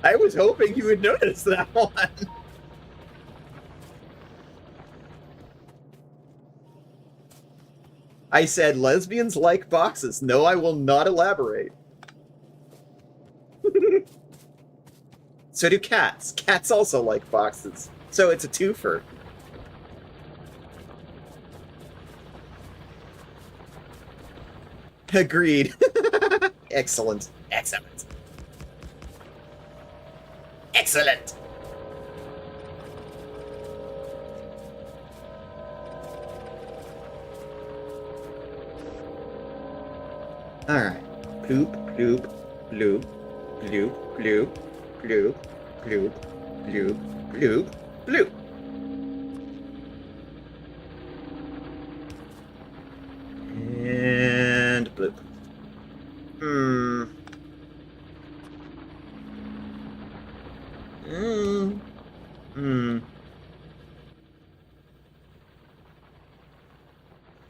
I was hoping you would notice that one. I said lesbians like boxes. No, I will not elaborate. So do cats. Cats also like boxes. So it's a twofer. Agreed. Excellent. Excellent. Excellent! Alright. Bloop, bloop, bloop, bloop, bloop, bloop, bloop, bloop, bloop, bloop. And bloop.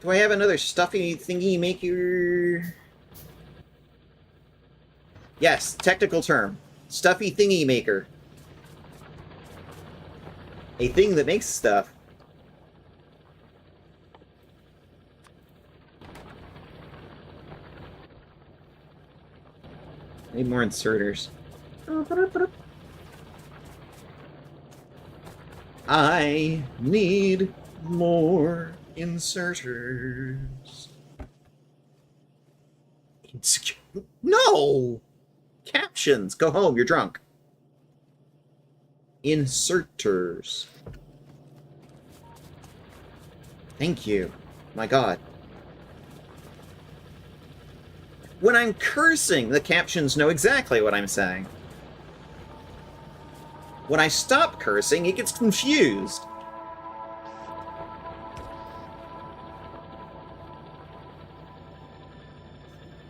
Do I have another stuffy thingy maker? Yes, technical term. Stuffy thingy maker. A thing that makes stuff. Need more inserters. I need more inserters. No! Captions! Go home, you're drunk. Inserters. Thank you. My god. When I'm cursing, the captions know exactly what I'm saying. When I stop cursing, it gets confused.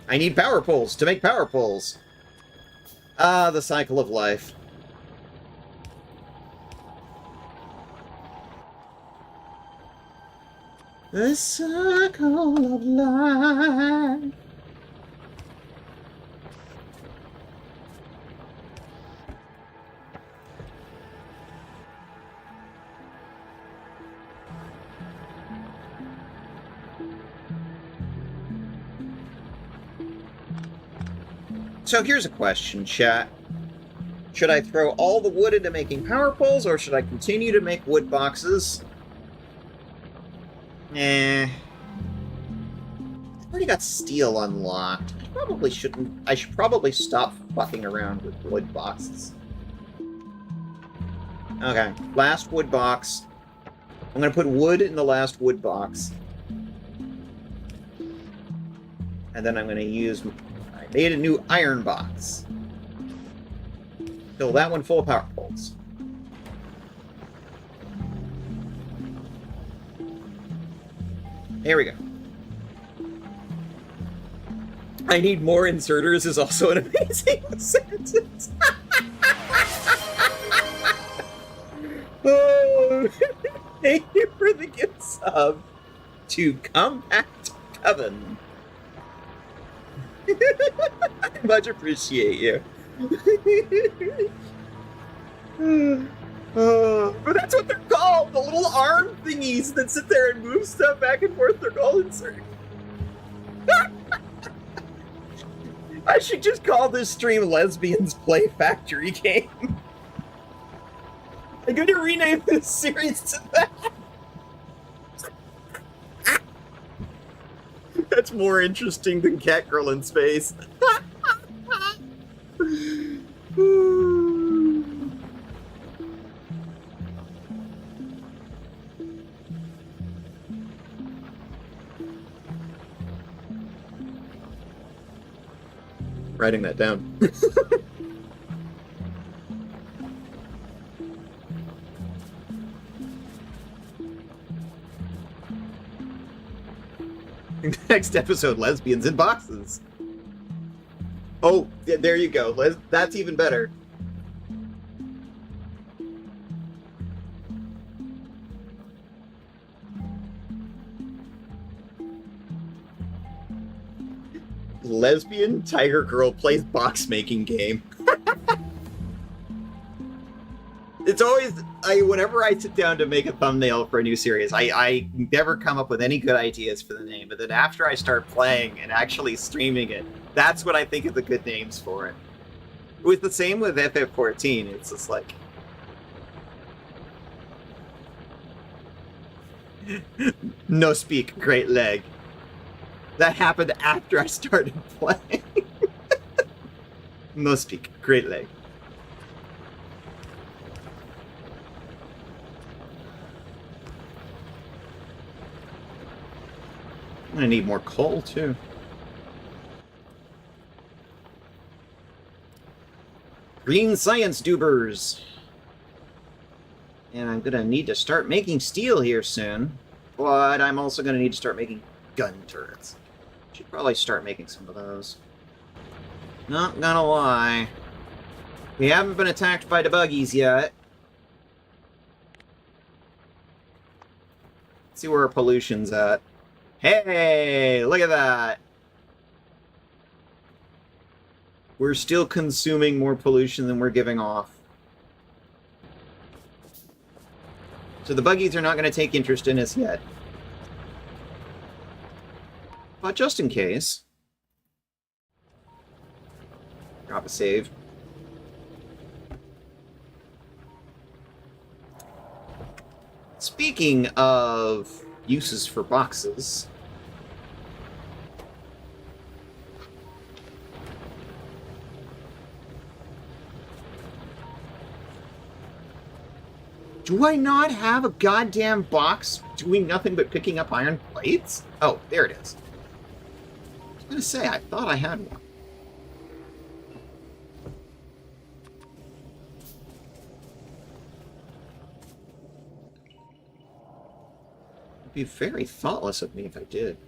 I need power poles to make power poles. Ah, the cycle of life. The circle of life. So here's a question, chat. Should I throw all the wood into making power poles, or should I continue to make wood boxes? I've already got steel unlocked. Probably shouldn't. I should probably stop fucking around with wood boxes. Okay, last wood box. I'm gonna put wood in the last wood box. And then I'm gonna use... I made a new iron box. Fill that one full of power poles. There we go. I need more inserters is also an amazing sentence. Oh, thank you for the gift sub to Compact Coven. I much appreciate you. But that's what they're called! The little arm thingies that sit there and move stuff back and forth, they're called inserts. I should just call this stream Lesbians Play Factory Game. I'm going to rename this series to that. That's more interesting than Catgirl in Space. Writing that down. Next episode, Lesbians in Boxes. Oh, there you go. That's even better. Lesbian Tiger Girl plays box making game. It's always, whenever I sit down to make a thumbnail for a new series, I never come up with any good ideas for the name, but then after I start playing and actually streaming it, that's what I think of the good names for it. With the same with FF14, it's just like... No speak, great leg. That happened after I started playing. No speak, great leg. I'm gonna need more coal, too. Green science dubers! And I'm gonna need to start making steel here soon. But I'm also gonna need to start making gun turrets. Should probably start making some of those. Not gonna lie. We haven't been attacked by the buggies yet. Let's see where our pollution's at. Hey, look at that! We're still consuming more pollution than we're giving off. So the buggies are not going to take interest in us yet. But just in case... Drop a save. Speaking of uses for boxes... Do I not have a goddamn box doing nothing but picking up iron plates? Oh, there it is. I was gonna say, I thought I had one. It'd be very thoughtless of me if I did.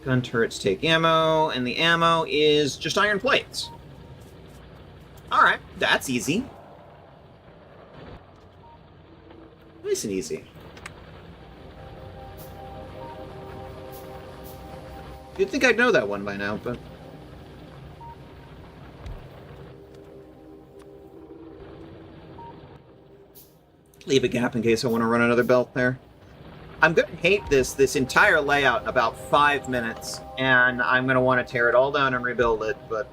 Gun turrets take ammo, and the ammo is just iron plates. Alright, that's easy. Nice and easy. You'd think I'd know that one by now, but... Leave a gap in case I want to run another belt there. I'm going to hate this entire layout in about 5 minutes, and I'm going to want to tear it all down and rebuild it, but...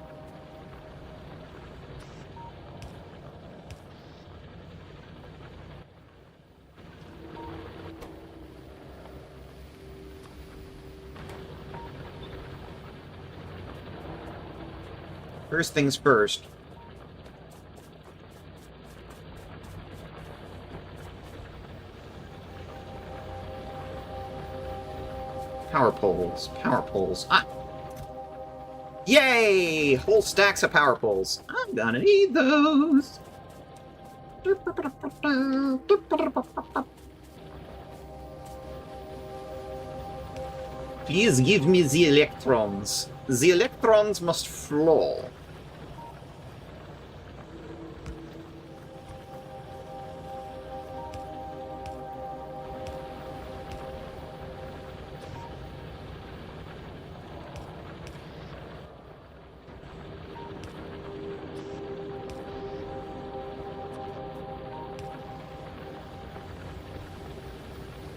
First things first. Power poles. Power poles. Ah! Yay! Whole stacks of power poles. I'm gonna need those. Please give me the electrons. The electrons must flow.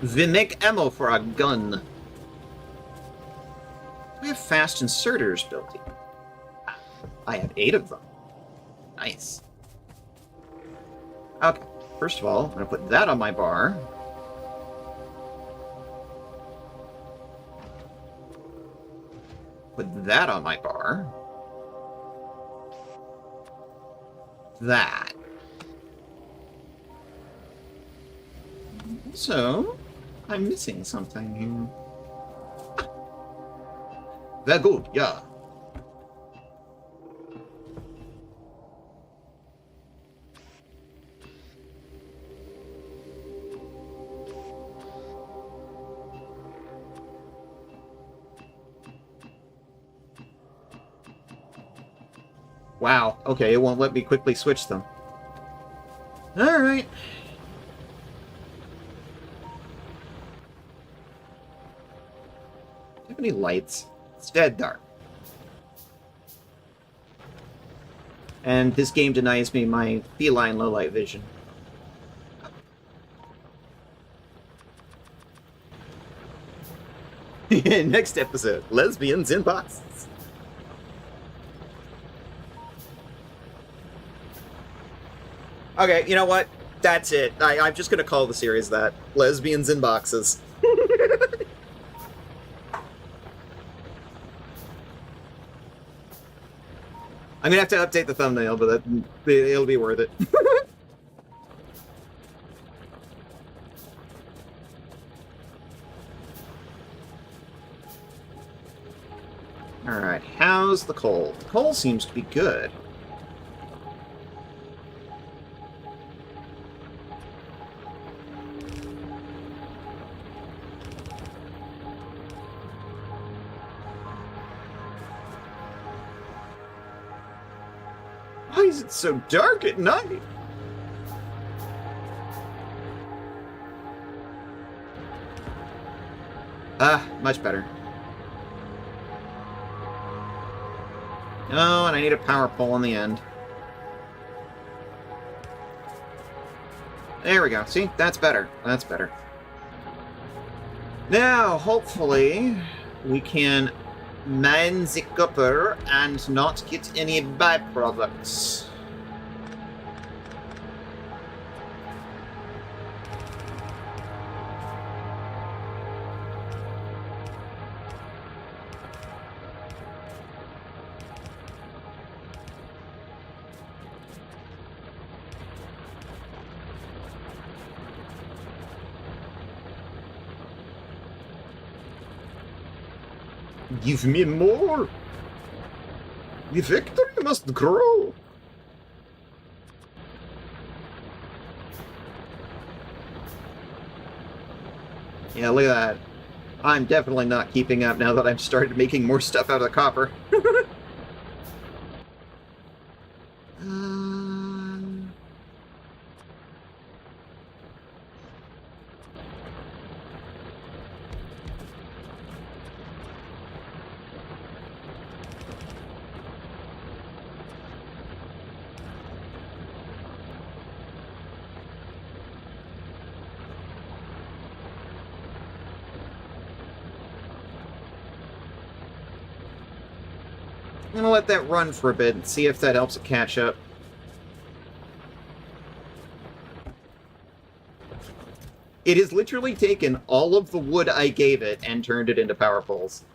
We make ammo for a gun. We have fast inserters built in. I have 8 of them. Nice. Okay, first of all, I'm going to put that on my bar. Put that on my bar. That. So, I'm missing something here. Very good, yeah. Wow, okay, it won't let me quickly switch them. Alright. Do you have any lights? It's dead dark. And this game denies me my feline low-light vision. Next episode, Lesbians in Boxes. Okay, you know what? That's it. I'm just gonna call the series that. Lesbians in Boxes. I'm gonna have to update the thumbnail, but it'll be worth it. Alright, how's the coal? The coal seems to be good. Why is it so dark at night? Much better. Oh, and I need a power pole on the end. There we go. See? That's better. That's better. Now, hopefully, we can mine the copper and not get any byproducts. Give me more! The victory must grow! Yeah, look at that. I'm definitely not keeping up now that I've started making more stuff out of the copper. I'm gonna let that run for a bit and see if that helps it catch up. It has literally taken all of the wood I gave it and turned it into power poles.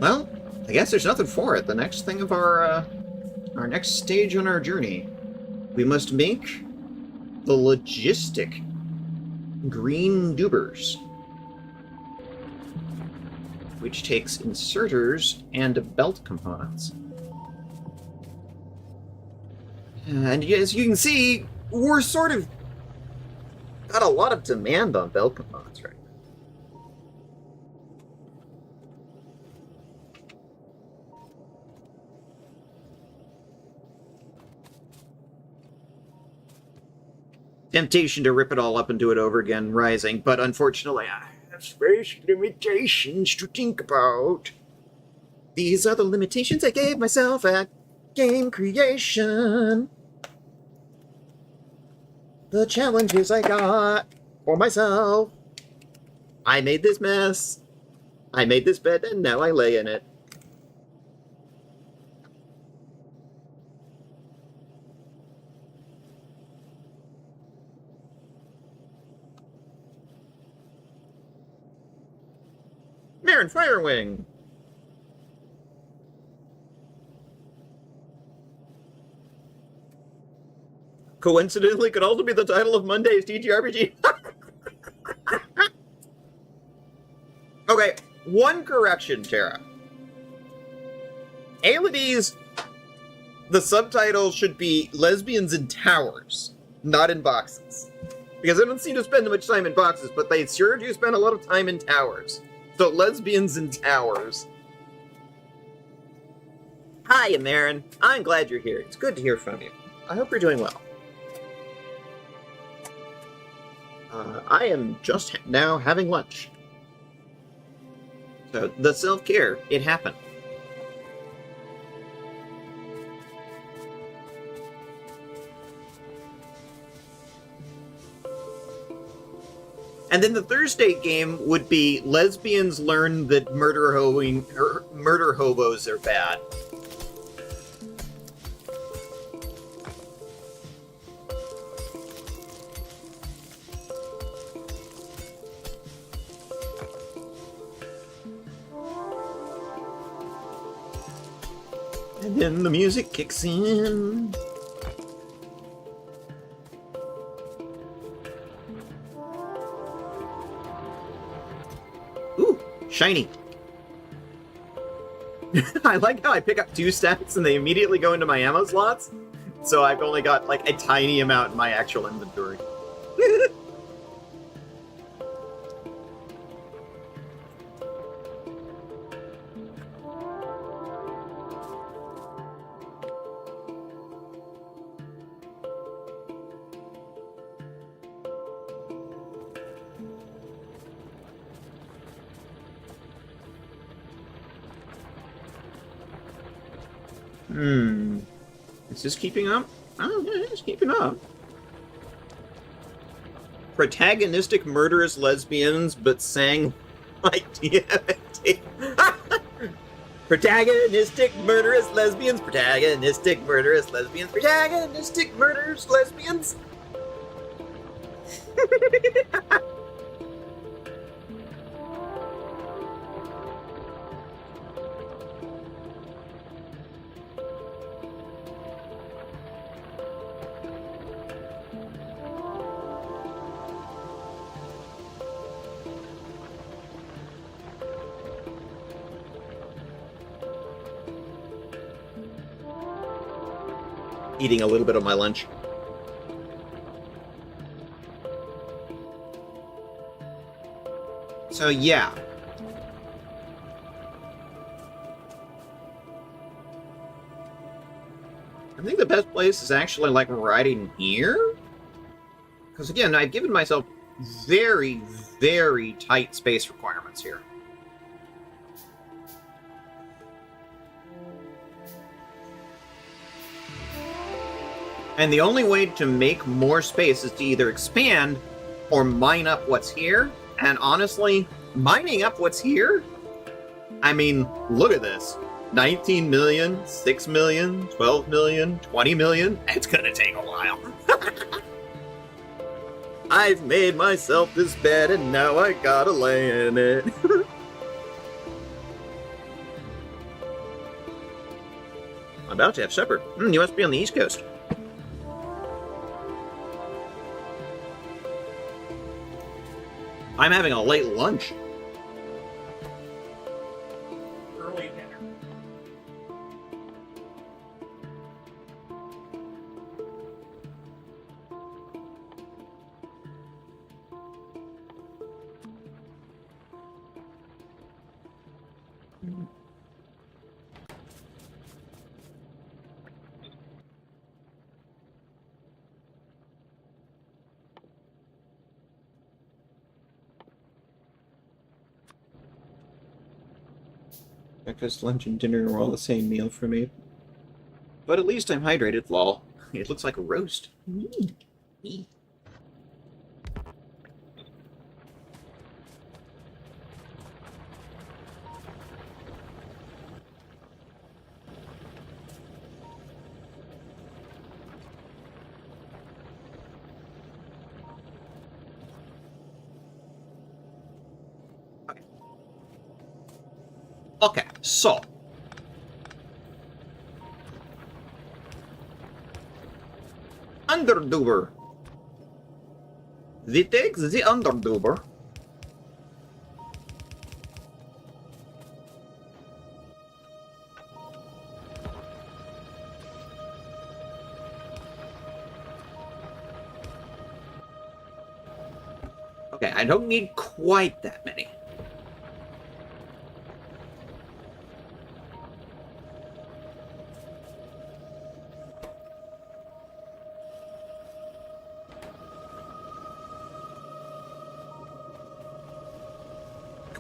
Well, I guess there's nothing for it. The next thing of our next stage on our journey, we must make the logistic green dubers, which takes inserters and belt components. And as you can see, we're sort of got a lot of demand on belt components right now. Temptation to rip it all up and do it over again rising, but unfortunately I have space limitations to think about. These are the limitations I gave myself at game creation. The challenges I got for myself. I made this mess. I made this bed and now I lay in it. Marin Firewing! Coincidentally, could also be the title of Monday's TTRPG. Okay, one correction, Tara. Aelides, the subtitle should be Lesbians in Towers, not in boxes. Because I don't seem to spend much time in boxes, but they sure do spend a lot of time in towers. So, Lesbians in Towers. Hi, Marin. I'm glad you're here. It's good to hear from you. I hope you're doing well. I am just now having lunch. So, the self-care, it happened. And then the Thursday game would be Lesbians learn that murder hobos are bad. And then the music kicks in. Ooh, shiny. I like how I pick up 2 stacks and they immediately go into my ammo slots. So I've only got like a tiny amount in my actual inventory. Is this keeping up? Oh, yeah, it's keeping up. Protagonistic murderous lesbians, but sang like DMT. Protagonistic murderous lesbians, protagonistic murderous lesbians, protagonistic murderous lesbians. Eating a little bit of my lunch. So yeah. I think the best place is actually like right in here. Because again, I've given myself very, very tight space requirements here. And the only way to make more space is to either expand or mine up what's here. And honestly, mining up what's here? I mean, look at this. 19 million, 6 million, 12 million, 20 million. It's gonna take a while. I've made myself this bed and now I gotta lay in it. I'm about to have supper. You must be on the East Coast. I'm having a late lunch. Early dinner. Breakfast, lunch, and dinner are all the same meal for me. But at least I'm hydrated, lol. It looks like a roast. Okay, so. Underduber. We take the Underduber. Okay, I don't need quite that many.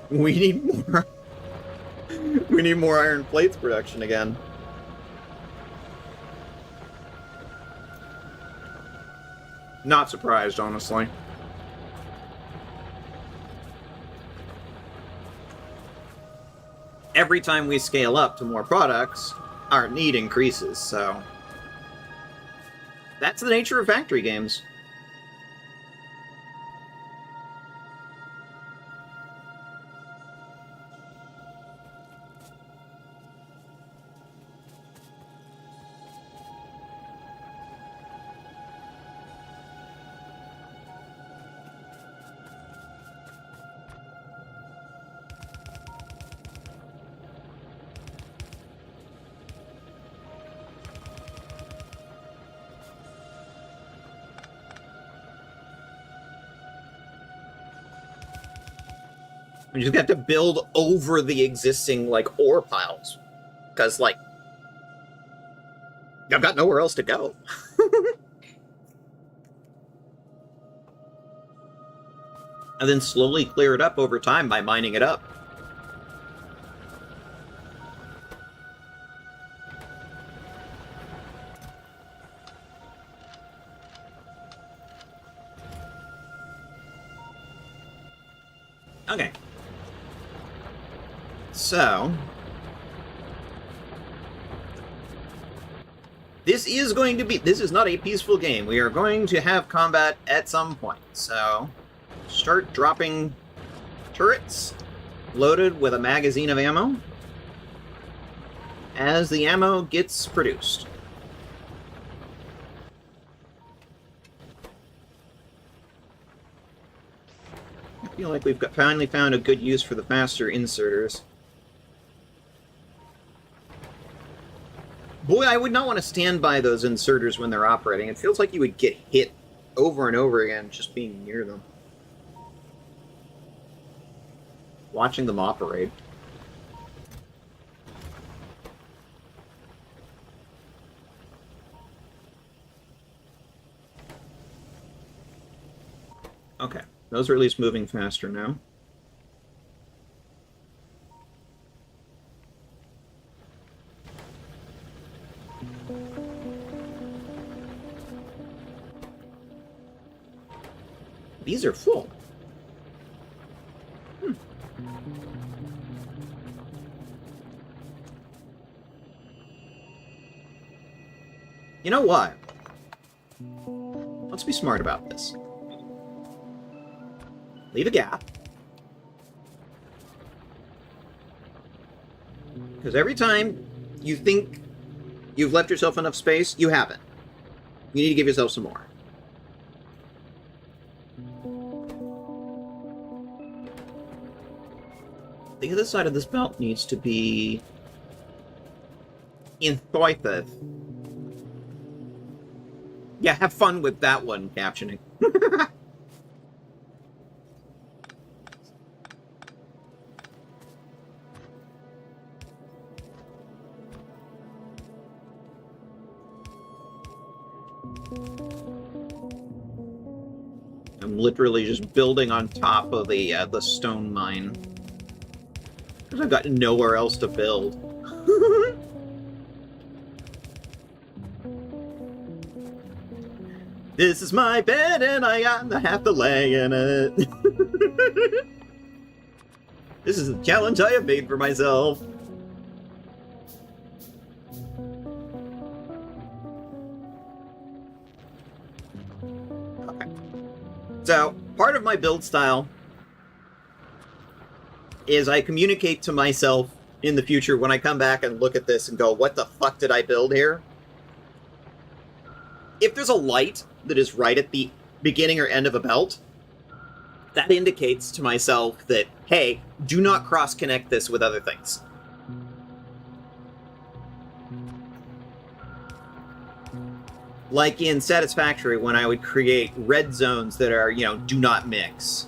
We need more. We need more iron plates production again. Not surprised, honestly. Every time we scale up to more products, our need increases, so... That's the nature of factory games. You just have to build over the existing, like, ore piles. Because, like, I've got nowhere else to go. And then slowly clear it up over time by mining it up. Okay. So, this is not a peaceful game. We are going to have combat at some point. So, start dropping turrets loaded with a magazine of ammo as the ammo gets produced. I feel like we've finally found a good use for the faster inserters. Boy, I would not want to stand by those inserters when they're operating. It feels like you would get hit over and over again just being near them. Watching them operate. Okay, those are at least moving faster now. These are full. You know what? Let's be smart about this. Leave a gap. Because every time you think you've left yourself enough space, you haven't. You need to give yourself some more. The other side of this belt needs to be in Thoitheth. Yeah, have fun with that one, captioning. I'm literally just building on top of the stone mine. Because I've got nowhere else to build. This is my bed and I have to lay in it. This is a challenge I have made for myself. Okay. So, part of my build style is I communicate to myself in the future when I come back and look at this and go, what the fuck did I build here? If there's a light that is right at the beginning or end of a belt, that indicates to myself that, hey, do not cross-connect this with other things. Like in Satisfactory, when I would create red zones that are, do not mix.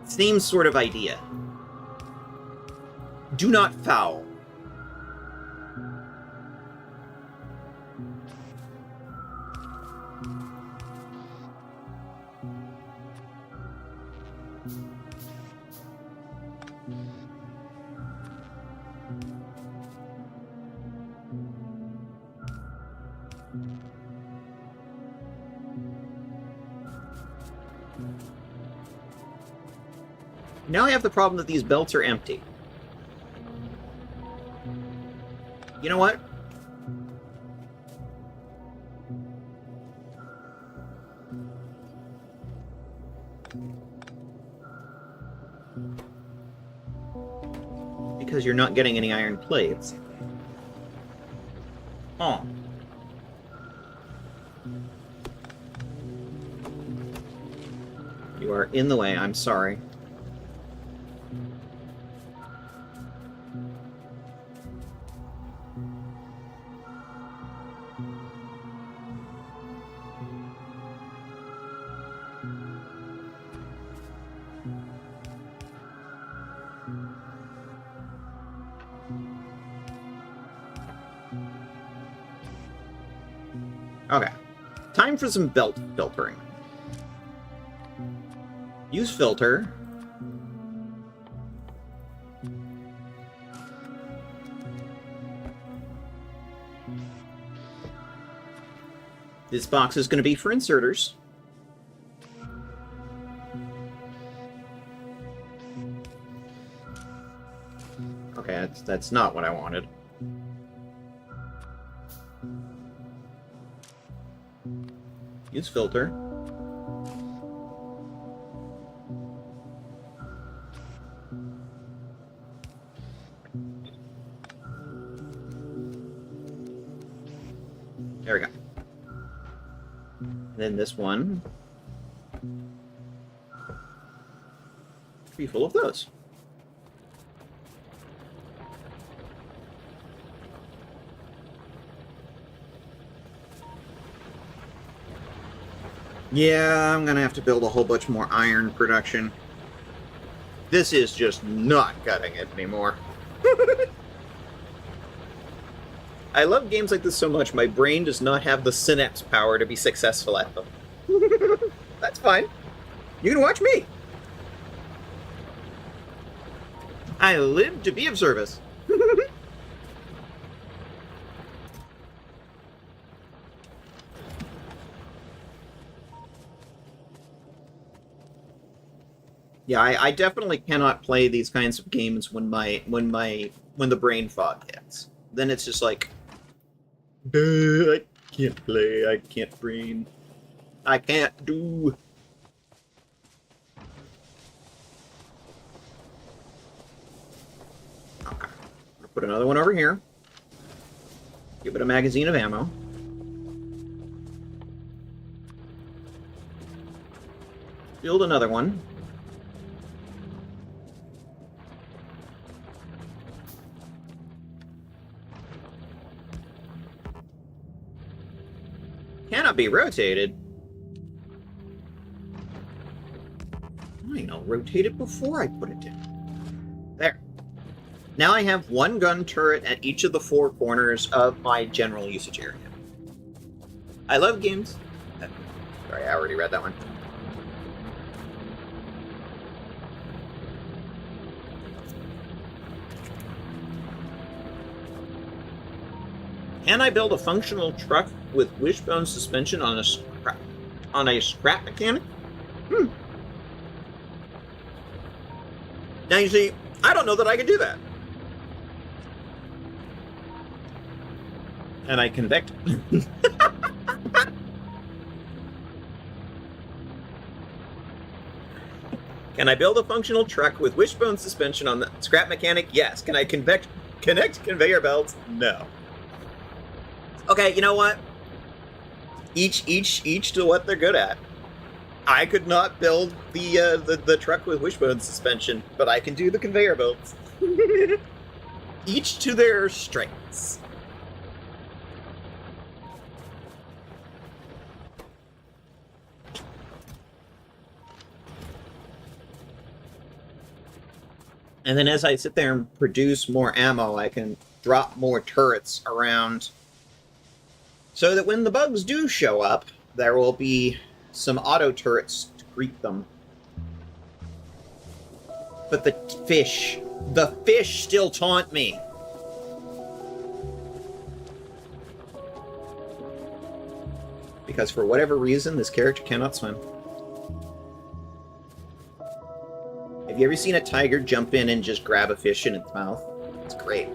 Same sort of idea. Do not foul. Now I have the problem that these belts are empty. You know what? Because you're not getting any iron plates. Oh. You are in the way, I'm sorry. Okay. Time for some belt filtering. Use filter. This box is going to be for inserters. Okay, that's not what I wanted. Use filter. There we go. And then this one be full of those. Yeah, I'm gonna have to build a whole bunch more iron production. This is just not cutting it anymore. I love games like this so much, my brain does not have the synapse power to be successful at them. That's fine. You can watch me. I live to be of service. Yeah, I definitely cannot play these kinds of games when the brain fog hits. Then it's just like, I can't play, I can't brain, I can't do. Okay, I'll put another one over here. Give it a magazine of ammo. Build another one. Cannot be rotated. Fine, I'll rotate it before I put it in. There. Now I have one gun turret at each of the four corners of my general usage area. I love games. Sorry, I already read that one. Can I build a functional truck with wishbone suspension on a scrap mechanic? Now you see, I don't know that I can do that. And I convect. Can I build a functional truck with wishbone suspension on the scrap mechanic? Yes. Can I connect conveyor belts? No. Okay, you know what? Each to what they're good at. I could not build the truck with wishbone suspension, but I can do the conveyor belts. Each to their strengths. And then as I sit there and produce more ammo, I can drop more turrets around so that when the bugs do show up, there will be some auto turrets to greet them. But the fish still taunt me. Because for whatever reason, this character cannot swim. Have you ever seen a tiger jump in and just grab a fish in its mouth? It's great.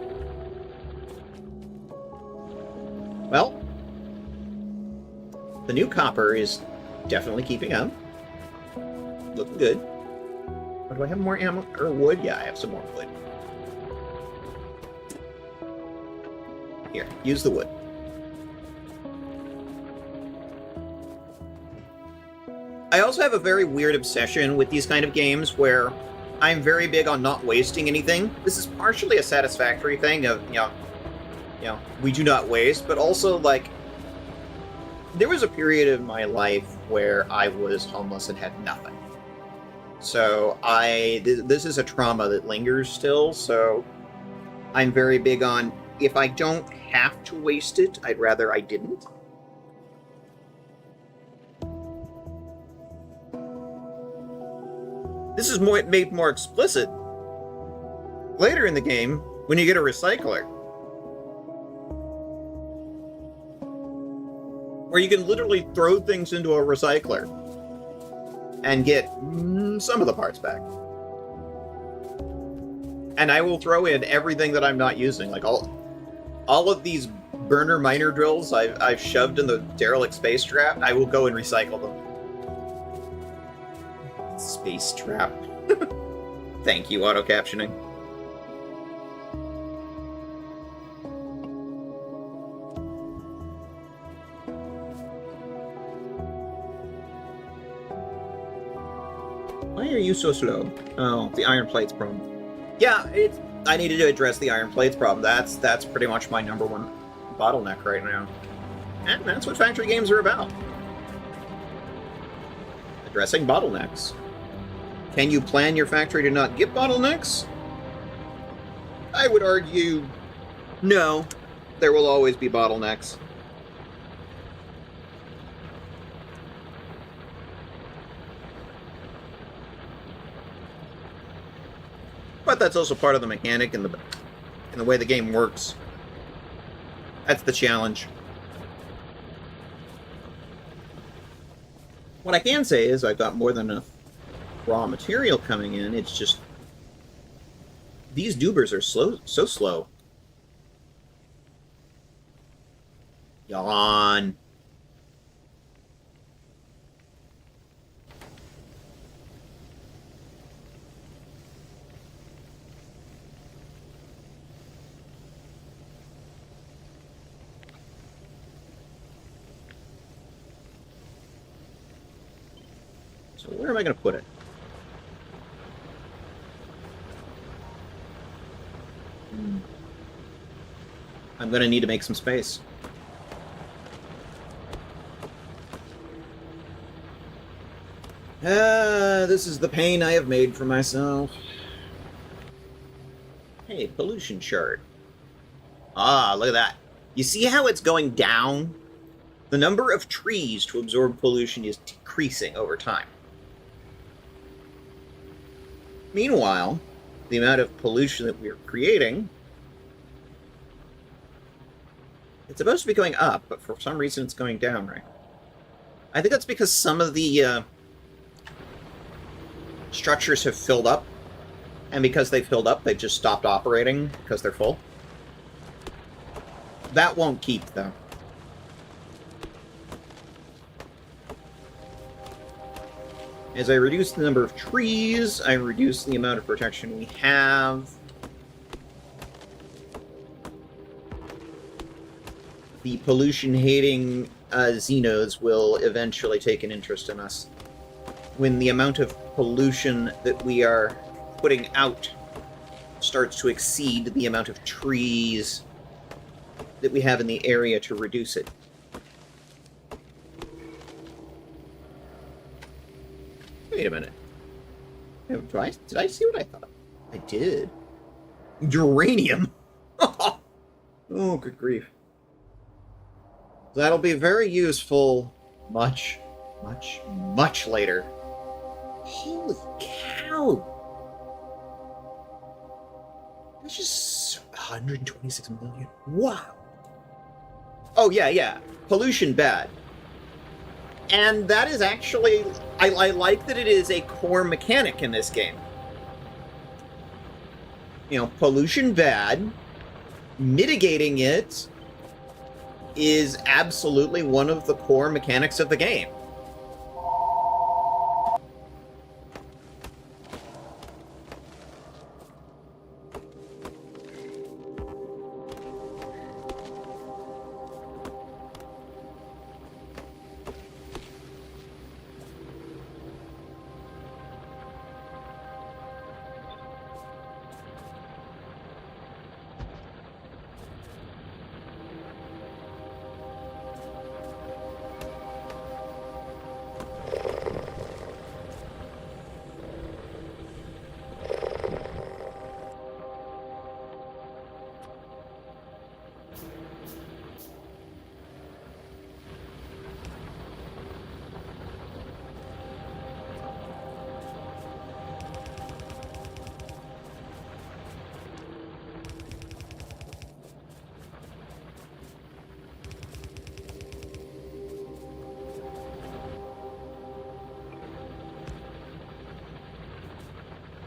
Well, the new copper is definitely keeping up. Looking good. Or do I have more ammo? Or wood? Yeah, I have some more wood. Here, use the wood. I also have a very weird obsession with these kind of games where I'm very big on not wasting anything. This is partially a satisfactory thing of, you know, we do not waste, but also, like, there was a period of my life where I was homeless and had nothing. So this is a trauma that lingers still, so I'm very big on, if I don't have to waste it, I'd rather I didn't. This is made more explicit later in the game when you get a recycler, where you can literally throw things into a recycler and get some of the parts back. And I will throw in everything that I'm not using, like all of these burner miner drills I've shoved in the derelict space trap. I will go and recycle them. Space trap. Thank you, auto captioning. Why are you so slow? Oh, the iron plates problem. Yeah, I needed to address the iron plates problem. That's pretty much my number one bottleneck right now. And that's what factory games are about. Addressing bottlenecks. Can you plan your factory to not get bottlenecks? I would argue, no. There will always be bottlenecks. But that's also part of the mechanic and the way the game works. That's the challenge. What I can say is I've got more than enough raw material coming in. It's just these dubers are so slow. Yawn. So where am I going to put it? I'm going to need to make some space. This is the pain I have made for myself. Hey, pollution chart. Ah, look at that. You see how it's going down? The number of trees to absorb pollution is decreasing over time. Meanwhile, the amount of pollution that we're creating It's supposed to be going up, but for some reason it's going down, right? I think that's because some of the structures have filled up, and because they filled up, they've just stopped operating because they're full. That won't keep, though. As I reduce the number of trees, I reduce the amount of protection we have. The pollution-hating Xenos will eventually take an interest in us. When the amount of pollution that we are putting out starts to exceed the amount of trees that we have in the area to reduce it. Wait a minute. Did I see what I thought? I did. Uranium! Oh, good grief. That'll be very useful much later. Holy cow! That's just 126 million. Wow! Oh, yeah. Pollution bad. And that is actually... I like that it is a core mechanic in this game. You know, pollution bad. Mitigating it is absolutely one of the core mechanics of the game.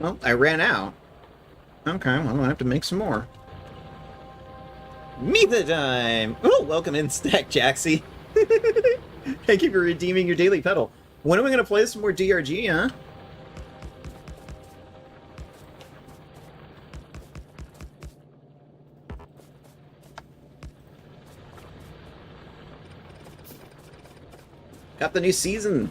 Well, I ran out. Okay, well, I'll have to make some more. Mitha time! Oh, welcome in, Stack Jaxie. Thank you for redeeming your daily pedal. When are we going to play some more DRG, huh? Got the new season.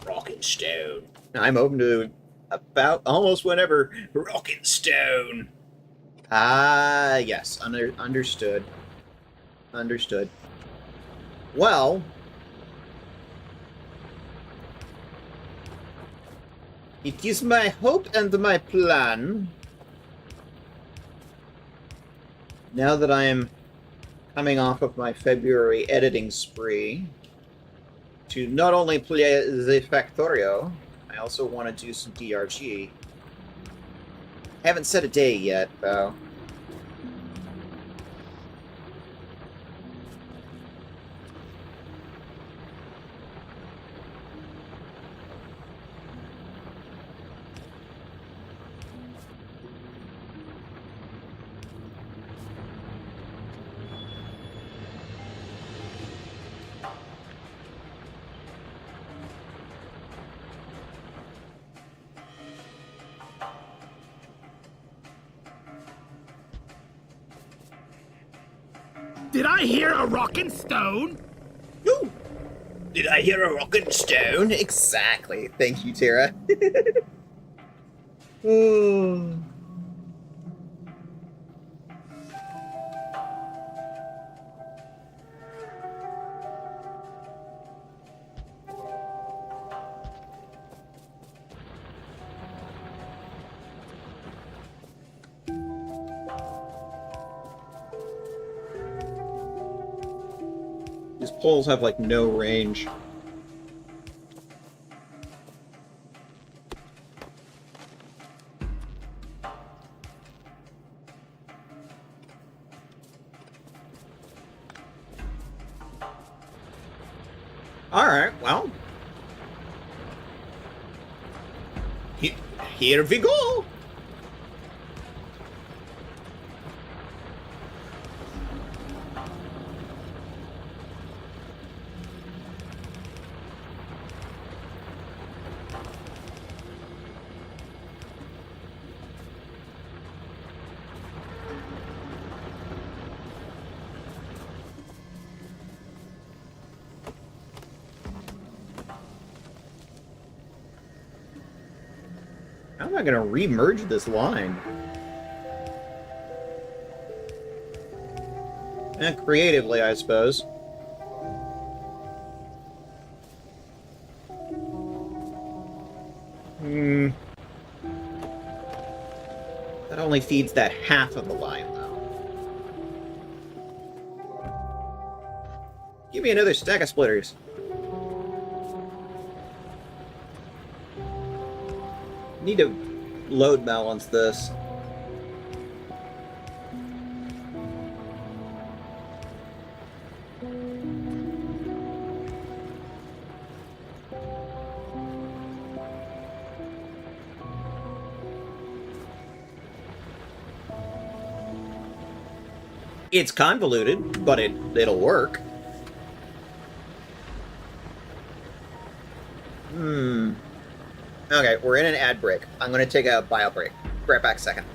Rockin' Stone. I'm open to about almost whenever. Rockin' Stone. Ah, yes. Understood. Understood. Well, it is my hope and my plan, now that I am coming off of my February editing spree, to not only play the Factorio, I also want to do some DRG. Haven't set a day yet, though. Did I hear a rockin' stone? Ooh. Did I hear a rockin' stone? Exactly. Thank you, Tara. Oh. These poles have, like, no range. Alright, well. Here we go! How am I gonna re-merge this line? Creatively, I suppose. That only feeds that half of the line, though. Give me another stack of splitters. Need to load balance this. It's convoluted, but it'll work. Okay, we're in an ad break. I'm gonna take a bio break. Be right back a second.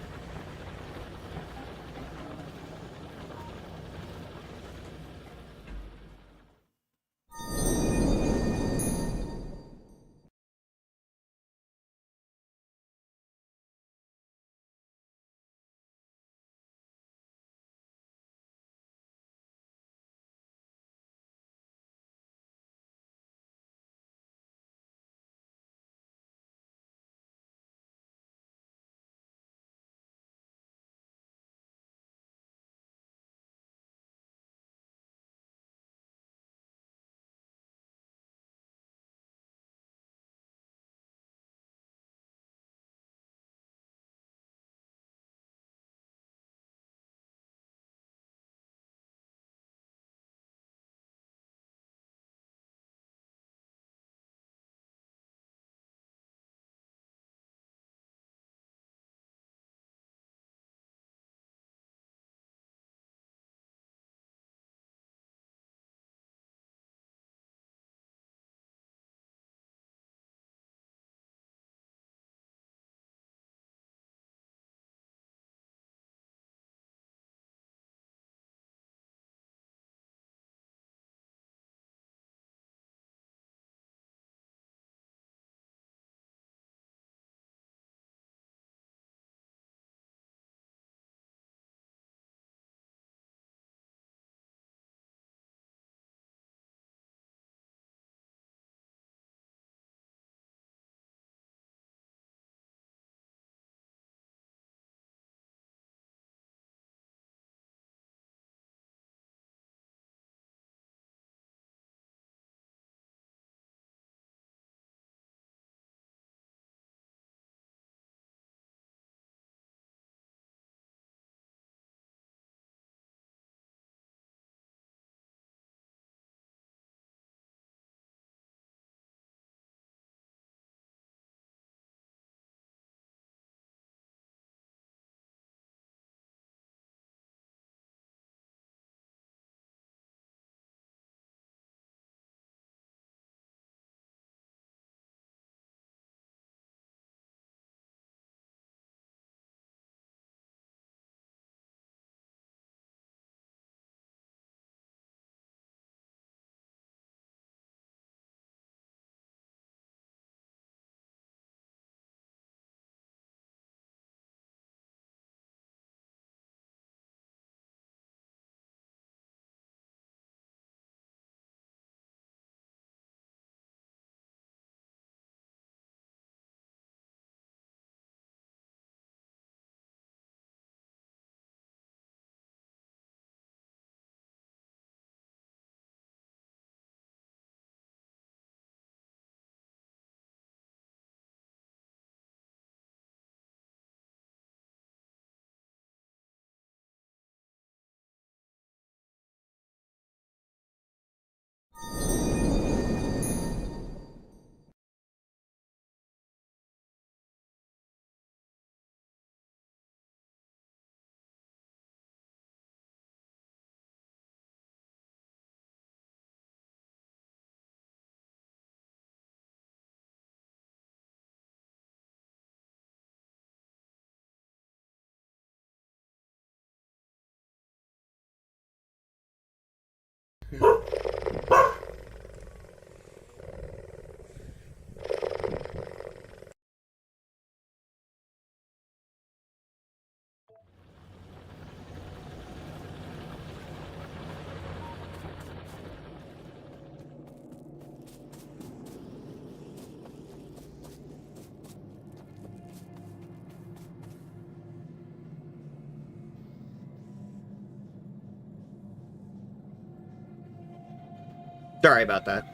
Sorry about that.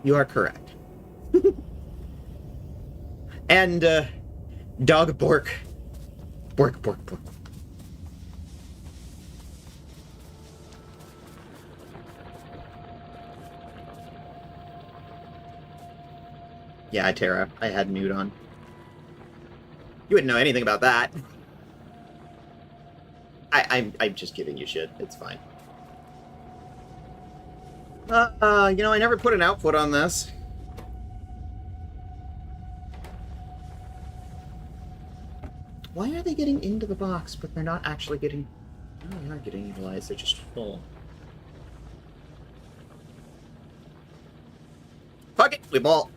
You are correct. And, dog bork. Bork, bork, bork. Yeah, Tara, I had mute on. You wouldn't know anything about that. I'm just giving you shit. It's fine. You know, I never put an output on this. Why are they getting into the box, but they're not actually getting... No, they aren't getting utilized, they're just full. Fuck it, we ball.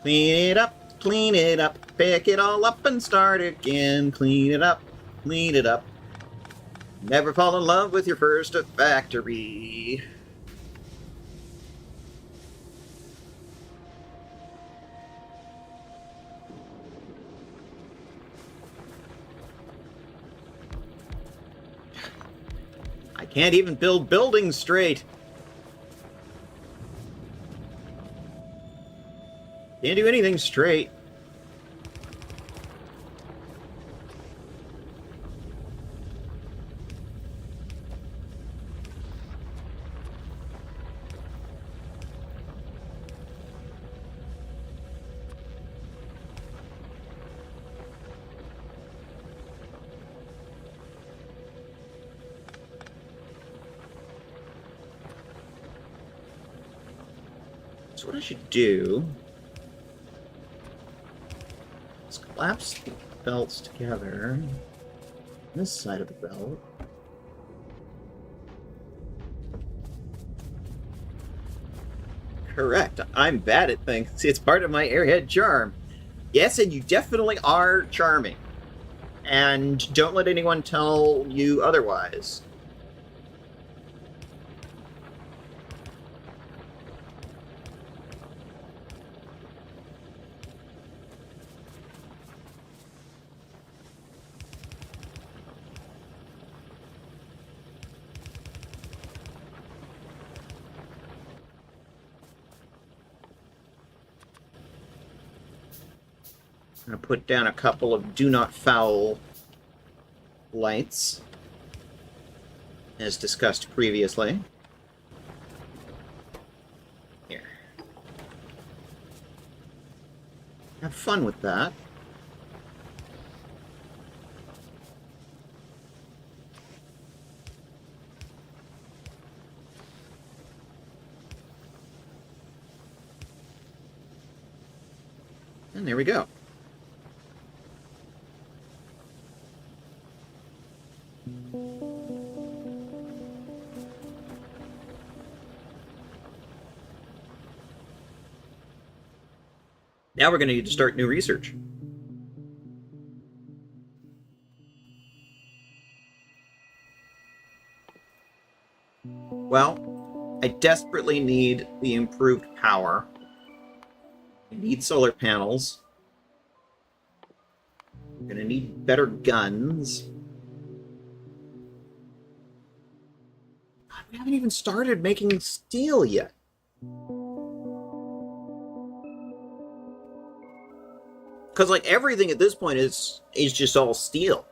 Clean it up, pick it all up and start again. Clean it up, clean it up. Never fall in love with your first factory. I can't even build buildings straight. Can't do anything straight. So what I should do is collapse the belts together. This side of the belt. Correct. I'm bad at things. See, it's part of my airhead charm. Yes, and you definitely are charming. And don't let anyone tell you otherwise. I'm going to put down a couple of do not foul lights, as discussed previously. Here. Have fun with that. And there we go. Now we're going to need to start new research. Well, I desperately need the improved power. I need solar panels. I'm going to need better guns. God, we haven't even started making steel yet. Because, like, everything at this point is just all steel.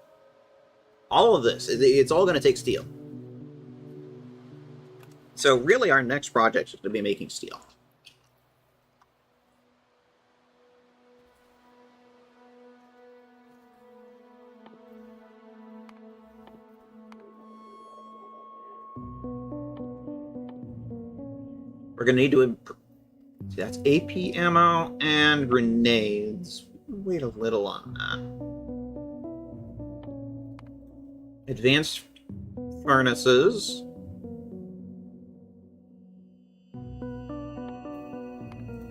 All of this, it's all going to take steel. So, really, our next project is going to be making steel. We're going to need to improve. See, that's AP ammo and grenades. Wait a little on that. Advanced furnaces.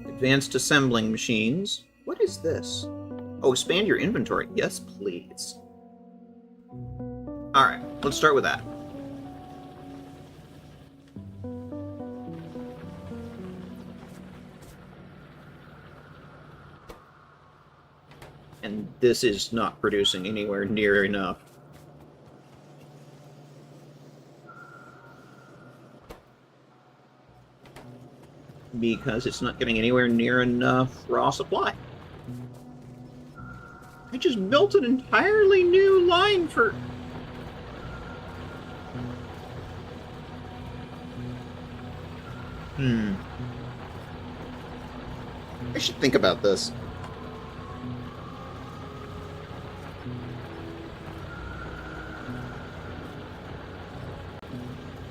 Advanced assembling machines. What is this? Oh, expand your inventory. Yes, please. Alright, let's start with that. And this is not producing anywhere near enough. because it's not getting anywhere near enough raw supply. I just built an entirely new line for... I should think about this.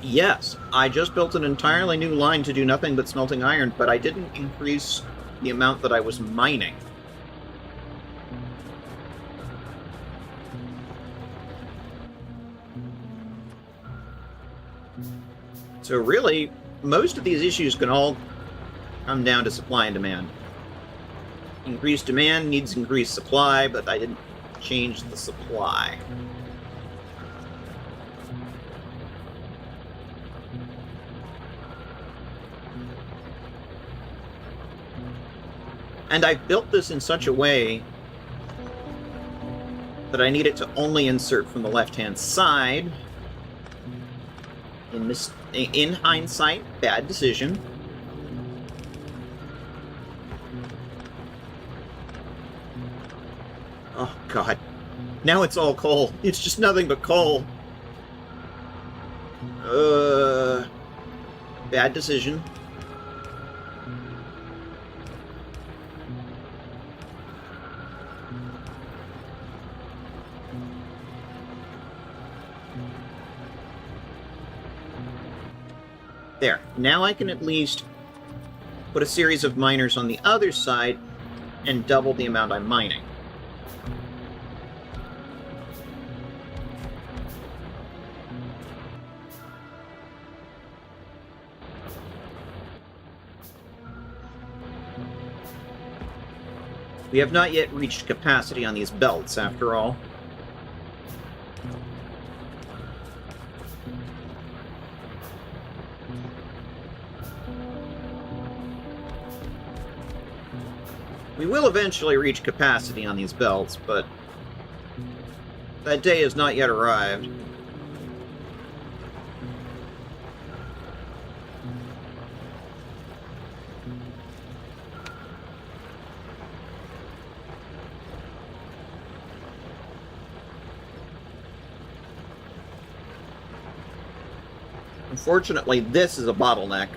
Yes, I just built an entirely new line to do nothing but smelting iron, but I didn't increase the amount that I was mining. So really, most of these issues can all come down to supply and demand. Increased demand needs increased supply, but I didn't change the supply. And I've built this in such a way that I need it to only insert from the left-hand side. In hindsight, bad decision. Oh, God. Now it's all coal. It's just nothing but coal. Bad decision. There. Now I can at least put a series of miners on the other side and double the amount I'm mining. We have not yet reached capacity on these belts, after all. We will eventually reach capacity on these belts, but that day has not yet arrived. Unfortunately, this is a bottleneck.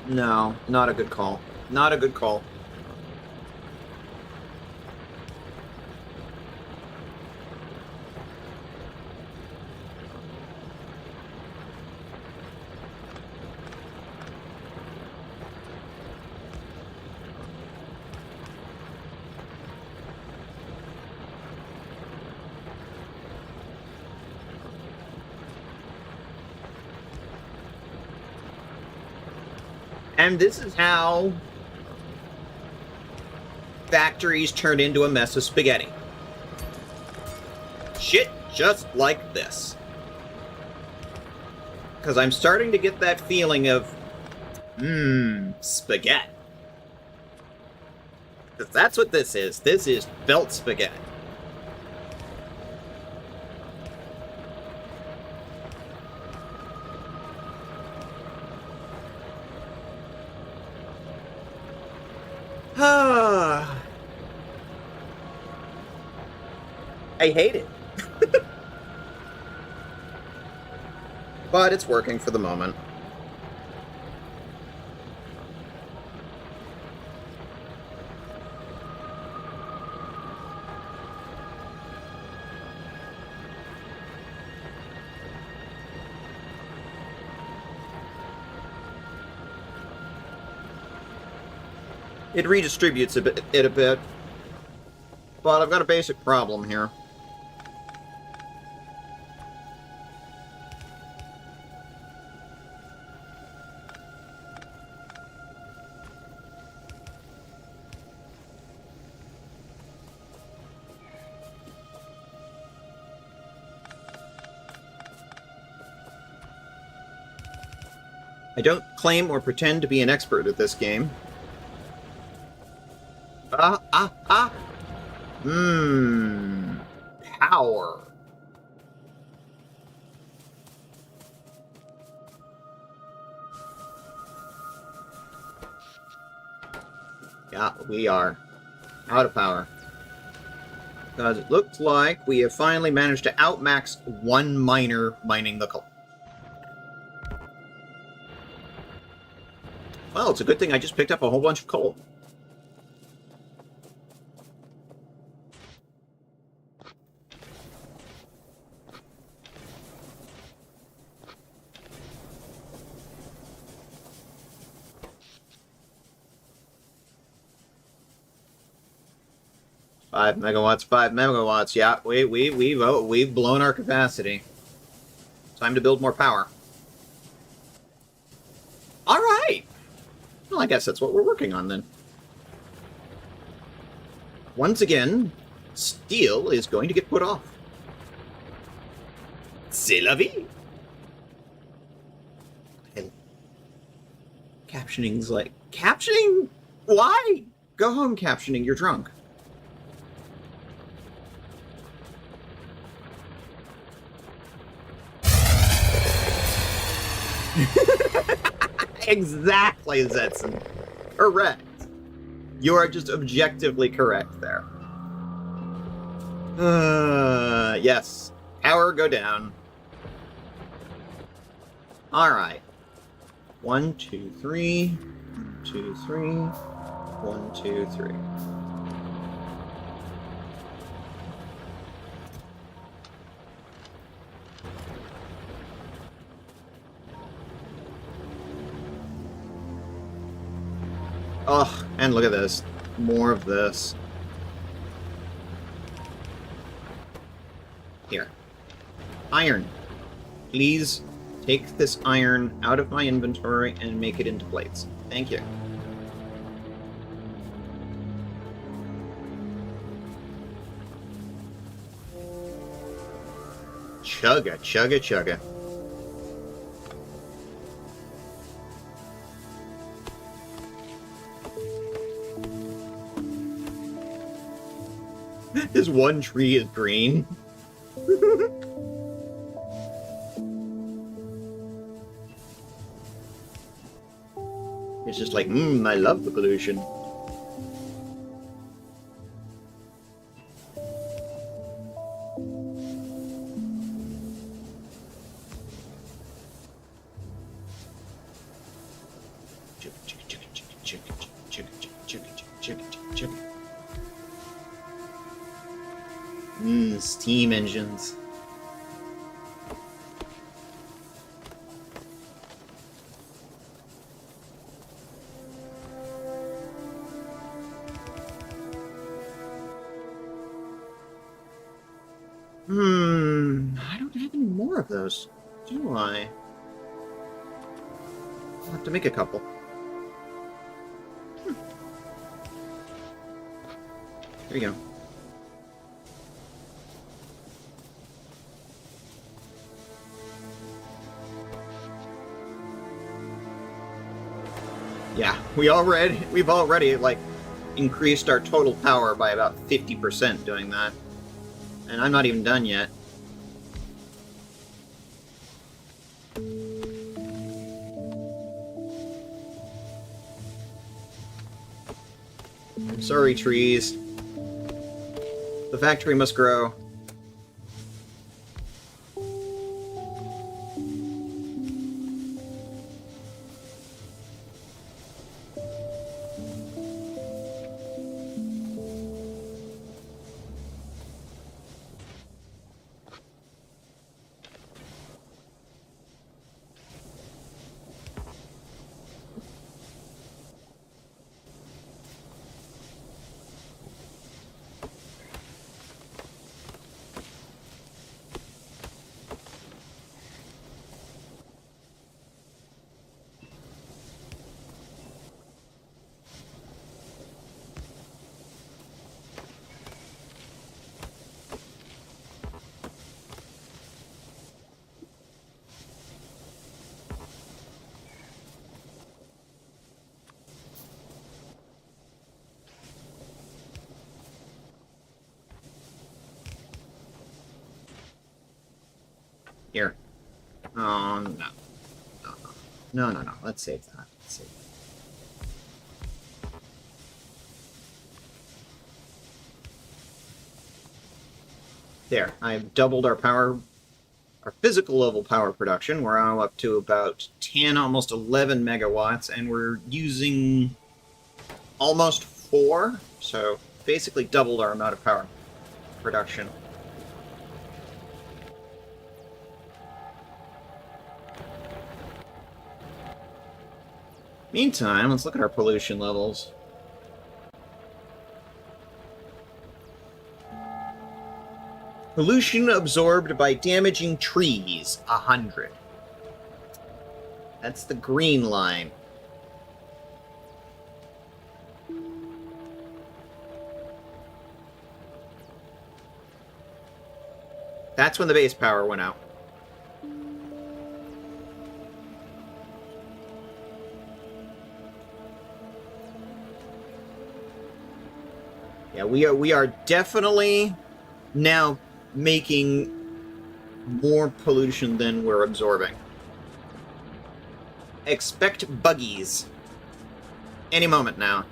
No, not a good call. Not a good call. And this is how factories turn into a mess of spaghetti. Shit just like this. Because I'm starting to get that feeling of, spaghetti. Because that's what this is. This is belt spaghetti. I hate it. But it's working for the moment. It redistributes it a bit. But I've got a basic problem here. I don't claim or pretend to be an expert at this game. Power. Yeah, we are out of power. Because it looks like we have finally managed to outmax one miner mining the coal. Well, it's a good thing I just picked up a whole bunch of coal. Five megawatts. Yeah, we've blown our capacity. Time to build more power. All right. Well, I guess that's what we're working on then. Once again, steel is going to get put off. C'est la vie. Captioning's like... Captioning? Why? Go home, captioning. You're drunk. Exactly, Zetson. Correct. You are just objectively correct there. Yes. Power go down. Alright. 1, 2, 3. 1, 2, 3. 1, 2, 3. Oh, and look at this. More of this. Here. Iron. Please take this iron out of my inventory and make it into plates. Thank you. Chugga, chugga, chugga. This one tree is green. It's just like, I love the pollution. Steam engines. I don't have any more of those, do I? I'll have to make a couple. There you go. Yeah, we've already, like, increased our total power by about 50% doing that. And I'm not even done yet. I'm sorry, trees. The factory must grow. Oh, no. No. Let's save that. There, I've doubled our physical level power production. We're now up to about 10, almost 11 megawatts, and we're using almost 4, so basically doubled our amount of power production. Meantime, let's look at our pollution levels. Pollution absorbed by damaging trees, 100. That's the green line. That's when the base power went out. Yeah, we are definitely now making more pollution than we're absorbing. Expect buggies any moment now.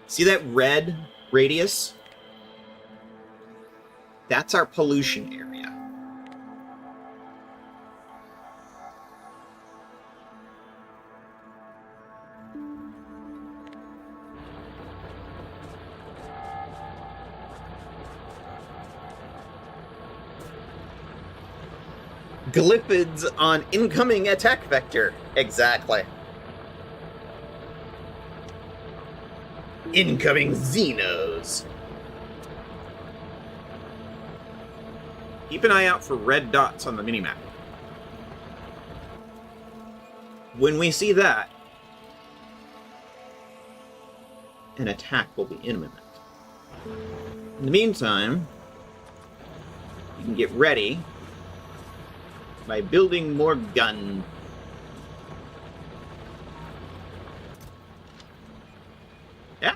See that red radius? That's our pollution area. Glyphids on incoming attack vector. Exactly. Incoming Xenos. Keep an eye out for red dots on the minimap. When we see that, an attack will be imminent. In the meantime, you can get ready by building more gun. Yeah.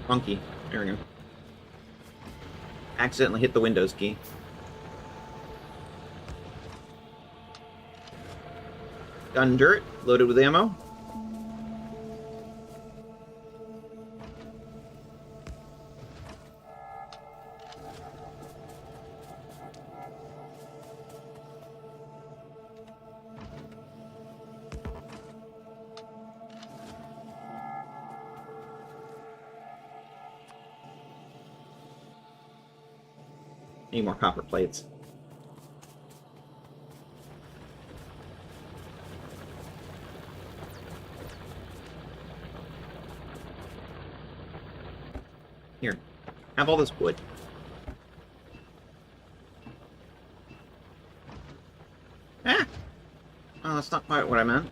Funky. There we go. Accidentally hit the Windows key. Gun turret, loaded with ammo. Need more copper plates. Here, have all this wood. Ah! Oh, that's not quite what I meant.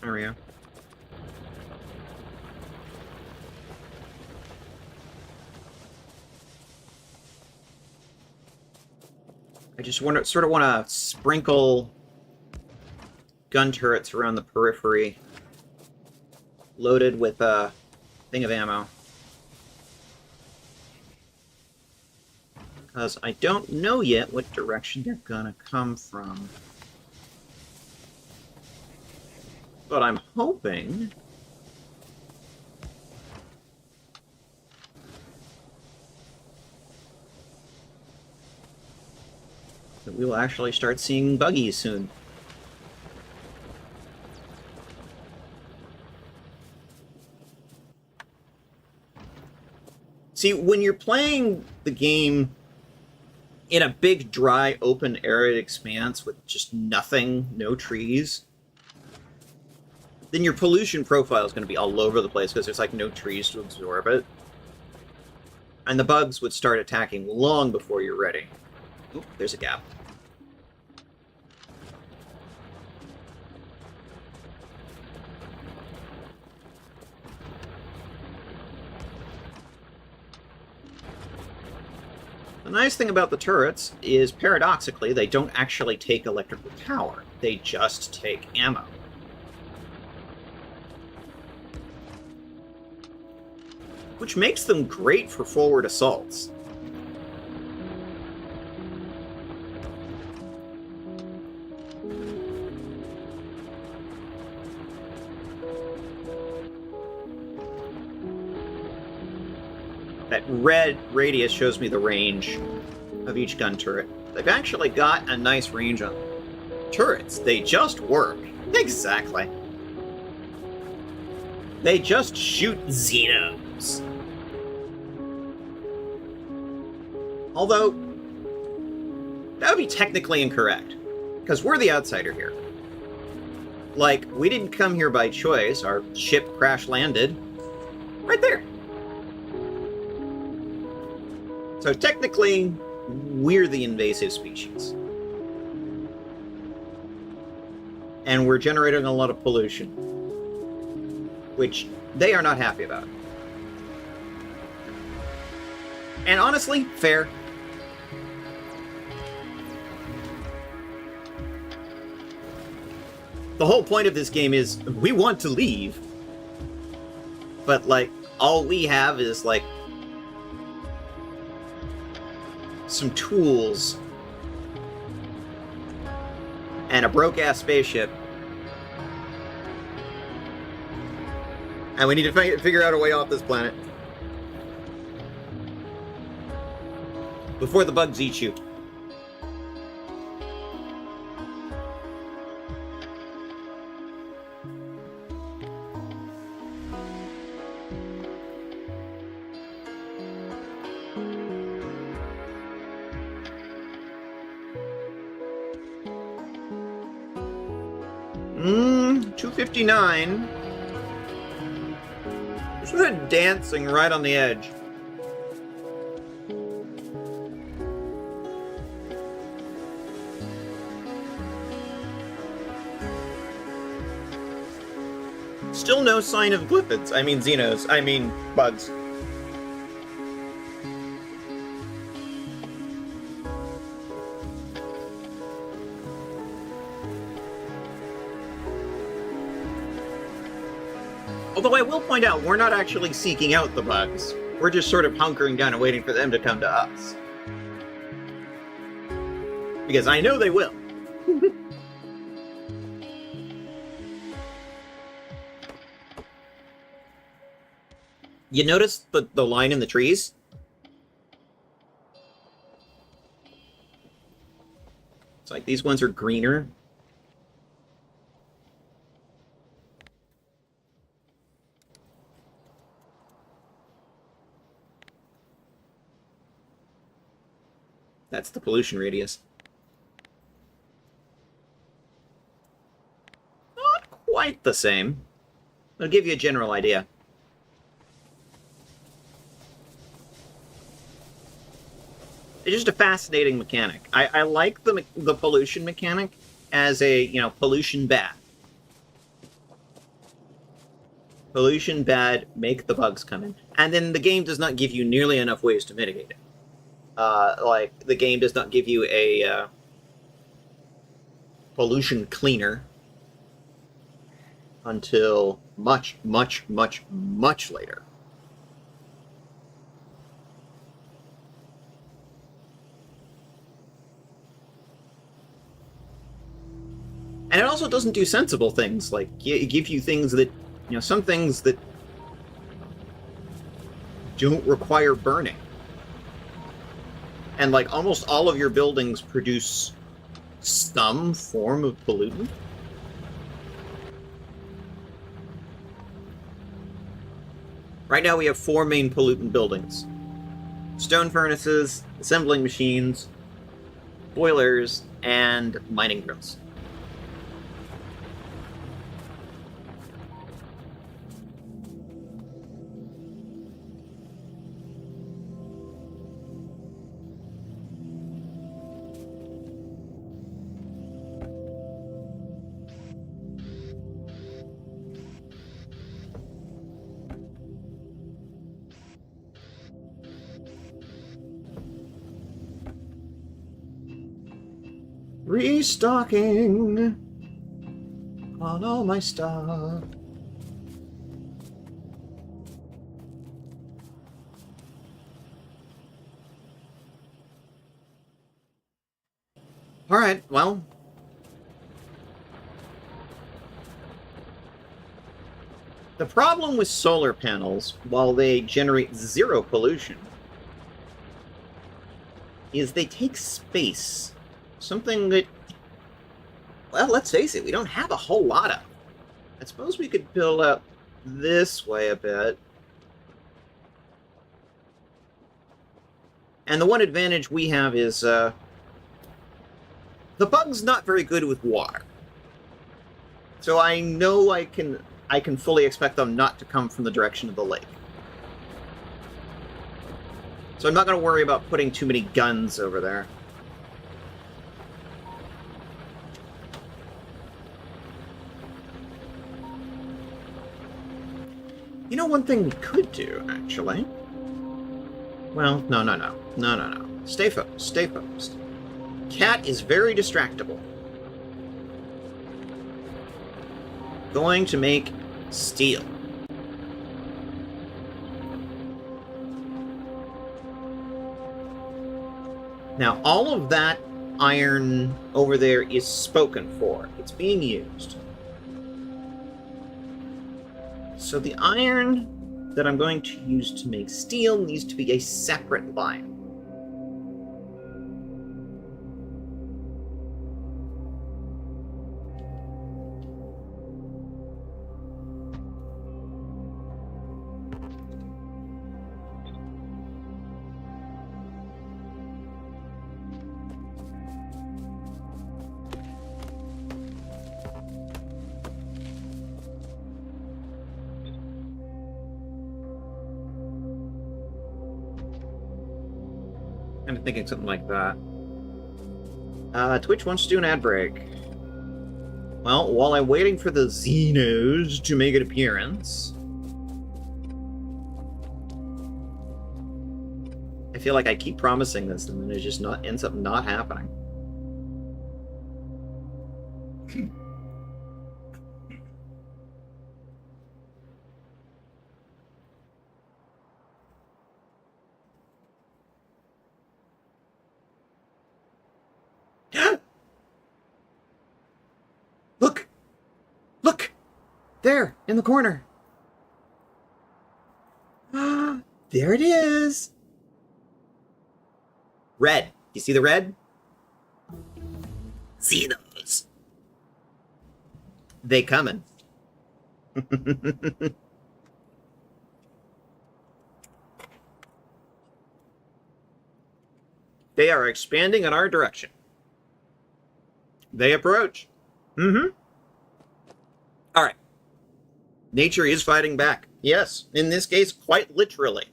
There we go. I just sort of want to sprinkle gun turrets around the periphery, loaded with a thing of ammo. Because I don't know yet what direction they're gonna come from. But I'm hoping that we will actually start seeing buggies soon. See, when you're playing the game in a big, dry, open, arid expanse with just nothing, no trees, then your pollution profile is going to be all over the place because there's like no trees to absorb it. And the bugs would start attacking long before you're ready. Oop, there's a gap. The nice thing about the turrets is, paradoxically, they don't actually take electrical power. They just take ammo. which makes them great for forward assaults. That red radius shows me the range of each gun turret. They've actually got a nice range on them. Turrets, they just work. Exactly. They just shoot Xenos. Although, that would be technically incorrect, because we're the outsider here. Like, we didn't come here by choice. Our ship crash-landed right there. So technically, we're the invasive species. And we're generating a lot of pollution, which they are not happy about. And honestly, fair. The whole point of this game is, we want to leave. But, like, all we have is, like, some tools and a broke-ass spaceship. And we need to figure out a way off this planet before the bugs eat you. Mmm, 259. There's that dancing right on the edge. Still no sign of glyphids. I mean Xenos. I mean bugs. Although I will point out, we're not actually seeking out the bugs. We're just sort of hunkering down and waiting for them to come to us. Because I know they will. You notice the line in the trees? It's like these ones are greener. That's the pollution radius. Not quite the same. I'll give you a general idea. It's just a fascinating mechanic. I like the pollution mechanic as a, you know, pollution bad. Pollution bad, make the bugs come in. And then the game does not give you nearly enough ways to mitigate it. Like, the game does not give you a pollution cleaner until much, much, much, much later. And it also doesn't do sensible things, like, give you things that, you know, some things that don't require burning. And, like, almost all of your buildings produce some form of pollutant. Right now we have 4 main pollutant buildings. Stone furnaces, assembling machines, boilers, and mining drills. Restocking on all my stuff. Alright, well. The problem with solar panels, while they generate zero pollution, is they take space. Something that, well, let's face it, we don't have a whole lot of. I suppose we could build up this way a bit. And the one advantage we have is, the bug's not very good with water. So I know I can fully expect them not to come from the direction of the lake. So I'm not going to worry about putting too many guns over there. You know, one thing we could do, actually. Well, no. Stay focused, stay focused. Cat is very distractible. Going to make steel. Now, all of that iron over there is spoken for. It's being used. So the iron that I'm going to use to make steel needs to be a separate line. Kind of thinking something like that. Twitch wants to do an ad break. Well, while I'm waiting for the Xenos to make an appearance, I feel like I keep promising this and then it just ends up not happening. Look! Look! There, in the corner. There it is! Red. You see the red? Xenos. They coming. They are expanding in our direction. They approach. Mm-hmm. All right. Nature is fighting back. Yes, in this case, quite literally.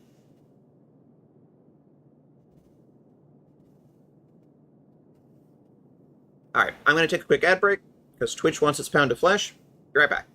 All right, I'm going to take a quick ad break because Twitch wants its pound of flesh. Be right back.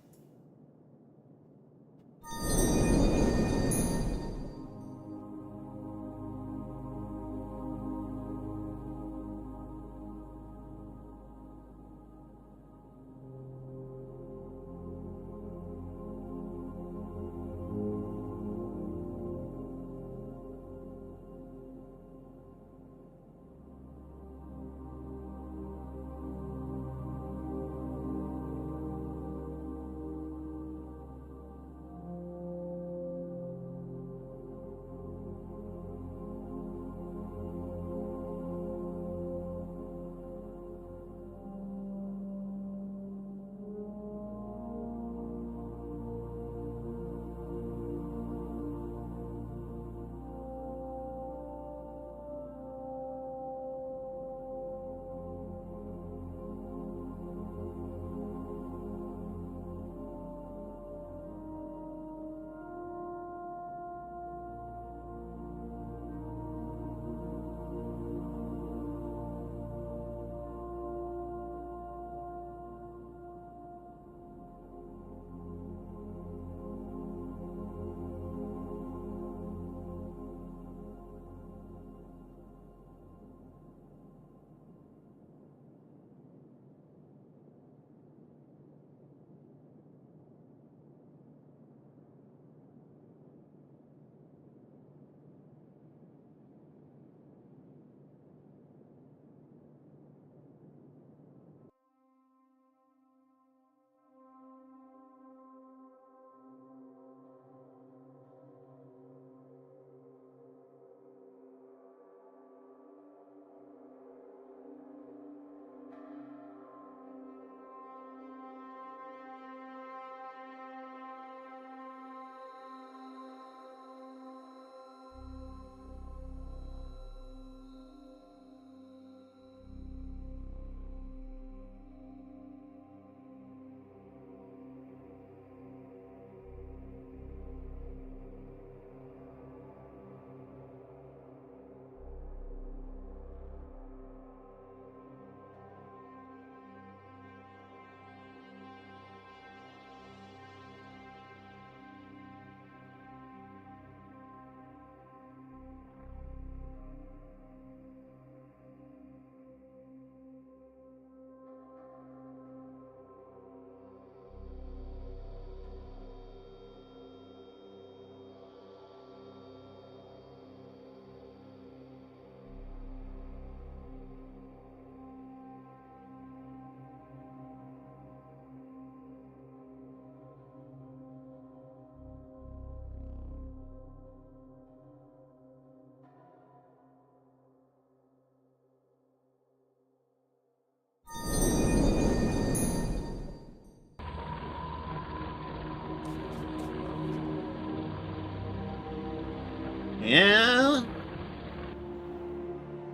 Yeah.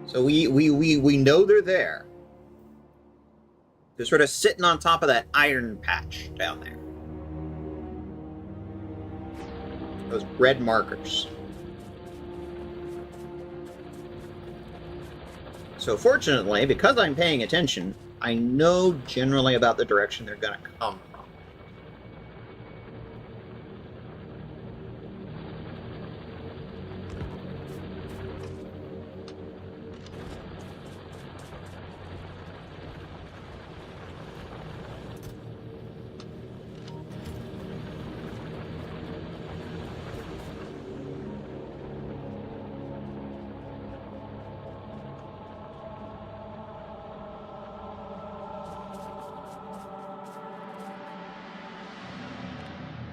So we know they're there. They're sort of sitting on top of that iron patch down there. Those red markers. So fortunately, because I'm paying attention, I know generally about the direction they're going to come from.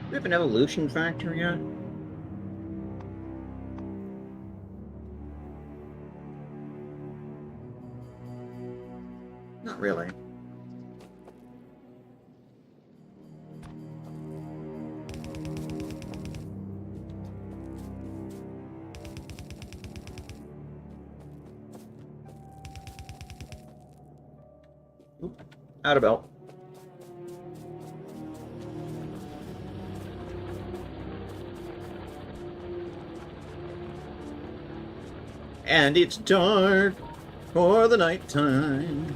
Do we have an evolution factor yet? Not really. Oop, out of belt. And it's dark for the nighttime.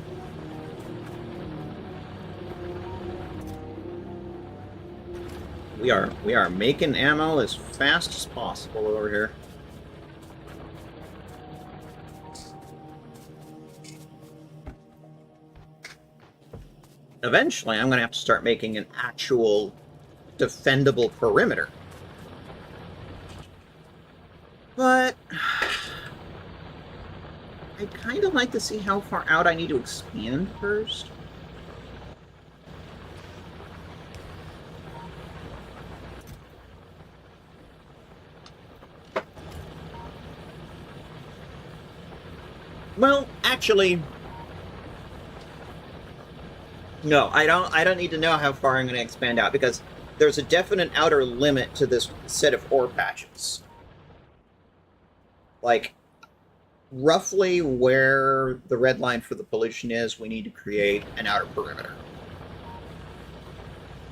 We are making ammo as fast as possible over here. Eventually, I'm going to have to start making an actual defendable perimeter. But I'd kind of like to see how far out I need to expand first. Well, actually, no, I don't need to know how far I'm going to expand out, because there's a definite outer limit to this set of ore patches. Like, roughly where the red line for the pollution is, we need to create an outer perimeter.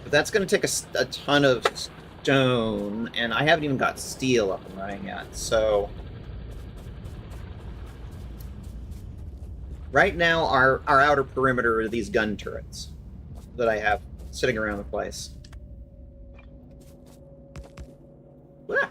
But that's going to take a ton of stone, and I haven't even got steel up and running yet, so... Right now, our outer perimeter are these gun turrets that I have sitting around the place. Ah.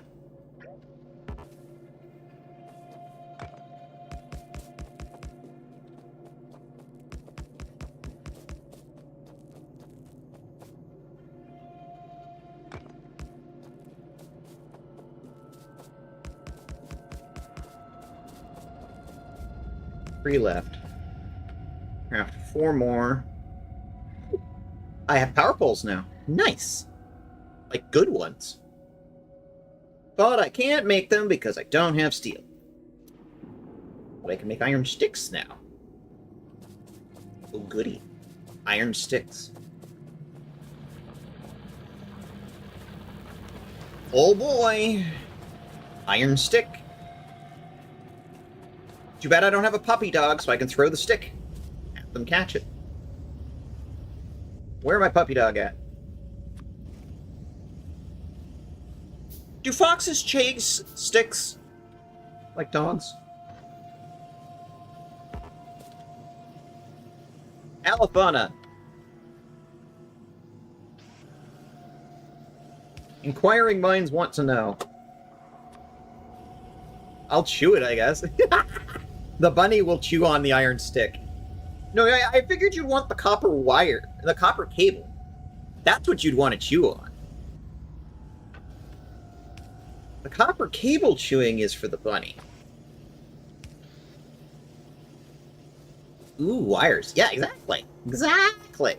3 left. Craft 4 more. I have power poles now. Nice. Like good ones. But I can't make them because I don't have steel. But I can make iron sticks now. Oh goody. Iron sticks. Oh boy. Iron stick. Too bad I don't have a puppy dog, so I can throw the stick. Have them catch it. Where my puppy dog at? Do foxes chase sticks like dogs? Alabama. Inquiring minds want to know. I'll chew it, I guess. The bunny will chew on the iron stick. No, I figured you'd want the copper wire, the copper cable. That's what you'd want to chew on. The copper cable chewing is for the bunny. Ooh, wires. Yeah, exactly. Exactly.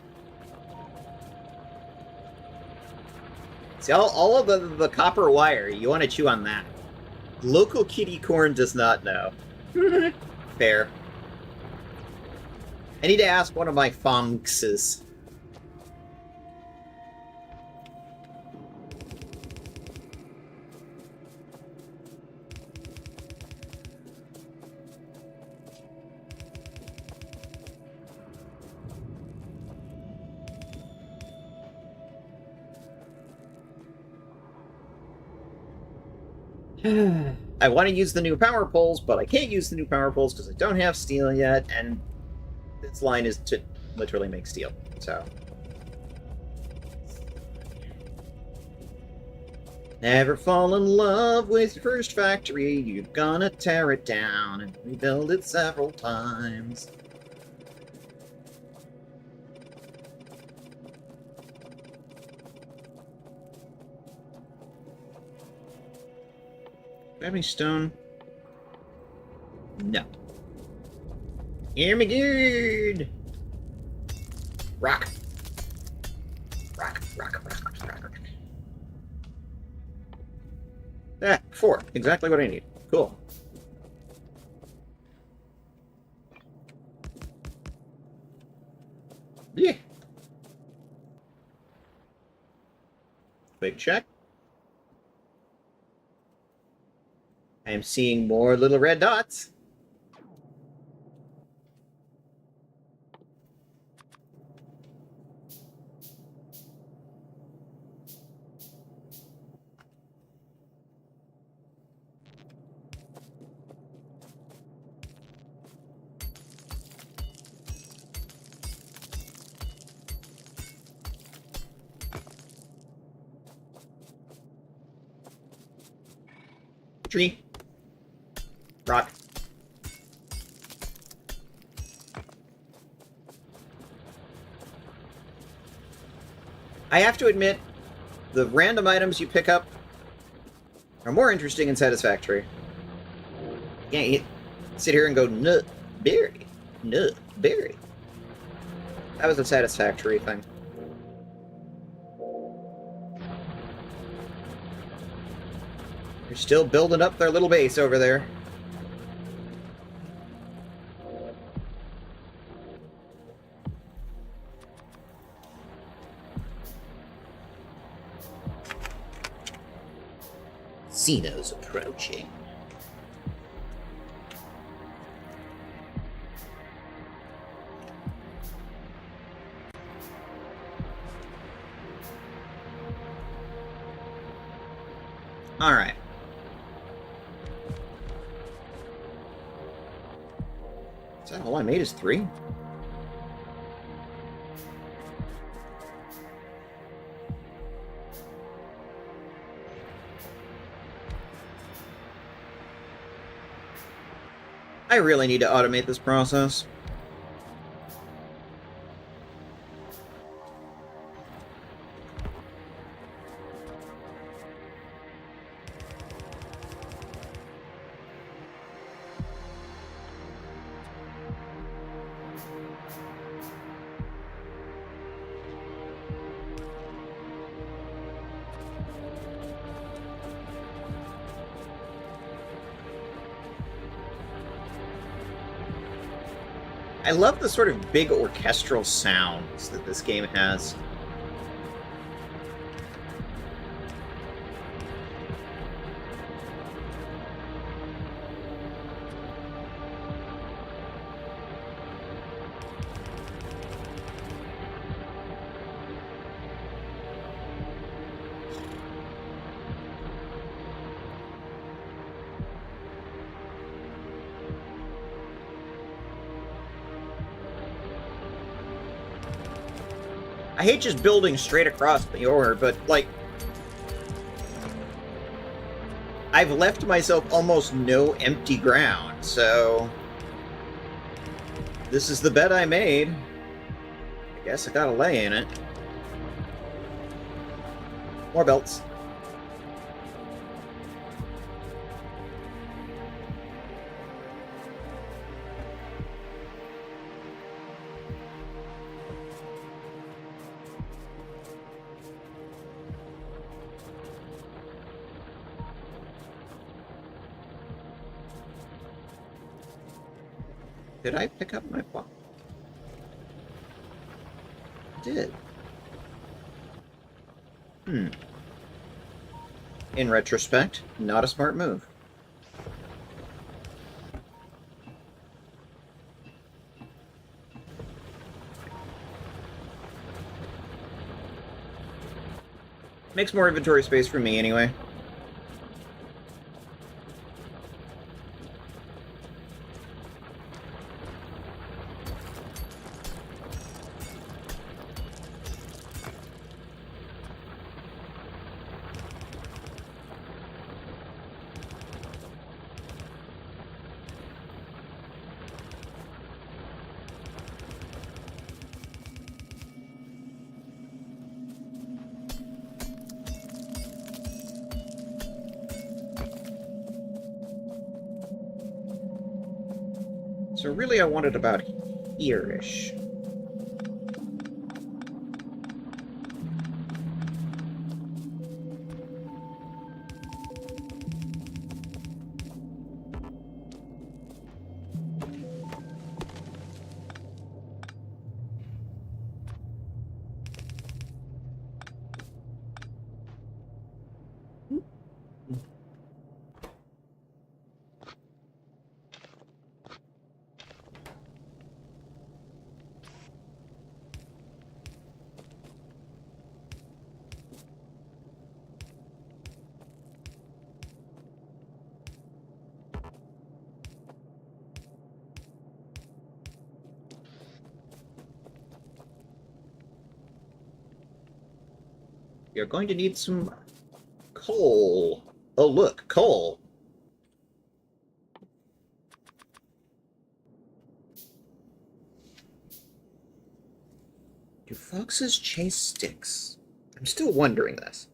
See, all of the copper wire, you want to chew on that. Local kitty corn does not know. Fair. I need to ask one of my foxes. I want to use the new power poles, but I can't use the new power poles because I don't have steel yet, and this line is to literally make steel, so... Never fall in love with your first factory, you're gonna tear it down and rebuild it several times. Have any stone? No. Hear me good! Rock. Rock, rock, rock, rock, rock. Ah, 4. Exactly what I need. Cool. Yeah. Quick check. I am seeing more little red dots. Tree. Rock. I have to admit, the random items you pick up are more interesting and satisfactory. You can't sit here and go, nut, berry, nut, berry. That was a satisfactory thing. They're still building up their little base over there. Xeno's approaching. All right. Is that all I made is 3? I really need to automate this process. I love the sort of big orchestral sounds that this game has. I hate just building straight across the ore, but, like, I've left myself almost no empty ground, so this is the bed I made. I guess I gotta lay in it. More belts. Did I pick up my block? I did. In retrospect, not a smart move. Makes more inventory space for me anyway. So really I want it about here-ish. You're going to need some coal. Oh, look, coal. Do foxes chase sticks? I'm still wondering this.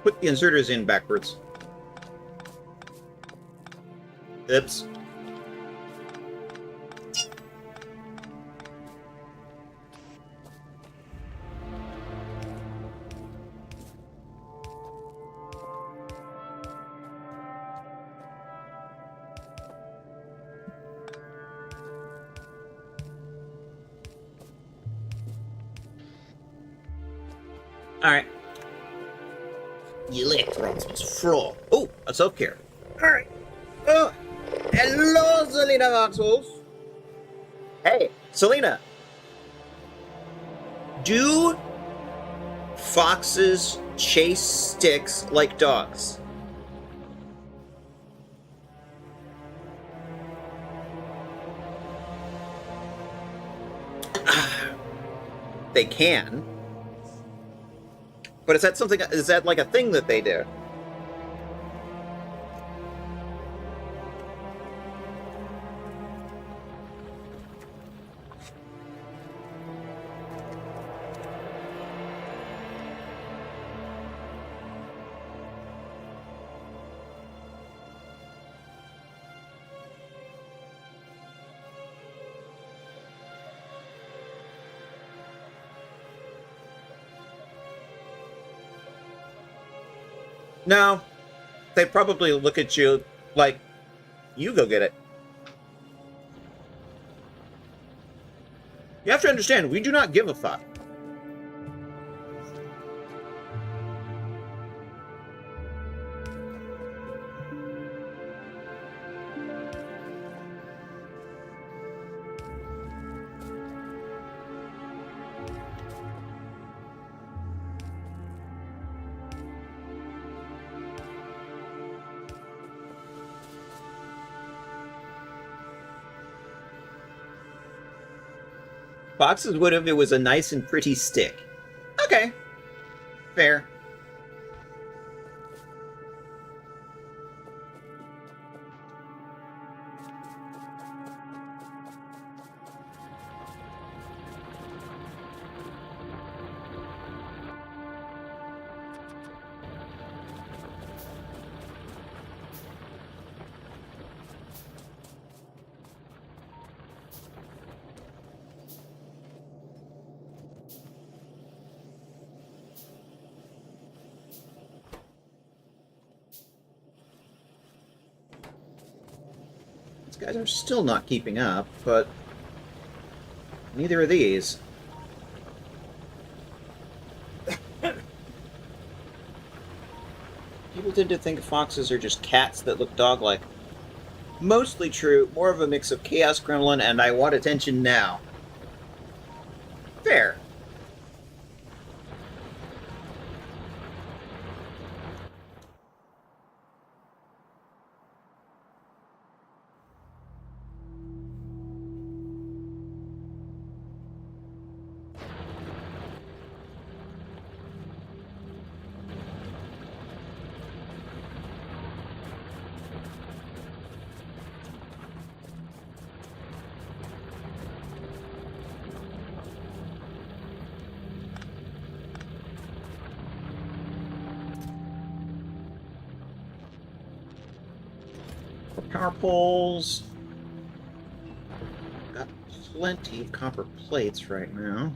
Put the inserters in backwards. Oops. Alright. The electrons must flow. Oh, a self-care. Alright. Oh, hello, Selena Voxwolf. Hey, Selena. Do foxes chase sticks like dogs? They can. But is that like a thing that they do? No, they probably look at you like, you go get it. You have to understand, we do not give a fuck. Foxes would if it was a nice and pretty stick. Okay. Fair. These guys are still not keeping up, but neither are these. People tend to think foxes are just cats that look dog-like. Mostly true, more of a mix of Chaos Gremlin and I want attention now. Fair. Power poles. Got plenty of copper plates right now.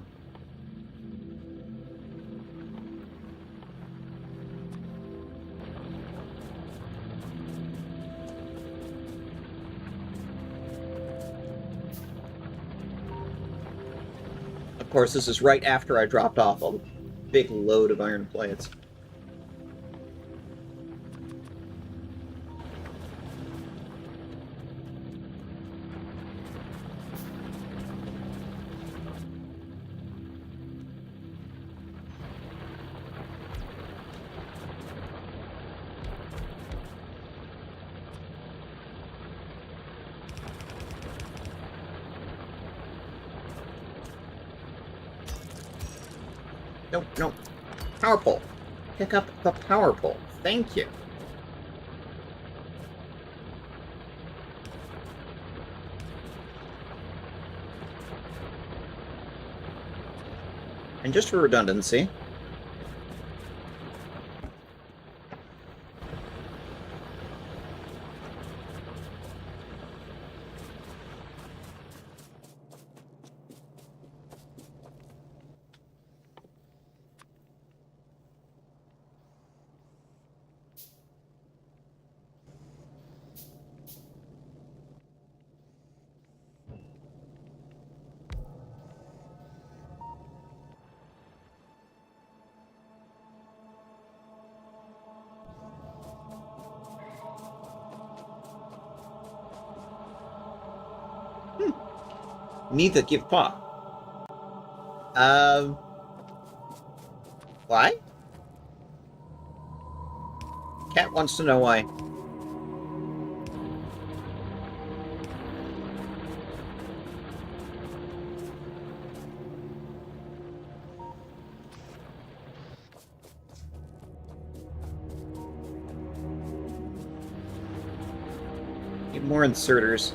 Of course, this is right after I dropped off a big load of iron plates. No, no. Power pole. Pick up the power pole. Thank you. And just for redundancy, Mitha give paw. Why? Cat wants to know why. Need more inserters.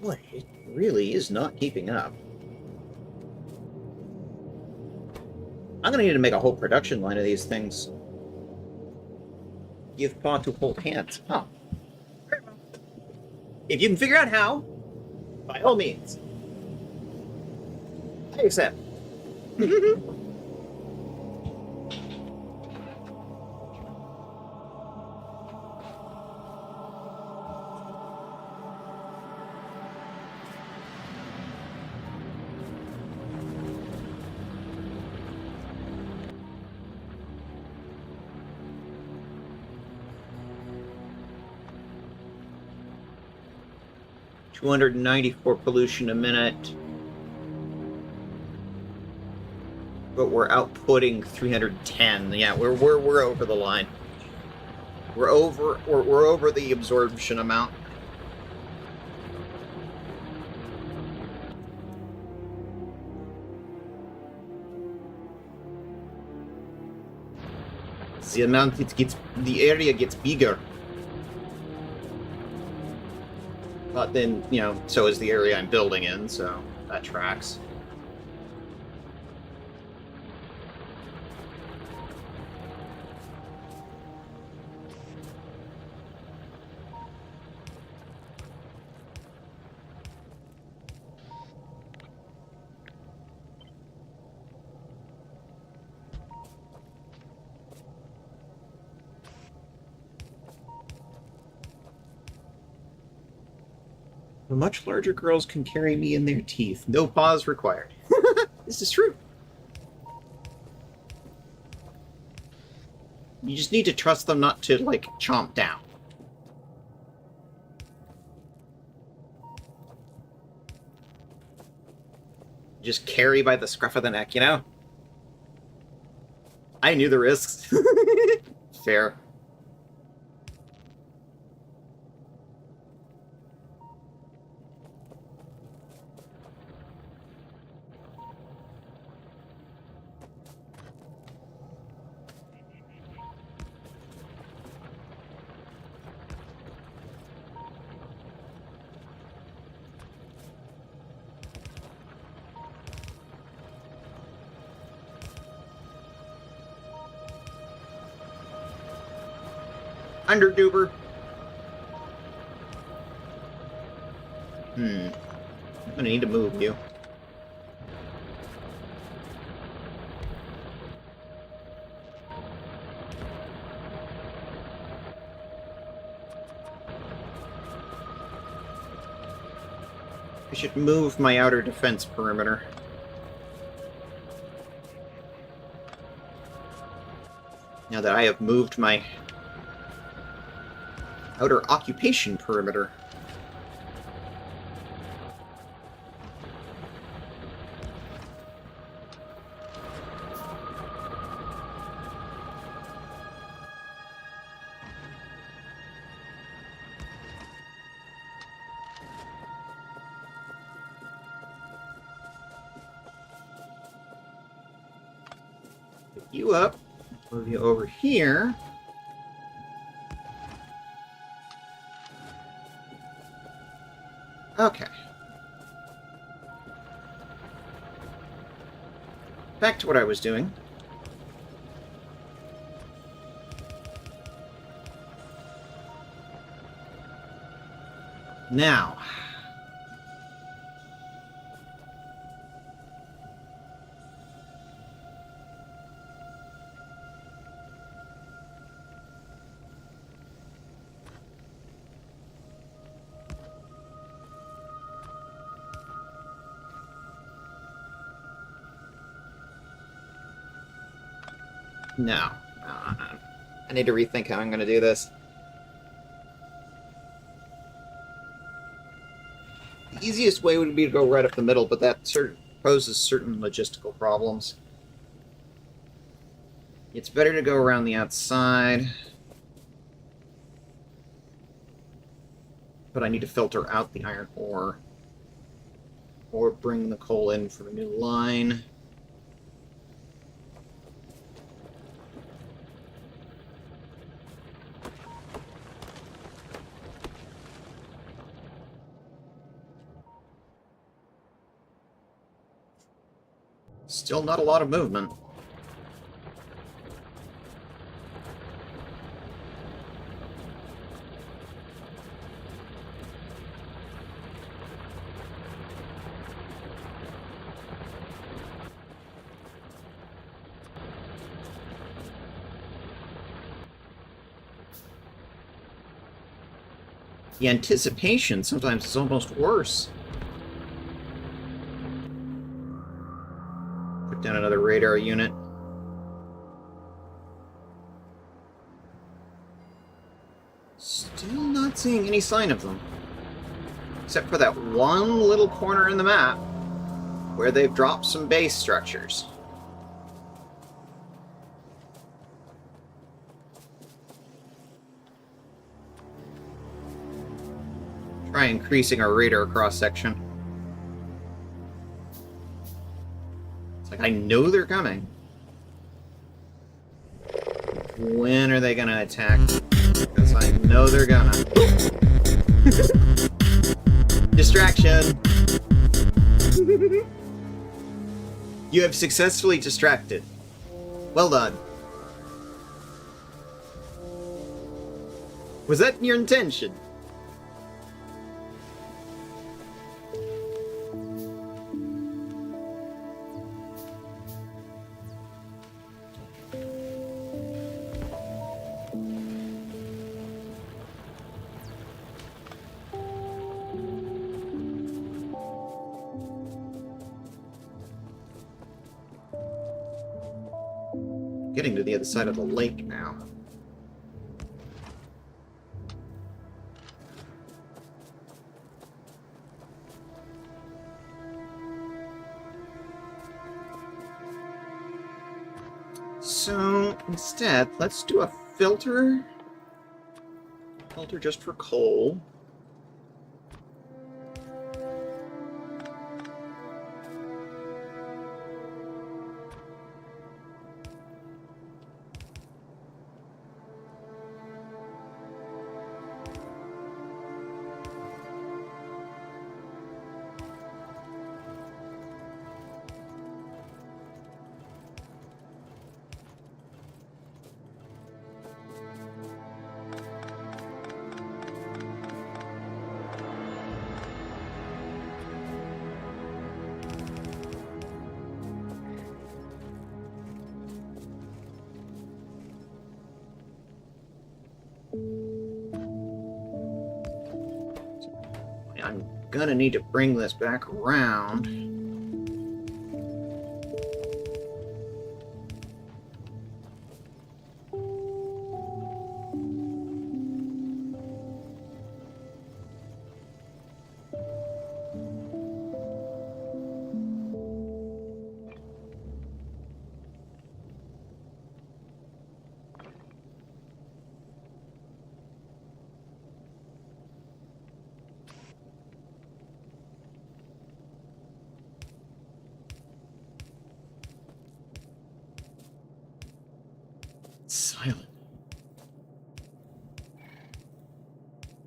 Boy, it really is not keeping up. I'm gonna need to make a whole production line of these things. Give paw to hold hands. Huh. If you can figure out how, by all means. I accept. 294 pollution a minute. But we're outputting 310. Yeah, we're over the line. We're over the absorption amount. The amount the area gets bigger. But then, you know, so is the area I'm building in, so that tracks. The much larger girls can carry me in their teeth. No pause required. This is true. You just need to trust them not to, like, chomp down. Just carry by the scruff of the neck, you know? I knew the risks. Fair. Underduber. I'm gonna need to move you. I should move my outer defense perimeter. Now that I have moved my outer occupation perimeter. Pick you up, move you over here. Okay. Back to what I was doing. Now. No. I need to rethink how I'm going to do this. The easiest way would be to go right up the middle, but that poses certain logistical problems. It's better to go around the outside. But I need to filter out the iron ore. Or bring the coal in from a new line. Still not a lot of movement. The anticipation sometimes is almost worse. Put down another radar unit. Still not seeing any sign of them. Except for that one little corner in the map where they've dropped some base structures. Try increasing our radar cross-section. It's like, I know they're coming. When are they gonna attack? Because I know they're gonna. Distraction! You have successfully distracted. Well done. Was that your intention? Getting to the other side of the lake now. So instead, let's do a filter. Filter just for coal. I'm gonna need to bring this back around. Silent.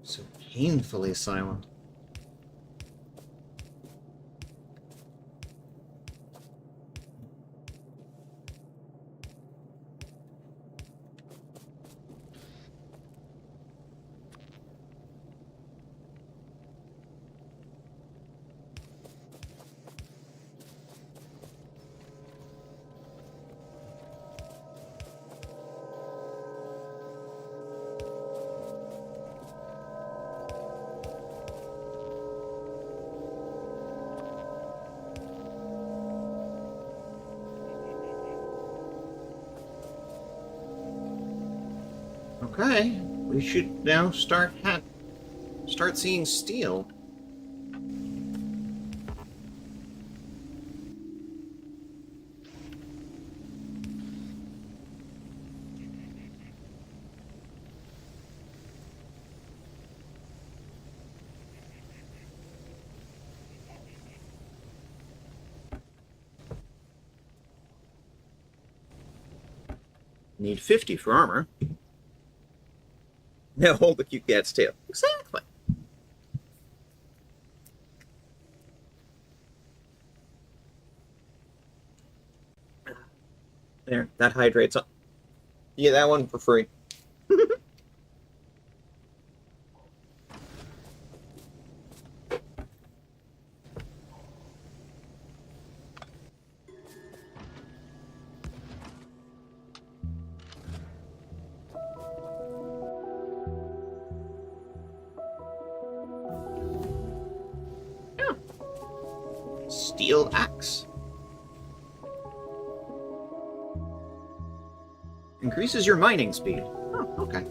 So painfully silent. Okay, we should now start seeing steel. Need 50 for armor. Now hold the cute cat's tail. Exactly. There, that hydrates up. Yeah, that one for free. Yeah. Steel axe. Increases your mining speed. Oh, okay.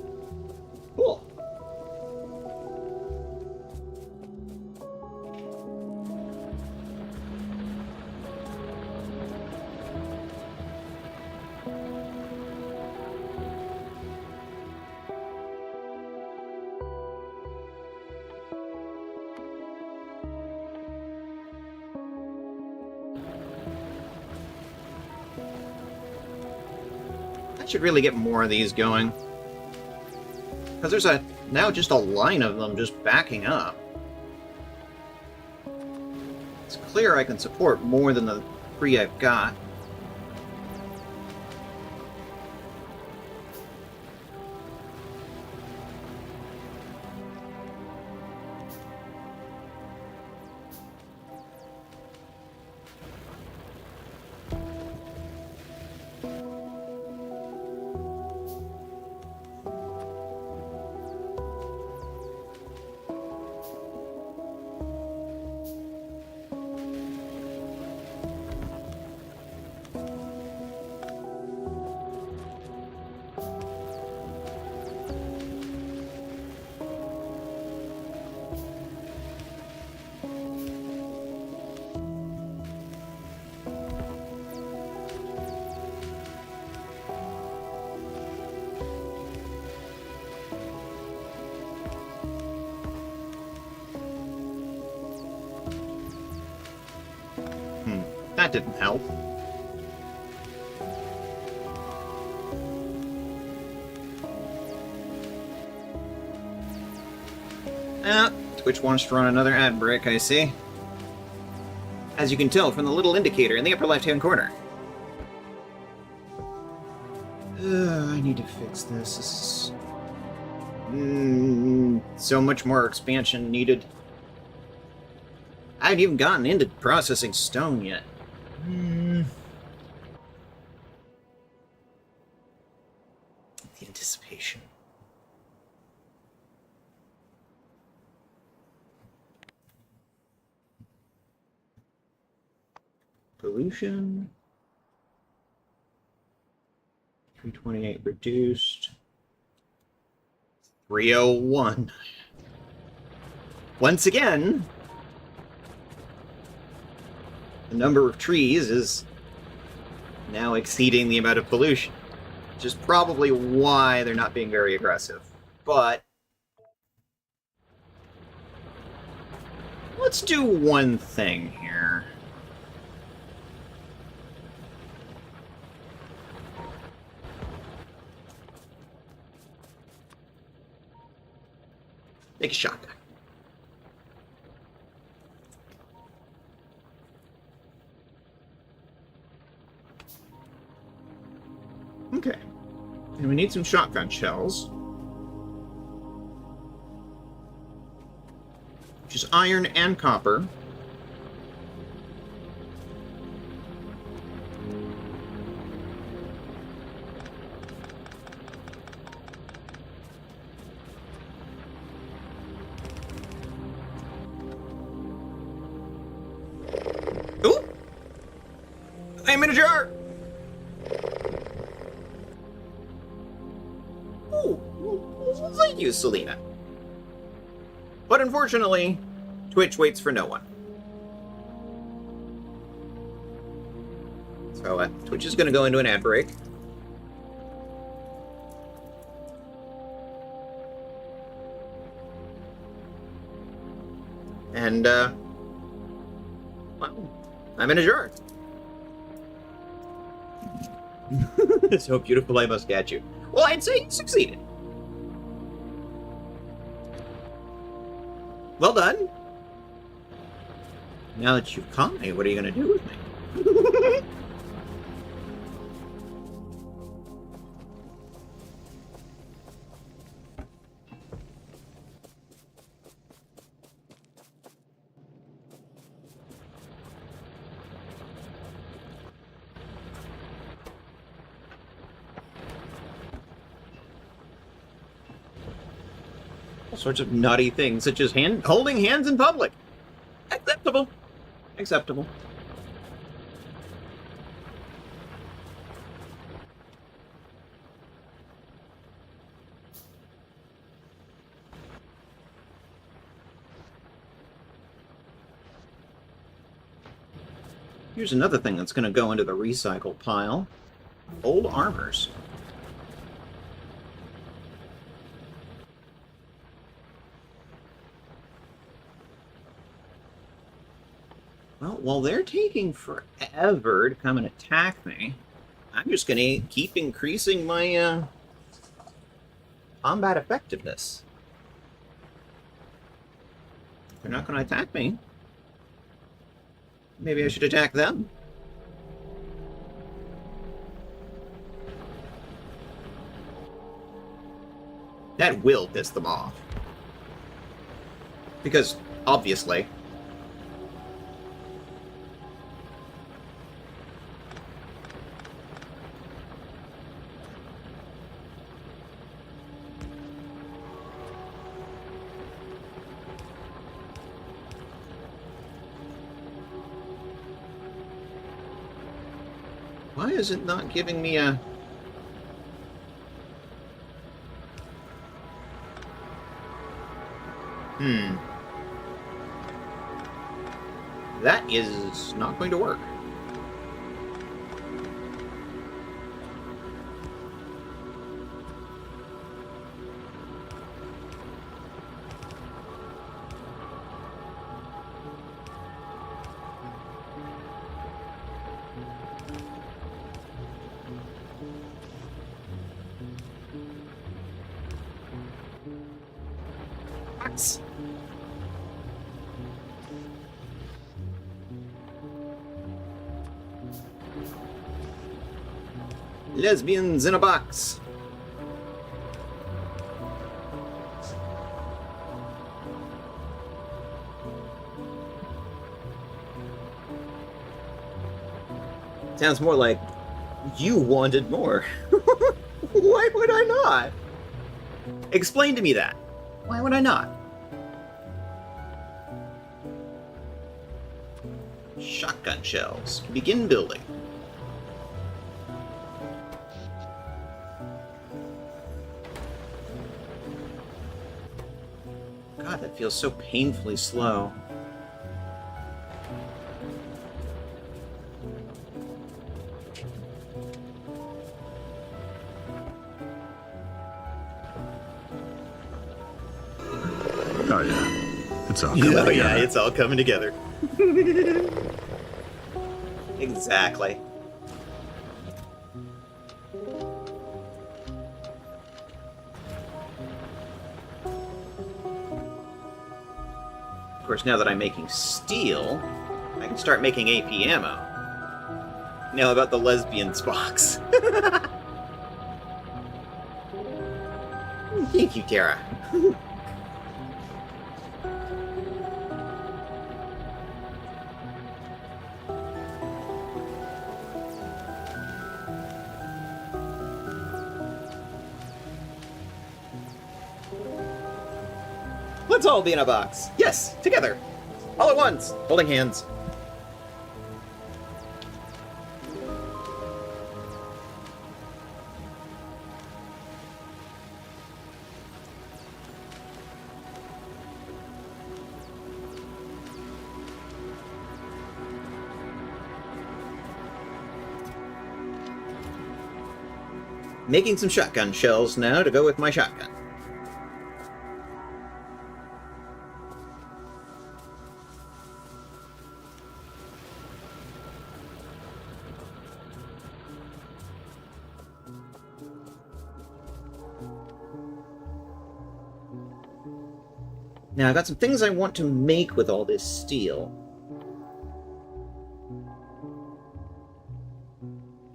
Cool. I should really get more of these going. Because there's now just a line of them just backing up. It's clear I can support more than the 3 I've got. That didn't help. Twitch wants to run another ad break, I see. As you can tell from the little indicator in the upper left-hand corner. I need to fix this. This is... so much more expansion needed. I haven't even gotten into processing stone yet. The anticipation. Pollution. 328 reduced. 301. Once again, the number of trees is now exceeding the amount of pollution, which is probably why they're not being very aggressive. But let's do one thing here. Take a shot. Okay. And we need some shotgun shells. Which is iron and copper. Ooh! I'm in a jar! Well, thank you, Selena. But unfortunately, Twitch waits for no one. So, Twitch is going to go into an ad break. And, well, I'm in a jar. So beautiful I must catch you. Well, I'd say you succeeded. Well done. Now that you've caught me, what are you going to do with me? All sorts of naughty things, such as holding hands in public. Acceptable. Acceptable. Here's another thing that's going to go into the recycle pile. Old armors. Well, while they're taking forever to come and attack me, I'm just going to keep increasing my combat effectiveness. If they're not going to attack me, maybe I should attack them. That will piss them off. Because, obviously, why is it not giving me a... That is not going to work. Lesbians in a box. Sounds more like you wanted more. Why would I not? Explain to me that. Why would I not? shotgun shells. Begin building. God, that feels so painfully slow. Oh yeah, it's all coming Oh together. yeah, it's all coming together. Exactly. Of course, now that I'm making steel, I can start making AP ammo. Now about the Lesbians box. Thank you, Tara. Let's all be in a box. Yes, together. All at once. Holding hands. Making some shotgun shells now to go with my shotgun. Now, I've got some things I want to make with all this steel.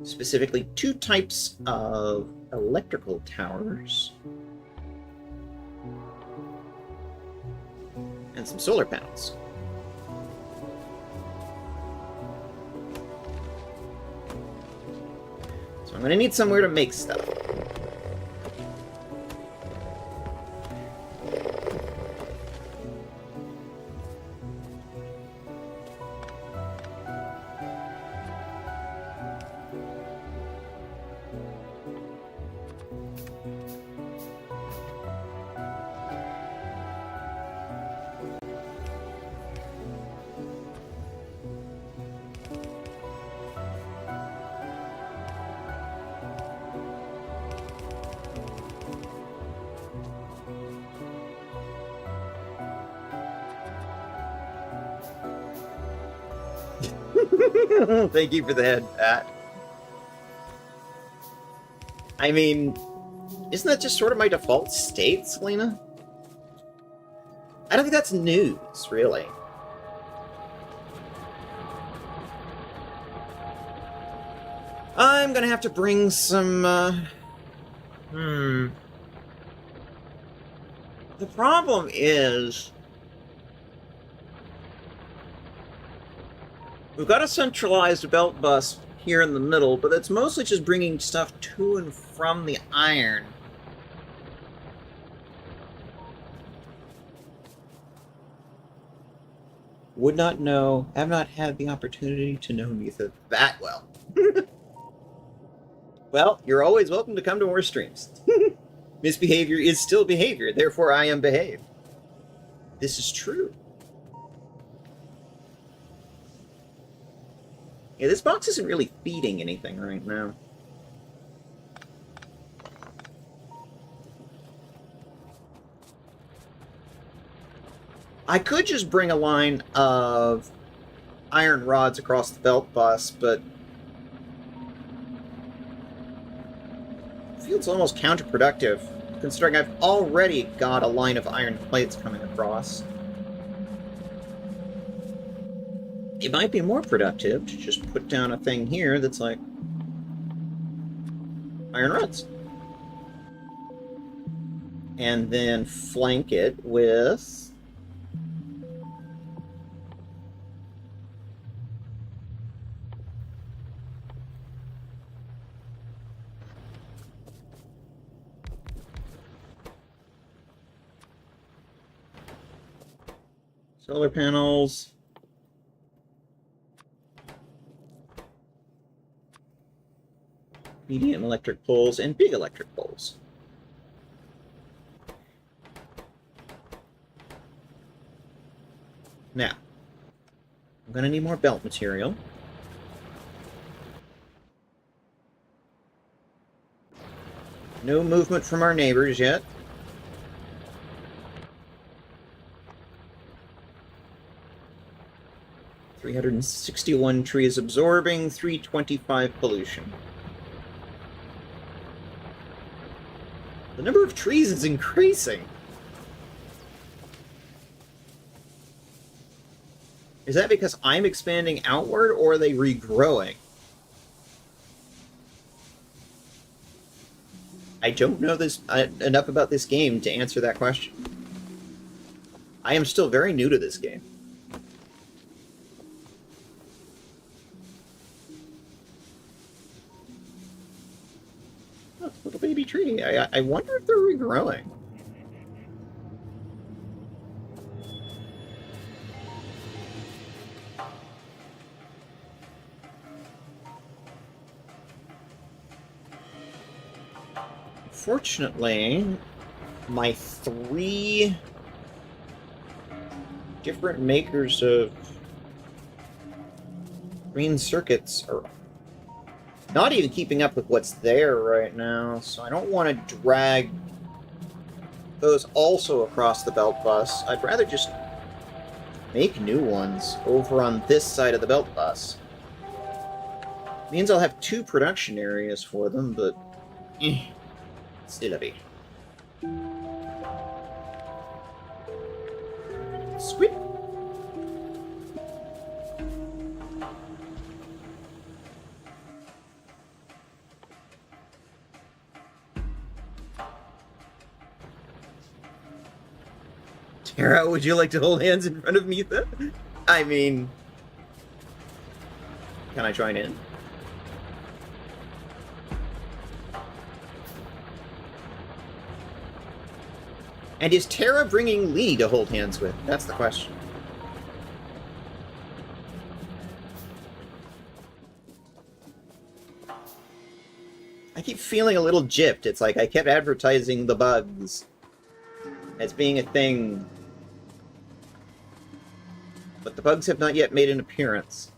Specifically, 2 types of electrical towers. And some solar panels. So I'm going to need somewhere to make stuff. Thank you for the head, Pat. I mean, isn't that just sort of my default state, Selena? I don't think that's news, really. I'm gonna have to bring some, The problem is... we've got a centralized belt bus here in the middle, but it's mostly just bringing stuff to and from the iron. Would not know, have not had the opportunity to know Mitha that well. Well, you're always welcome to come to more streams. Misbehavior is still behavior, therefore I am behaved. This is true. Yeah, this box isn't really feeding anything right now. I could just bring a line of iron rods across the belt bus, but it feels almost counterproductive, considering I've already got a line of iron plates coming across. It might be more productive to just put down a thing here that's like iron rods. And then flank it with solar panels. medium electric poles, and big electric poles. Now, I'm going to need more belt material. No movement from our neighbors yet. $361 trees absorbing, 325 pollution. The number of trees is increasing. Is that because I'm expanding outward, or are they regrowing? I don't know this enough about this game to answer that question. I am still very new to this game. Oh, little baby tree. I wonder if they're regrowing. Fortunately, my 3 different makers of green circuits are not even keeping up with what's there right now, so I don't want to drag those also across the belt bus. I'd rather just make new ones over on this side of the belt bus. Means I'll have 2 production areas for them, but still a bit. Sweet. Tara, would you like to hold hands in front of Mitha? I mean, can I join in? And is Tara bringing Lee to hold hands with? That's the question. I keep feeling a little gypped. It's like I kept advertising the bugs as being a thing. But the bugs have not yet made an appearance.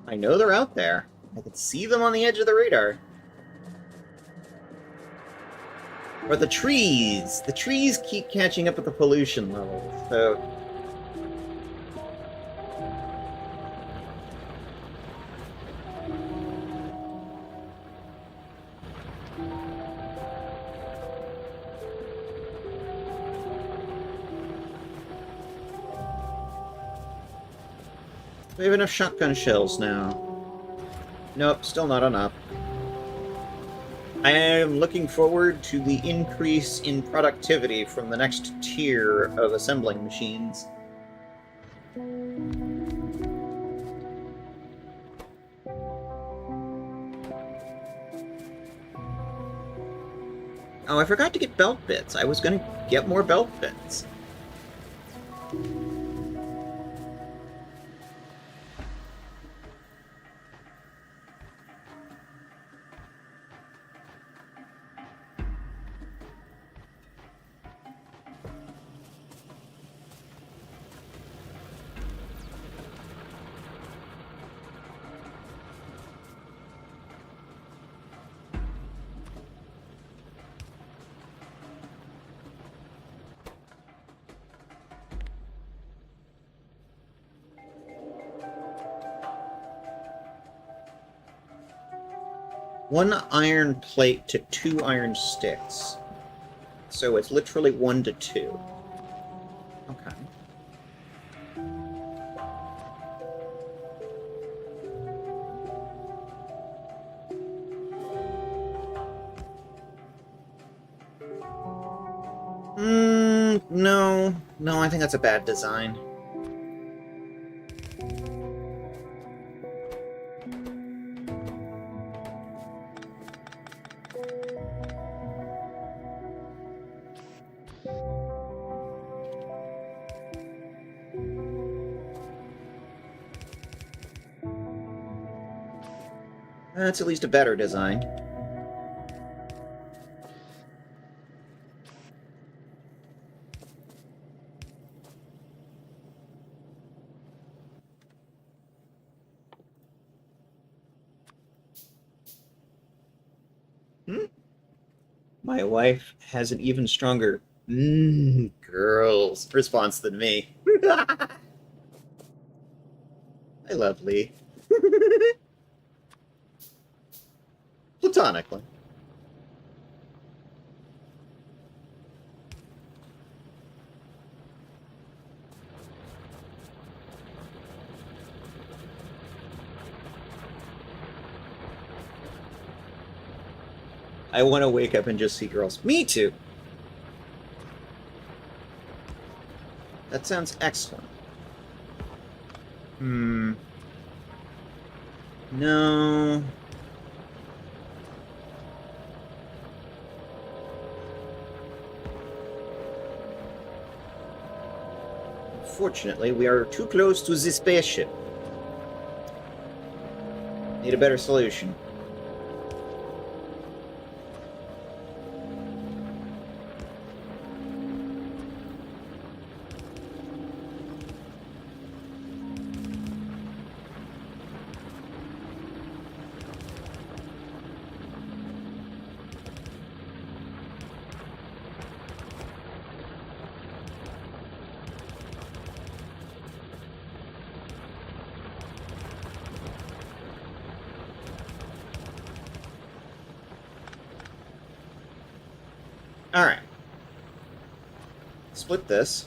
I know they're out there. I can see them on the edge of the radar. Or the trees. The trees keep catching up with the pollution levels, so... We have enough shotgun shells now. Nope, still not enough. I am looking forward to the increase in productivity from the next tier of assembling machines. Oh, I forgot to get belt bits. I was gonna get more belt bits. One iron plate to 2 iron sticks. So it's literally 1 to 2. Okay. No. No, I think that's a bad design. That's at least a better design. My wife has an even stronger girls response than me. I love Lee. Platonically. I want to wake up and just see girls. Me too. That sounds excellent. No. Unfortunately, we are too close to the spaceship. Need a better solution. Alright. Split this.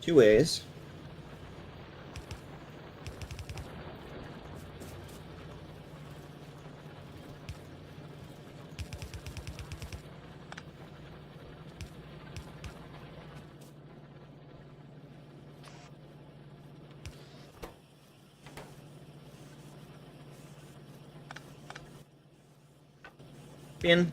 2 ways. Bin.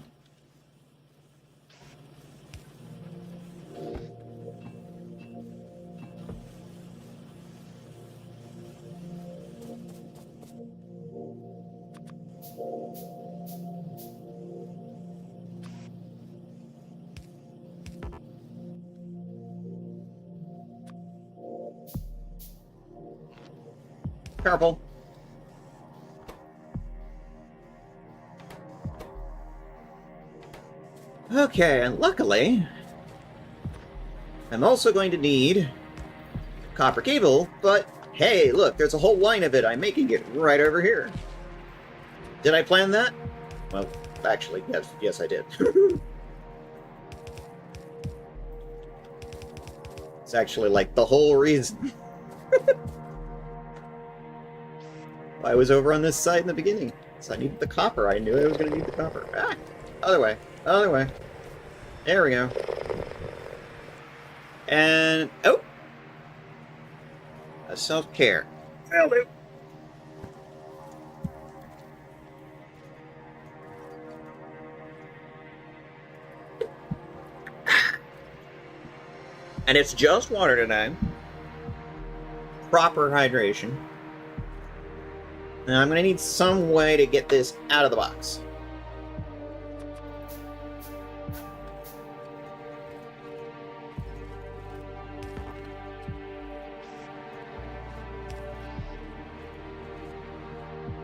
Purple. Okay, and luckily, I'm also going to need copper cable, but hey, look, there's a whole line of it. I'm making it right over here. Did I plan that? Well, actually, yes, I did. It's actually like the whole reason I was over on this side in the beginning. So I needed the copper. I knew I was going to need the copper. Ah! Other way. Other way. There we go. And... oh! A self-care. Will do. And it's just water today. Proper hydration. Now I'm going to need some way to get this out of the box.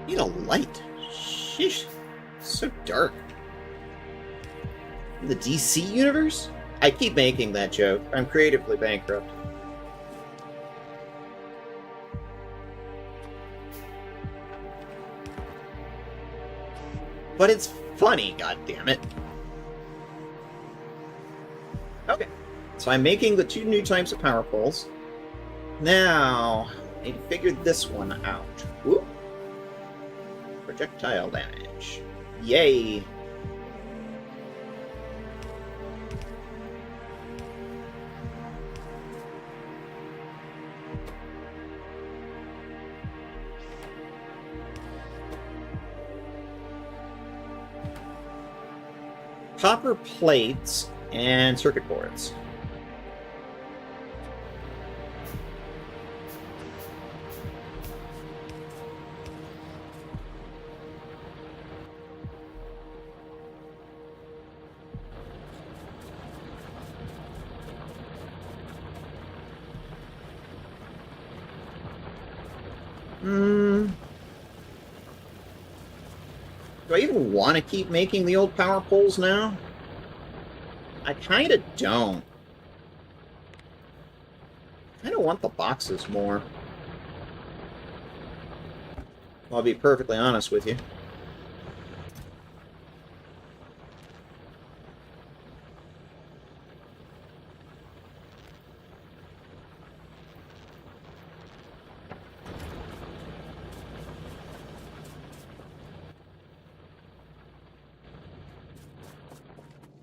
Need a light. Sheesh. It's so dark. In the DC universe? I keep making that joke. I'm creatively bankrupt. But it's funny, goddammit. Okay. So I'm making the 2 new types of power poles. Now, I need to figure this one out. Whoop. Projectile damage. Yay! Copper plates and circuit boards. Do I even want to keep making the old power poles now? I kind of don't. I kind of want the boxes more. I'll be perfectly honest with you.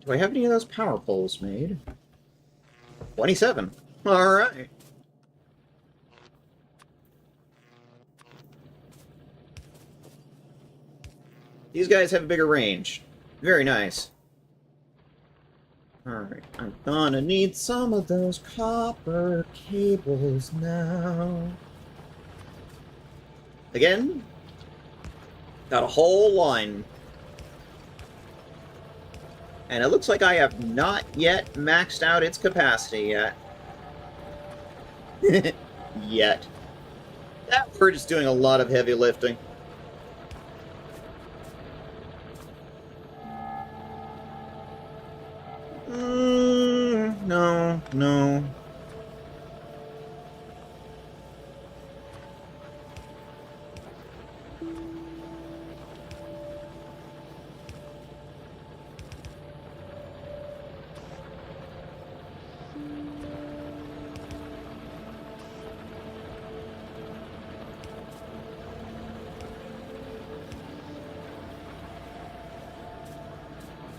Do I have any of those power poles made? 27. Alright. These guys have a bigger range. Very nice. Alright, I'm gonna need some of those copper cables now. Again, got a whole line. And it looks like I have not yet maxed out its capacity yet. Yet. That word is doing a lot of heavy lifting. No.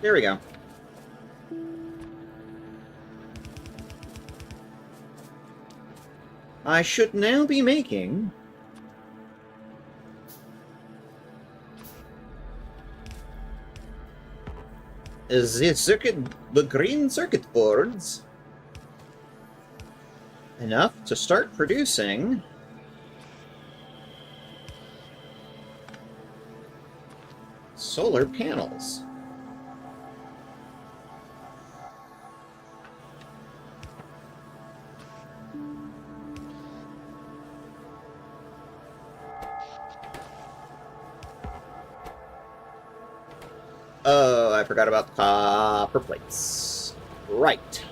There we go. I should now be making the green circuit boards enough to start producing solar panels. Oh, I forgot about the copper plates. Right.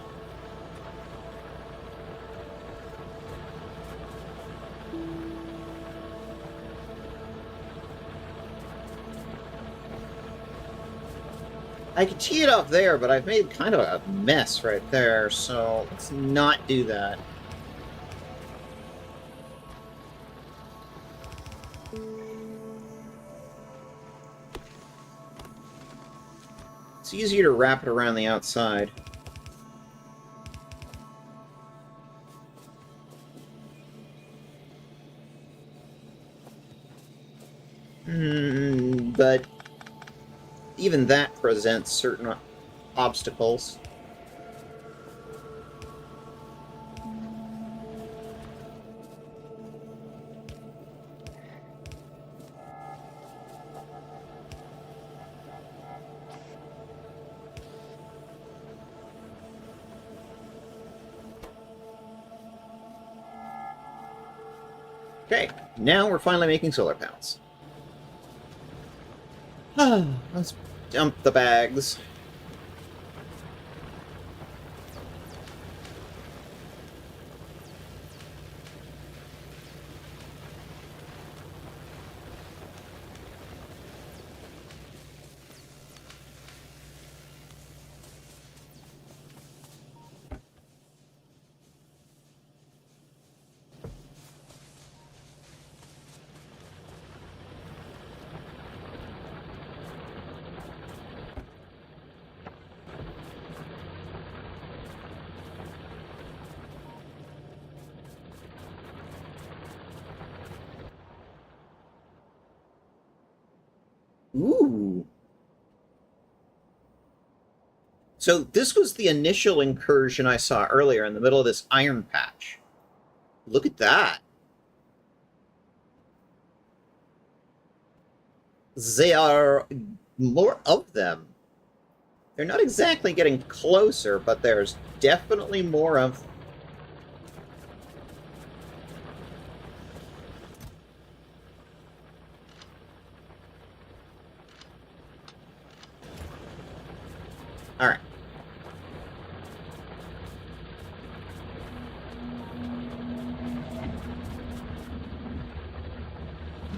I could tee it up there, but I've made kind of a mess right there, so let's not do that. It's easier to wrap it around the outside. But even that presents certain obstacles. Okay, now we're finally making solar panels. Let's dump the bags. Ooh. So this was the initial incursion I saw earlier in the middle of this iron patch. Look at that. There are more of them. They're not exactly getting closer, but there's definitely more of... Alright.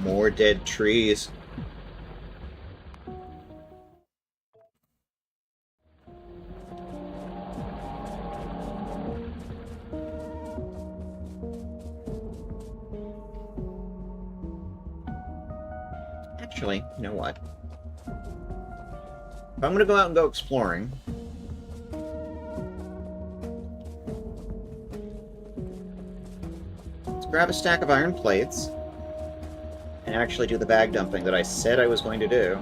More dead trees. Actually, you know what? If I'm gonna go out and go exploring, let's grab a stack of iron plates and actually do the bag dumping that I said I was going to do.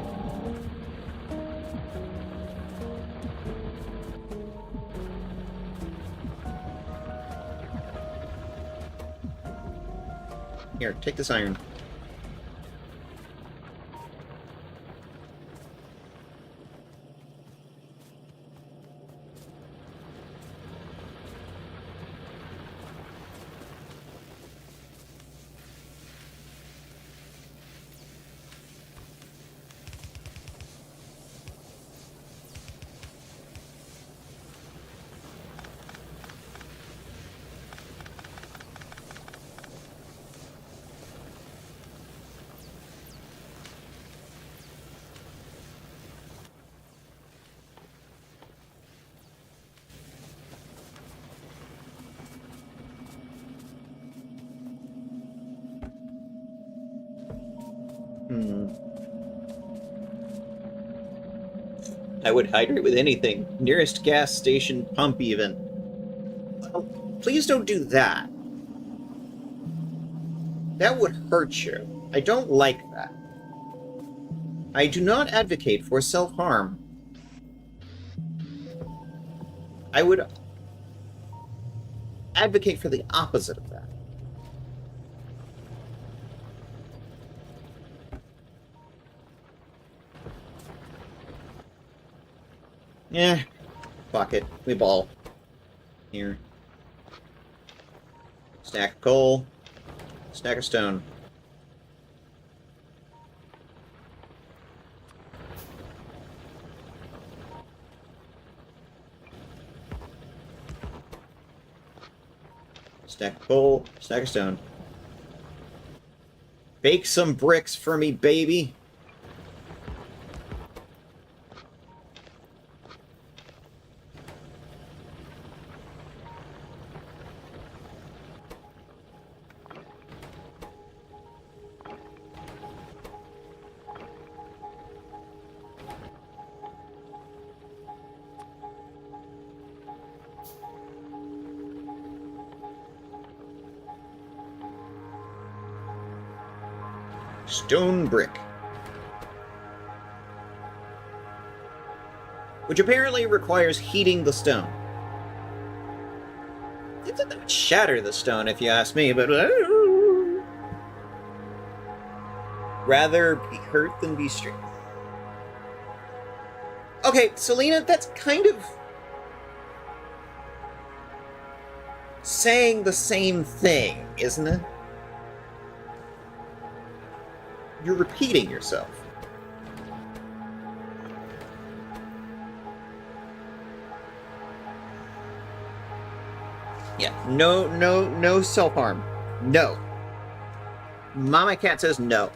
Here, take this iron. I would hydrate with anything. Nearest gas station pump, even. Oh, please don't do that. That would hurt you. I don't like that. I do not advocate for self-harm. I would advocate for the opposite of that. Yeah, fuck it. We ball. Here. Stack of coal. Stack of stone. Stack of coal. Stack of stone. Bake some bricks for me, baby. Stone brick. Which apparently requires heating the stone. It doesn't shatter the stone, if you ask me, but... rather be hurt than be straight. Okay, Selena, that's kind of... saying the same thing, isn't it? You're repeating yourself. Yeah, no self-harm. No. Mama Cat says no.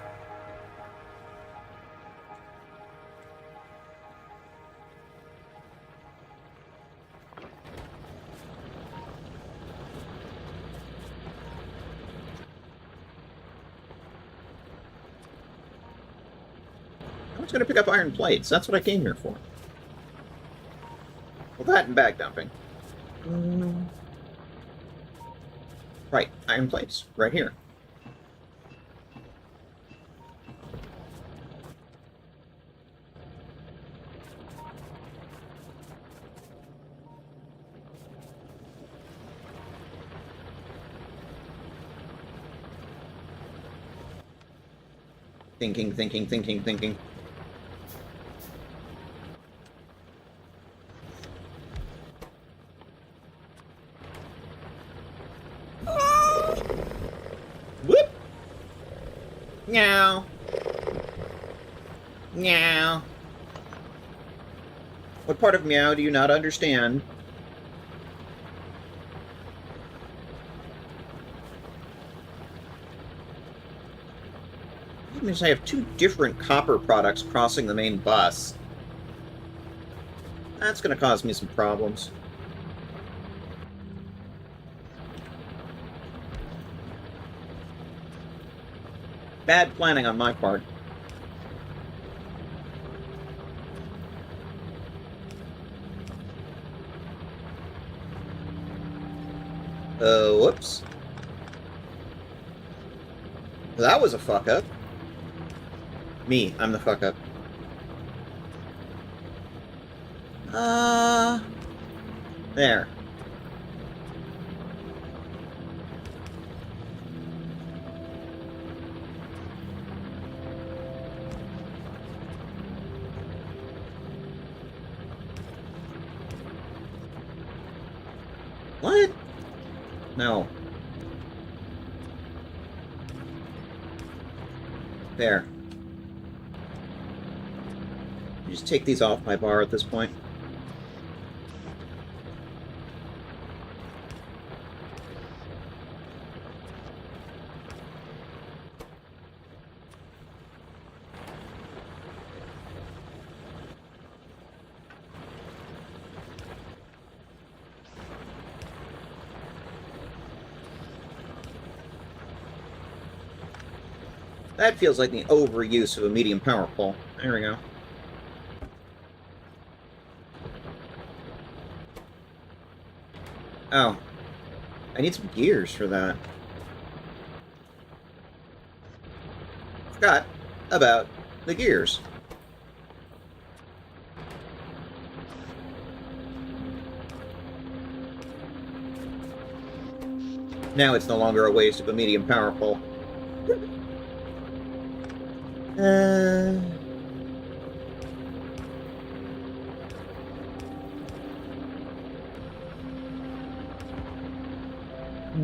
I'm just gonna pick up iron plates. That's what I came here for. Well, that and bag dumping. Right, iron plates. Right here. Thinking. Whoop! Meow. Meow. What part of meow do you not understand? That means I have two different copper products crossing the main bus. That's going to cause me some problems. Bad planning on my part. Whoops. That was a fuck up. Me, I'm the fuck up. There. What? No. There. Just take these off my bar at this point. That feels like the overuse of a medium power pole. There we go. Oh. I need some gears for that. Forgot about the gears. Now it's no longer a waste of a medium power pole.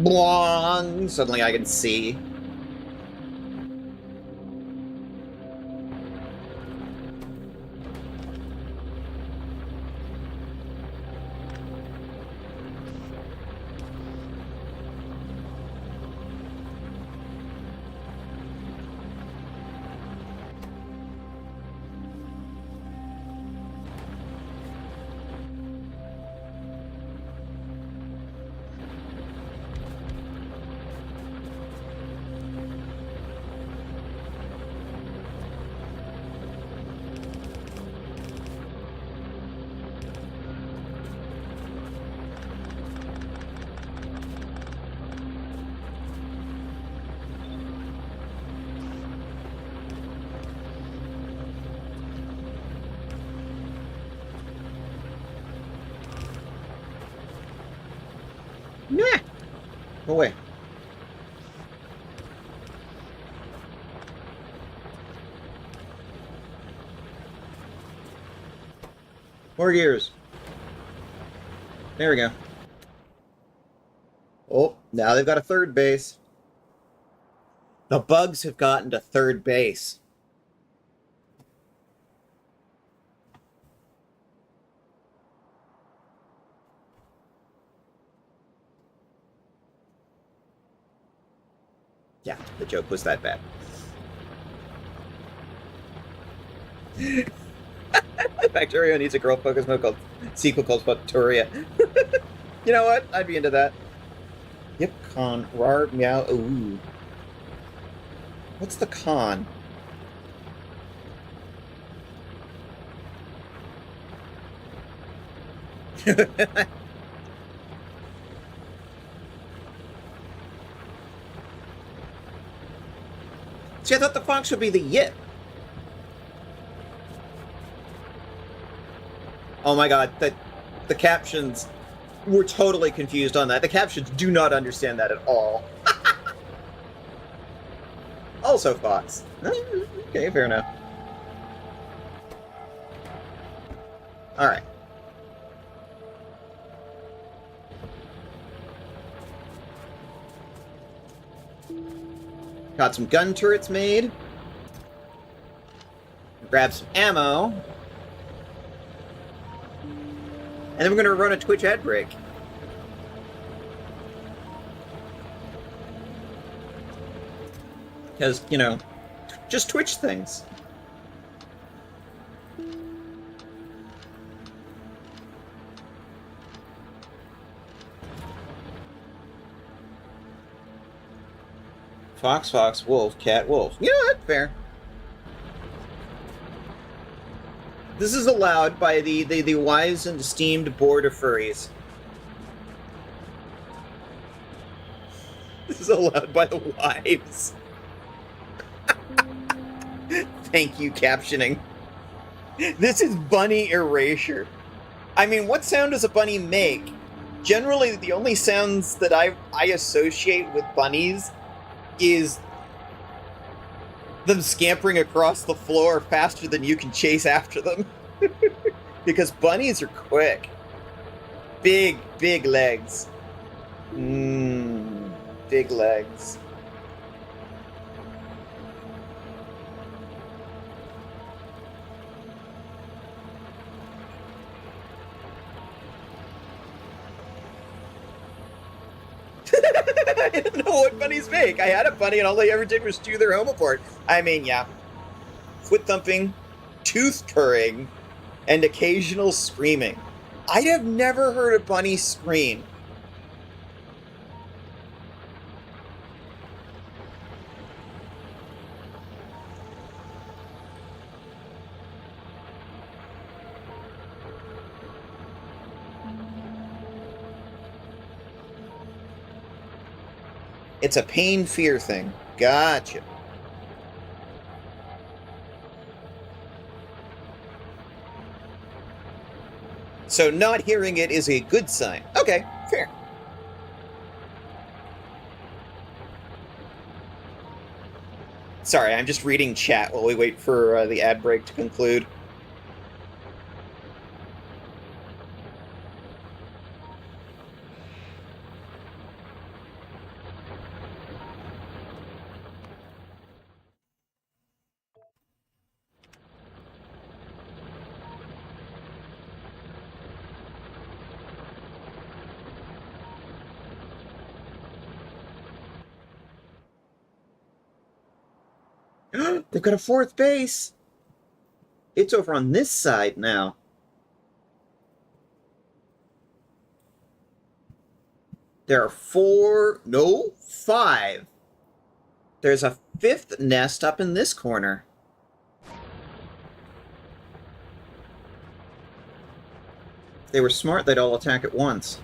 Blong! Suddenly I can see. Nah! Go away. More gears. There we go. Oh, now they've got a third base. The bugs have gotten to third base. Yeah, the joke was that bad. Bacteria needs a girl focus mode called sequel called Bacteria. You know what? I'd be into that. Yep, con. Rar, meow, ooh. What's the con? See, I thought the fox would be the yip. Oh my god, the captions were totally confused on that. The captions do not understand that at all. Also fox. Okay, fair enough. Alright. Got some gun turrets made. Grab some ammo. And then we're going to run a Twitch ad break. Because, you know, just Twitch things. Fox, fox, wolf, cat, wolf. You know what? Fair. This is allowed by the wise and esteemed board of furries. This is allowed by the wives. Thank you, captioning. This is bunny erasure. I mean, what sound does a bunny make? Generally, the only sounds that I associate with bunnies is them scampering across the floor faster than you can chase after them. Because bunnies are quick. Big, big legs. Big legs. I didn't know what bunnies make. I had a bunny and all they ever did was chew their home apart. I mean, yeah. Foot thumping, tooth purring, and occasional screaming. I'd have never heard a bunny scream. It's a pain-fear thing. Gotcha. So not hearing it is a good sign. Okay, fair. Sorry, I'm just reading chat while we wait for the ad break to conclude. They've got a fourth base. It's over on this side now. There are 5. There's a 5th nest up in this corner. If they were smart, they'd all attack at once.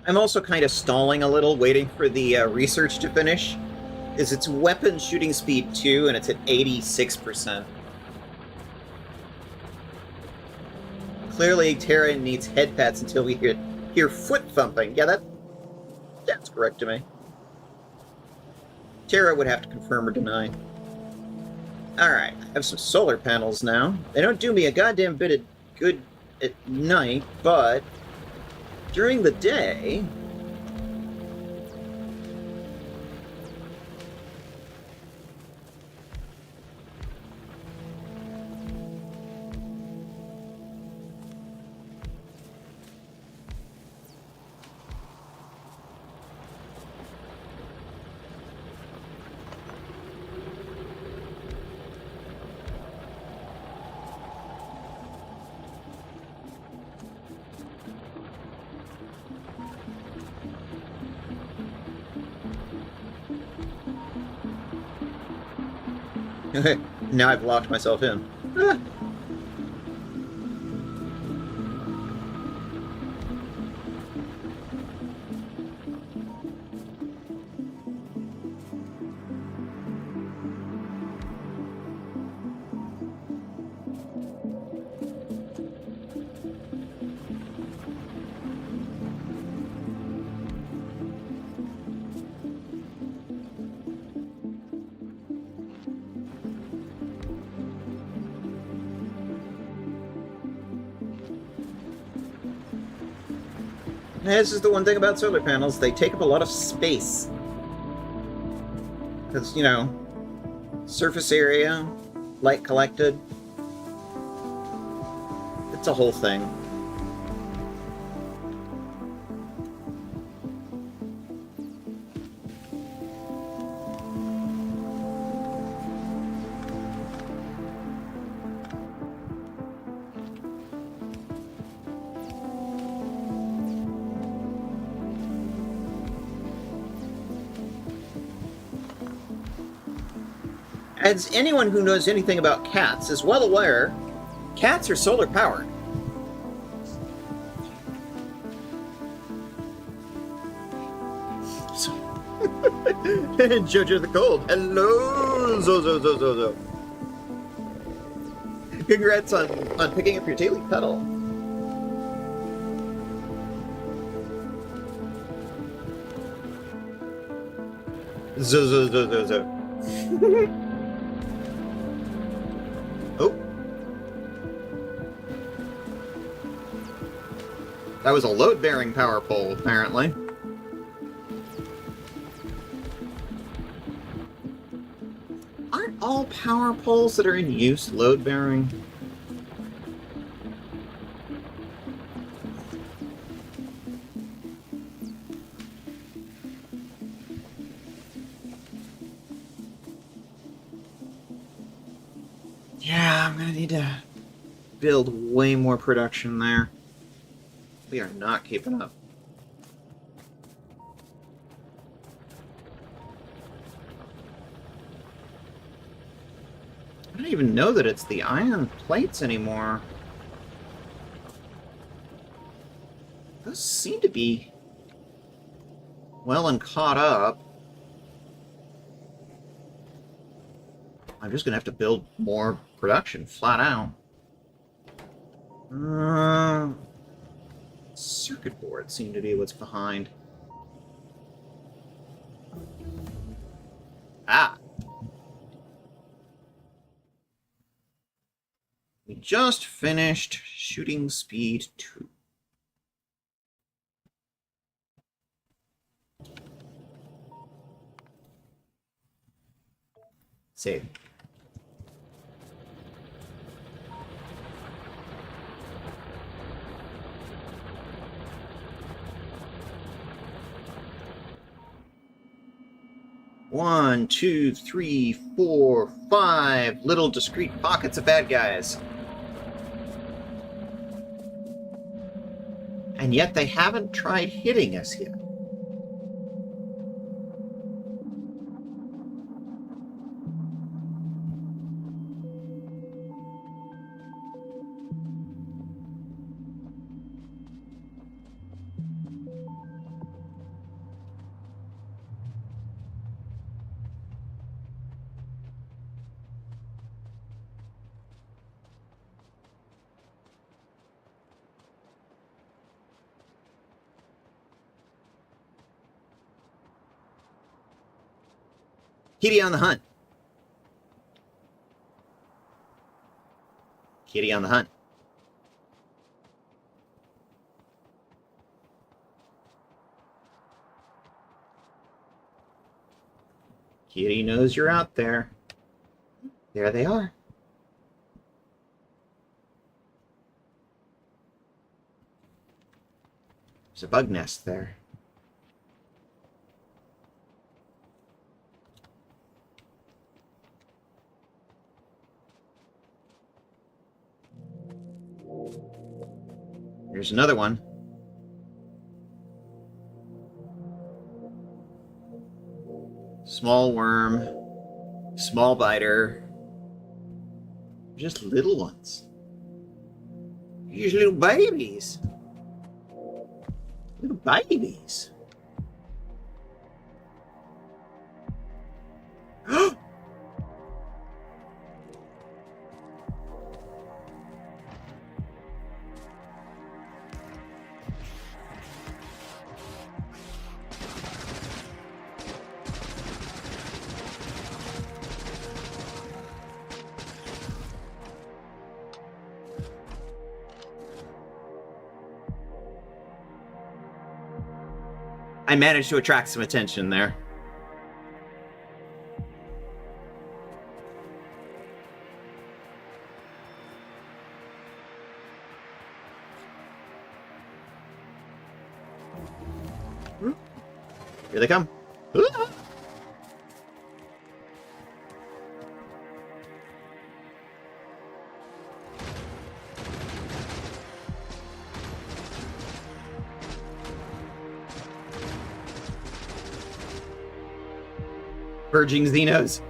I'm also kind of stalling a little, waiting for the research to finish. Is its weapon shooting speed 2, and it's at 86%. Clearly, Terra needs head pats until we hear foot thumping. Yeah, that's correct to me. Terra would have to confirm or deny. Alright, I have some solar panels now. They don't do me a goddamn bit of good at night, but during the day, now I've locked myself in. This is the one thing about solar panels, they take up a lot of space. Because, you know, surface area, light collected. It's a whole thing. As anyone who knows anything about cats is well aware, cats are solar powered. Jojo the Cold. Hello, Zo. Congrats on picking up your daily pedal. Zo. Oh. That was a load-bearing power pole, apparently. Aren't all power poles that are in use load-bearing? Yeah, I'm gonna need to build way more production there. We are not keeping up. I don't even know that it's the iron plates anymore. Those seem to be well and caught up. I'm just gonna have to build more production, flat out. Circuit boards seem to be what's behind. Ah! We just finished Shooting Speed 2. Save. One, two, three, four, 5 little discrete pockets of bad guys. And yet they haven't tried hitting us yet. Kitty on the hunt. Kitty on the hunt. Kitty knows you're out there. There they are. There's a bug nest there. Here's another one. Small worm, small biter. Just little ones. These little babies. Little babies. I managed to attract some attention there. Here they come. Ah! Purging Xenos.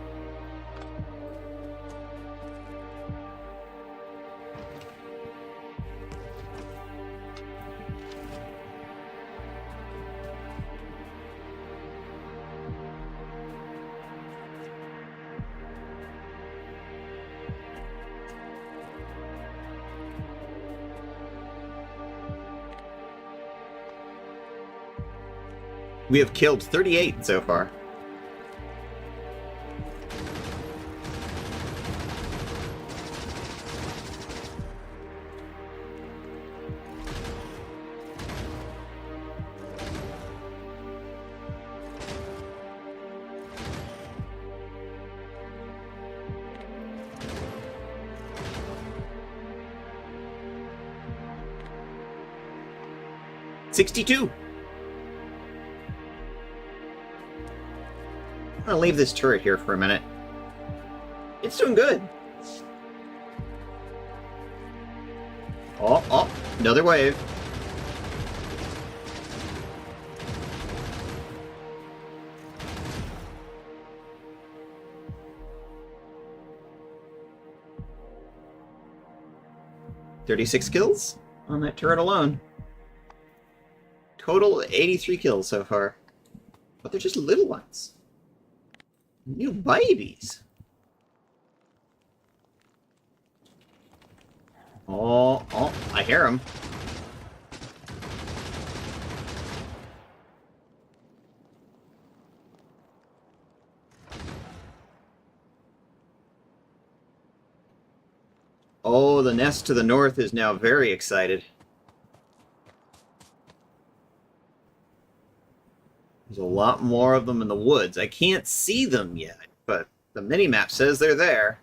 We have killed 38 so far. $62. I'm gonna leave this turret here for a minute. It's doing good. Oh, another wave. $36 kills on that turret alone. Total 83 kills so far. But they're just little ones. Little babies. Oh, I hear them. Oh, the nest to the north is now very excited. There's a lot more of them in the woods. I can't see them yet, but the minimap says they're there.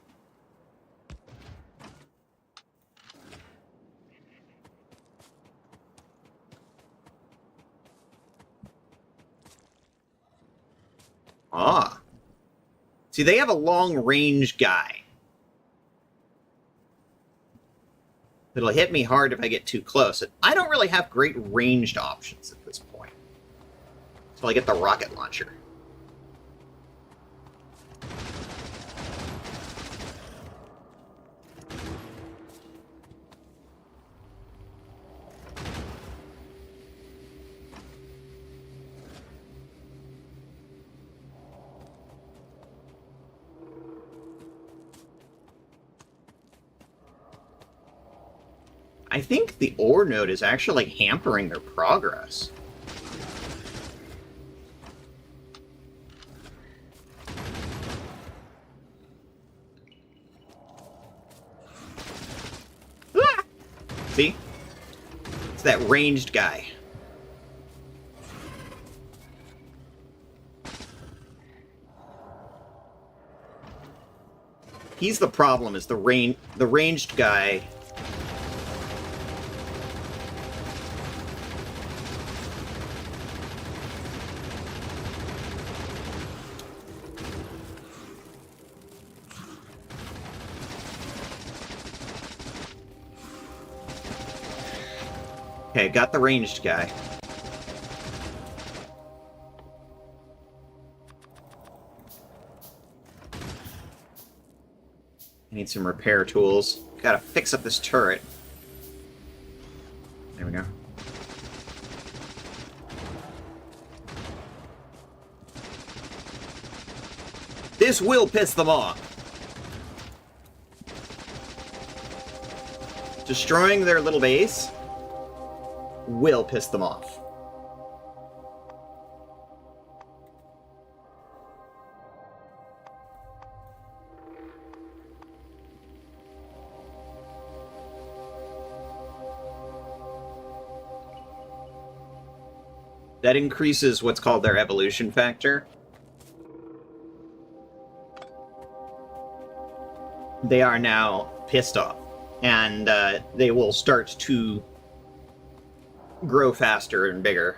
Ah. See, they have a long-range guy. It'll hit me hard if I get too close. I don't really have great ranged options at this point. Until I get the rocket launcher. I think the ore node is actually hampering their progress. Ah! See? It's that ranged guy. He's the problem, is the ranged guy. Okay, got the ranged guy. I need some repair tools. Gotta fix up this turret. There we go. This will piss them off. Destroying their little base will piss them off. That increases what's called their evolution factor. They are now pissed off, and they will start to grow faster and bigger.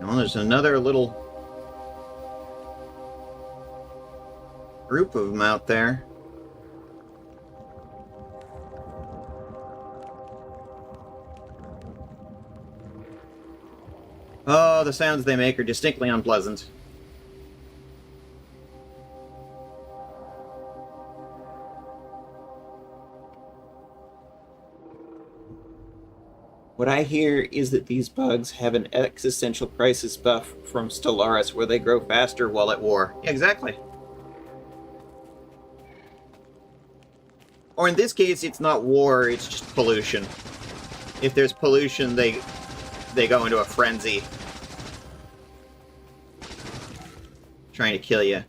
Well, there's another little group of them out there. Oh, the sounds they make are distinctly unpleasant. What I hear is that these bugs have an existential crisis buff from Stellaris where they grow faster while at war. Yeah, exactly. Or in this case, it's not war, it's just pollution. If there's pollution, they go into a frenzy. Trying to kill you.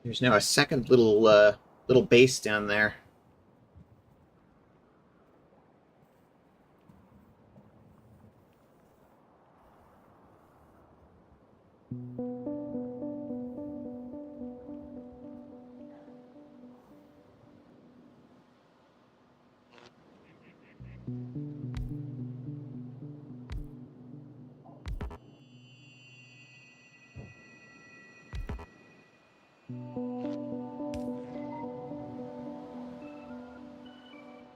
There's now a second little base down there.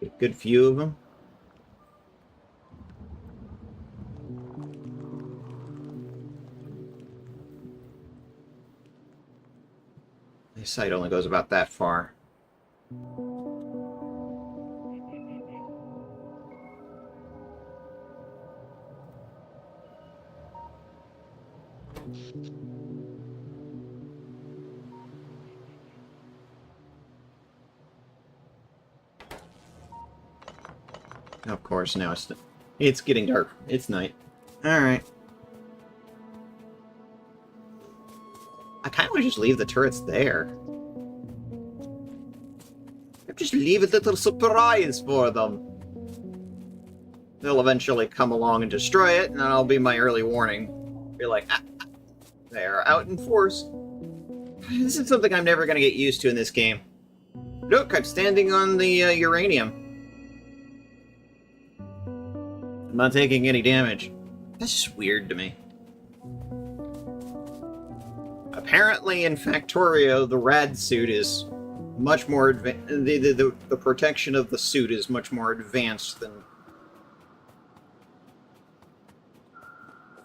Get a good few of them. This sight only goes about that far. Of course, now it's getting dark. It's night. Alright. I kind of want to just leave the turrets there. Just leave a little surprise for them. They'll eventually come along and destroy it, and that'll be my early warning. Be like, they're out in force. This is something I'm never going to get used to in this game. Look, I'm standing on the uranium. I'm not taking any damage. That's just weird to me. Apparently in Factorio, the rad suit is much more advanced. The protection of the suit is much more advanced than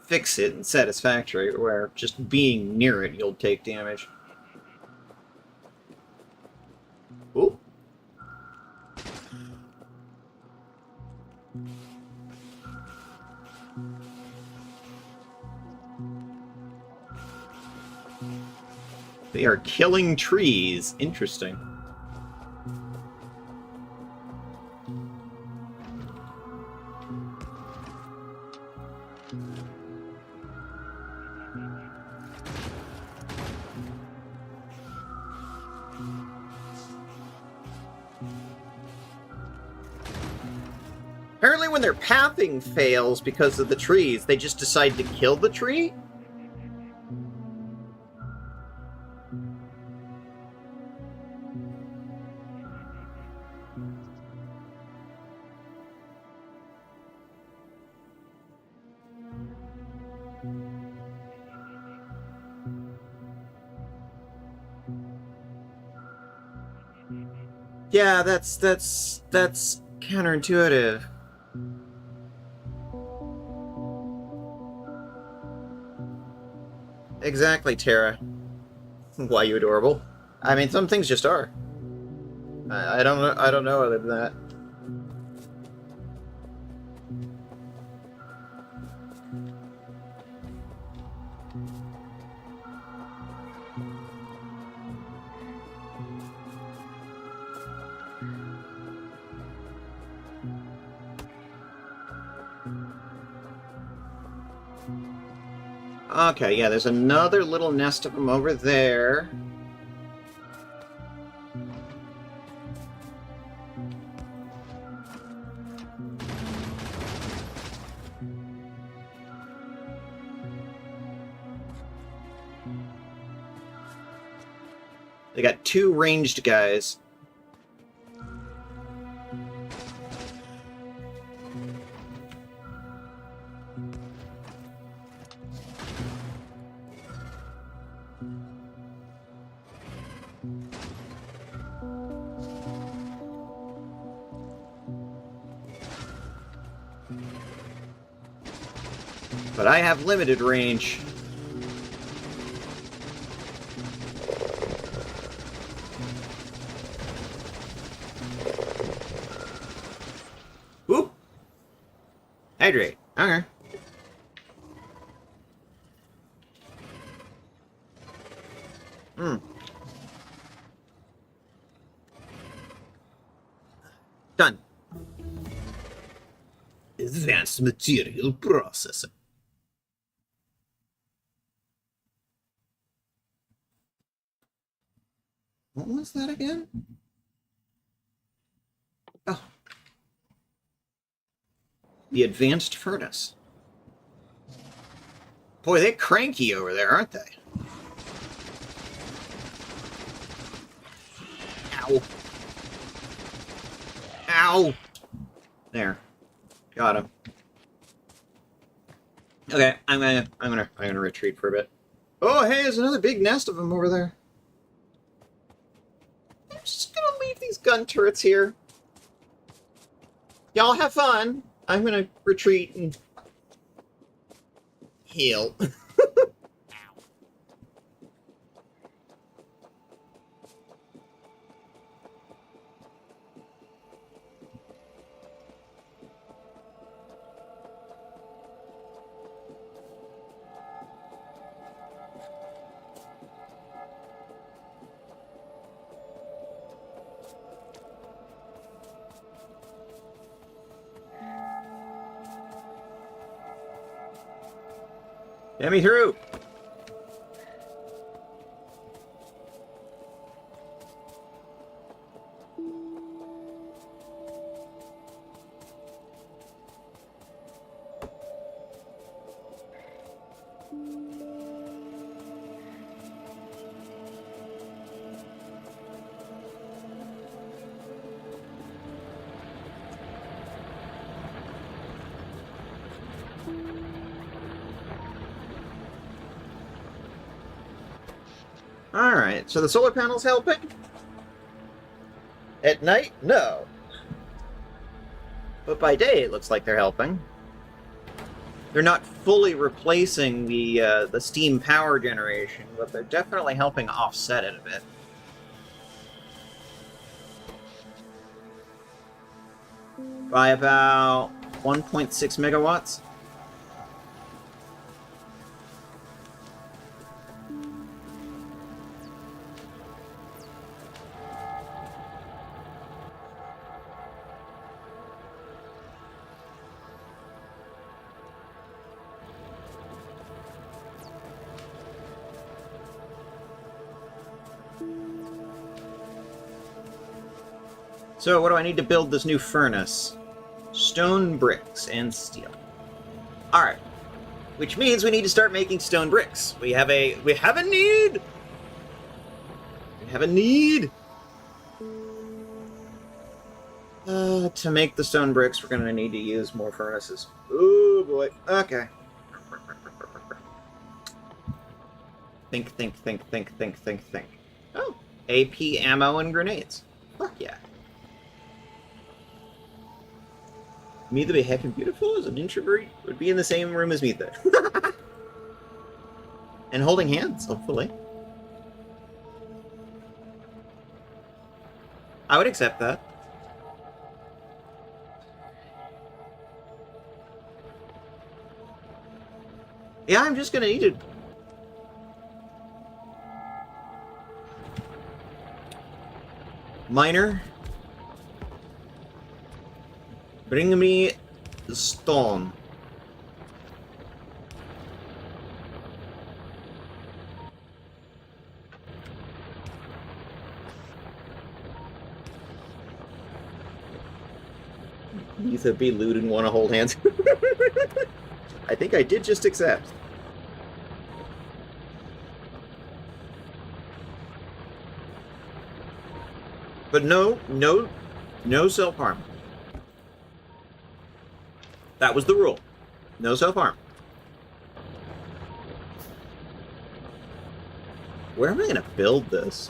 Fix It and Satisfactory, where just being near it, you'll take damage. Ooh. They are killing trees. Interesting. Apparently when their pathing fails because of the trees, they just decide to kill the tree? Yeah, that's counterintuitive. Exactly, Tara. Why you adorable? I mean, some things just are. I don't know. I don't know other than that. Okay, yeah, there's another little nest of them over there. They got 2 ranged guys. But I have limited range. Whoop! Hydrate. Okay. Done. Advanced material processing. What was that again? Oh. The advanced furnace. Boy, they're cranky over there, aren't they? Ow. Ow! There. Got him. Okay, I'm gonna retreat for a bit. Oh, hey, there's another big nest of them over there. I'm just gonna leave these gun turrets here. Y'all have fun. I'm gonna retreat and heal. Get me through! Alright, so the solar panel's helping? At night? No. But by day, it looks like they're helping. They're not fully replacing the steam power generation, but they're definitely helping offset it a bit. By about 1.6 megawatts. So what do I need to build this new furnace? Stone bricks and steel. Alright. Which means we need to start making stone bricks. We have a need! We have a need! To make the stone bricks, we're gonna need to use more furnaces. Oh boy. Okay. Think. Oh. AP ammo and grenades. Fuck yeah. Mitha be heckin' beautiful as an introvert would be in the same room as Mitha. And holding hands, hopefully. I would accept that. Yeah, I'm just gonna eat it. Miner. Bring me the stone. MithaVT lewd and want to hold hands. I think I did just accept. But no self-harm. That was the rule. No self-harm. Where am I going to build this?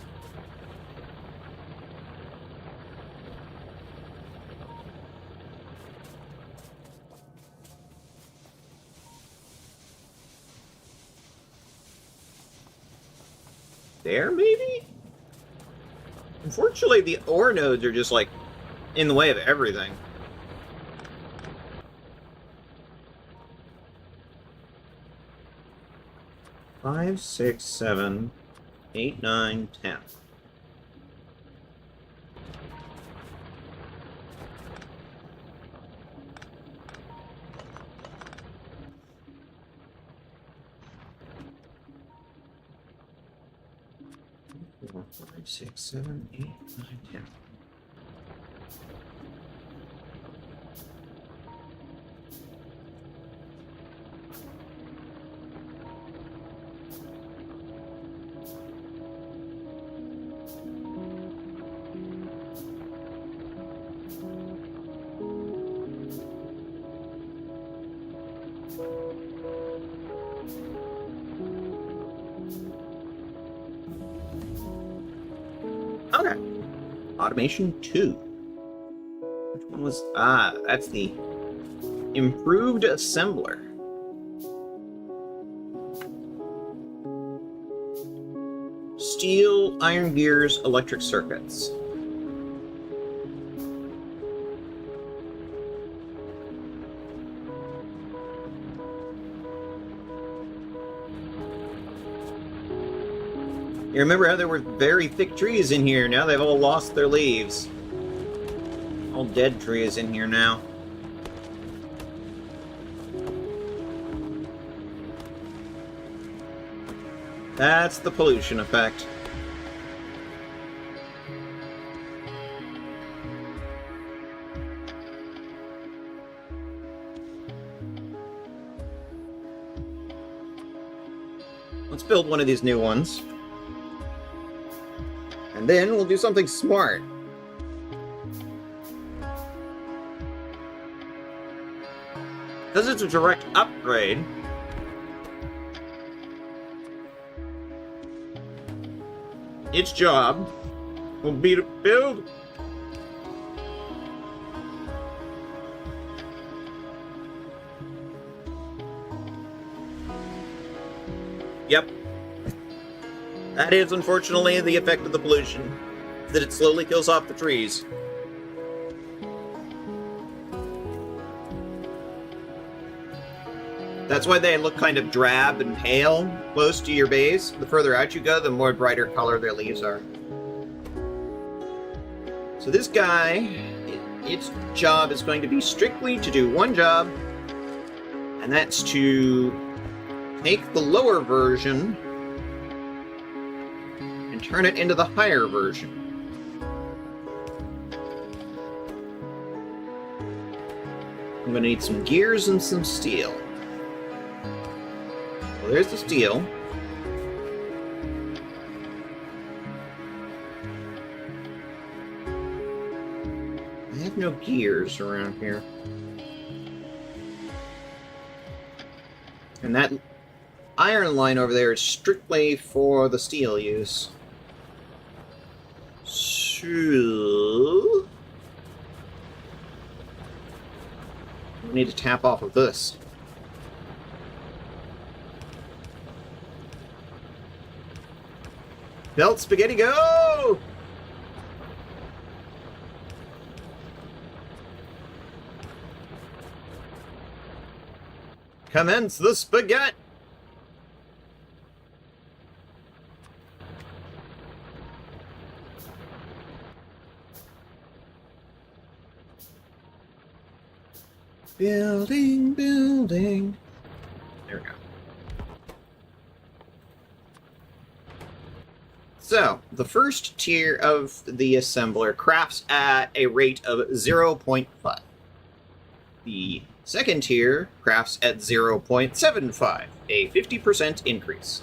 There, maybe? Unfortunately, the ore nodes are just, like, in the way of everything. Five, 6, 7, 8, 9, 10. Four, 5, 6, 7, 8, 9, 10. Okay. Automation 2. Which one was... Ah, that's the improved assembler. Steel, iron gears, electric circuits. You remember how there were very thick trees in here? Now they've all lost their leaves. All dead trees in here now. That's the pollution effect. Let's build one of these new ones. And then we'll do something smart. Because it's a direct upgrade. Its job will be to build Yep. That is, unfortunately, the effect of the pollution. That it slowly kills off the trees. That's why they look kind of drab and pale close to your base. The further out you go, the more brighter color their leaves are. So this guy, its job is going to be strictly to do one job, and that's to take the lower version and turn it into the higher version. I'm going to need some gears and some steel. Well, there's the steel. I have no gears around here. And that iron line over there is strictly for the steel use. So... we need to tap off of this. Belt spaghetti, go! Commence the spaghetti! Building, building. There we go. So, the first tier of the assembler crafts at a rate of 0.5. The second tier crafts at 0.75, a 50% increase.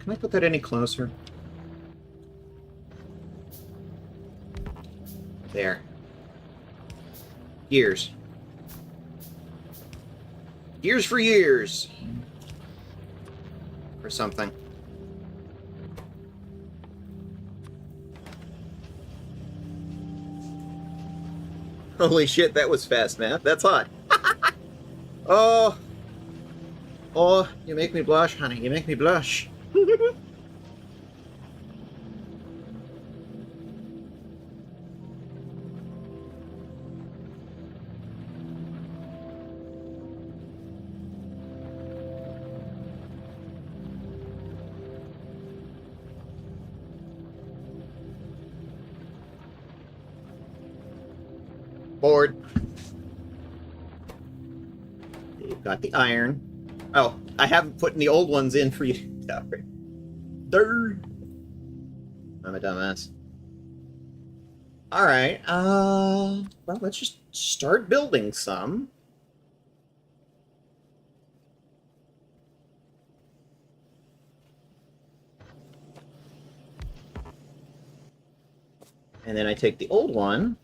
Can I put that any closer? There. Gears. Gears for years! Or something. Holy shit, that was fast, man. That's hot. Oh. Oh, you make me blush, honey. You make me blush. Board. You've got the iron. Oh, I haven't put any old ones in for you to upgrade. Durr. I'm a dumbass. Alright, well, let's just start building some. And then I take the old one,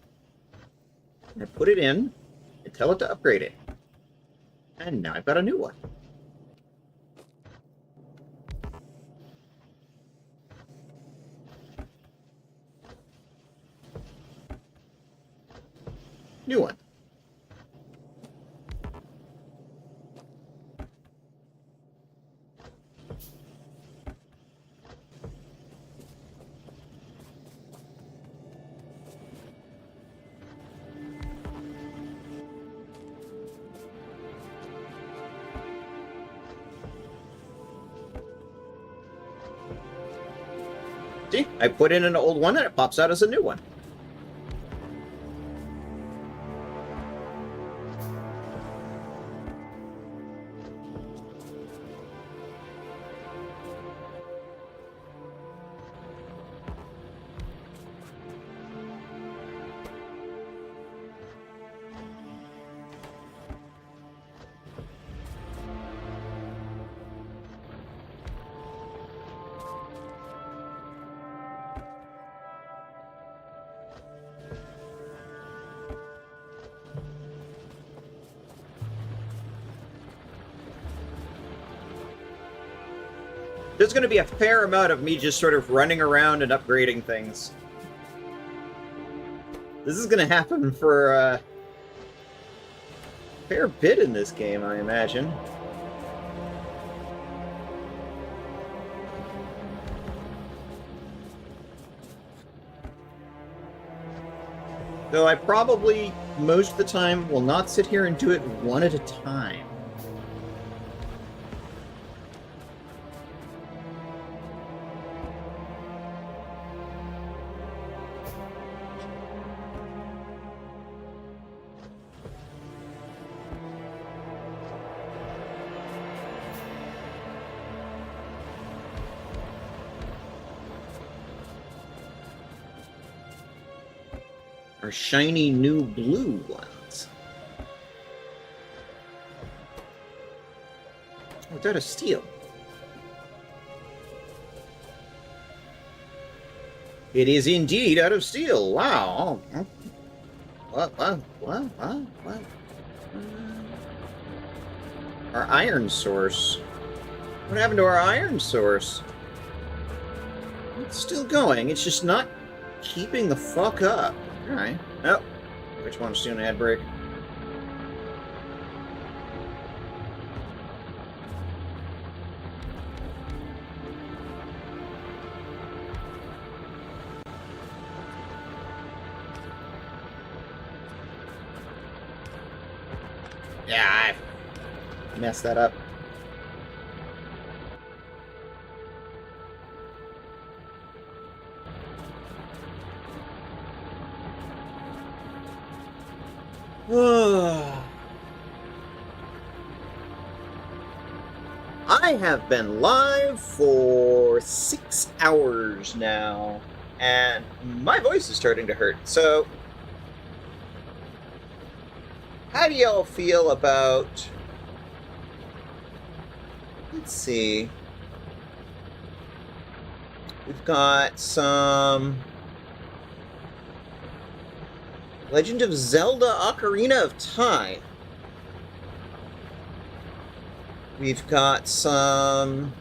and I put it in, and tell it to upgrade it. And now I've got a new one. New one. See, I put in an old one and it pops out as a new one. There's going to be a fair amount of me just sort of running around and upgrading things. This is going to happen for a fair bit in this game, I imagine. Though I probably, most of the time, will not sit here and do it one at a time. Our shiny new blue ones. Oh, it's out of steel. It is indeed out of steel. Wow. What? Our iron source. What happened to our iron source? It's still going. It's just not keeping the fuck up. Alright. Oh. Which one's doing an ad break? Yeah, I messed that up. I have been live for 6 hours now, and my voice is starting to hurt, so how do y'all feel about... Let's see. We've got some... Legend of Zelda Ocarina of Time. We've got some...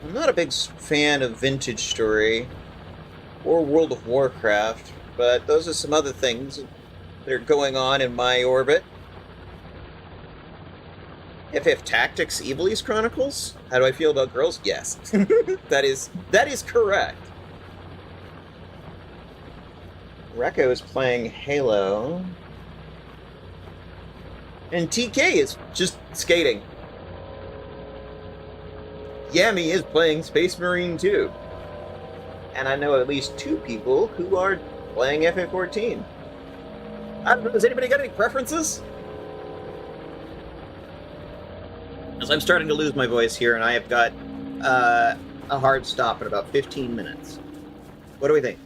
I'm not a big fan of Vintage Story or World of Warcraft, but those are some other things that are going on in my orbit. FF Tactics Evilise Chronicles? How do I feel about girls? Yes. that is correct. Rekko is playing Halo. And TK is just skating. Yami is playing Space Marine 2. And I know at least 2 people who are playing FF14. I don't know, has anybody got any preferences? As I'm starting to lose my voice here, and I have got a hard stop in about 15 minutes. What do we think?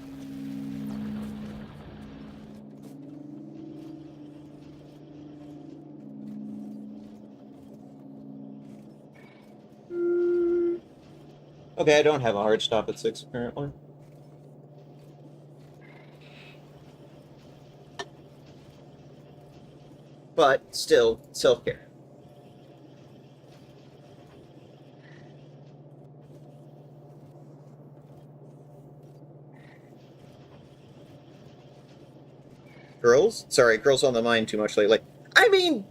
Okay, I don't have a hard stop at 6, apparently. But, still, self-care. Girls? Sorry, girls on the mind too much lately. I mean...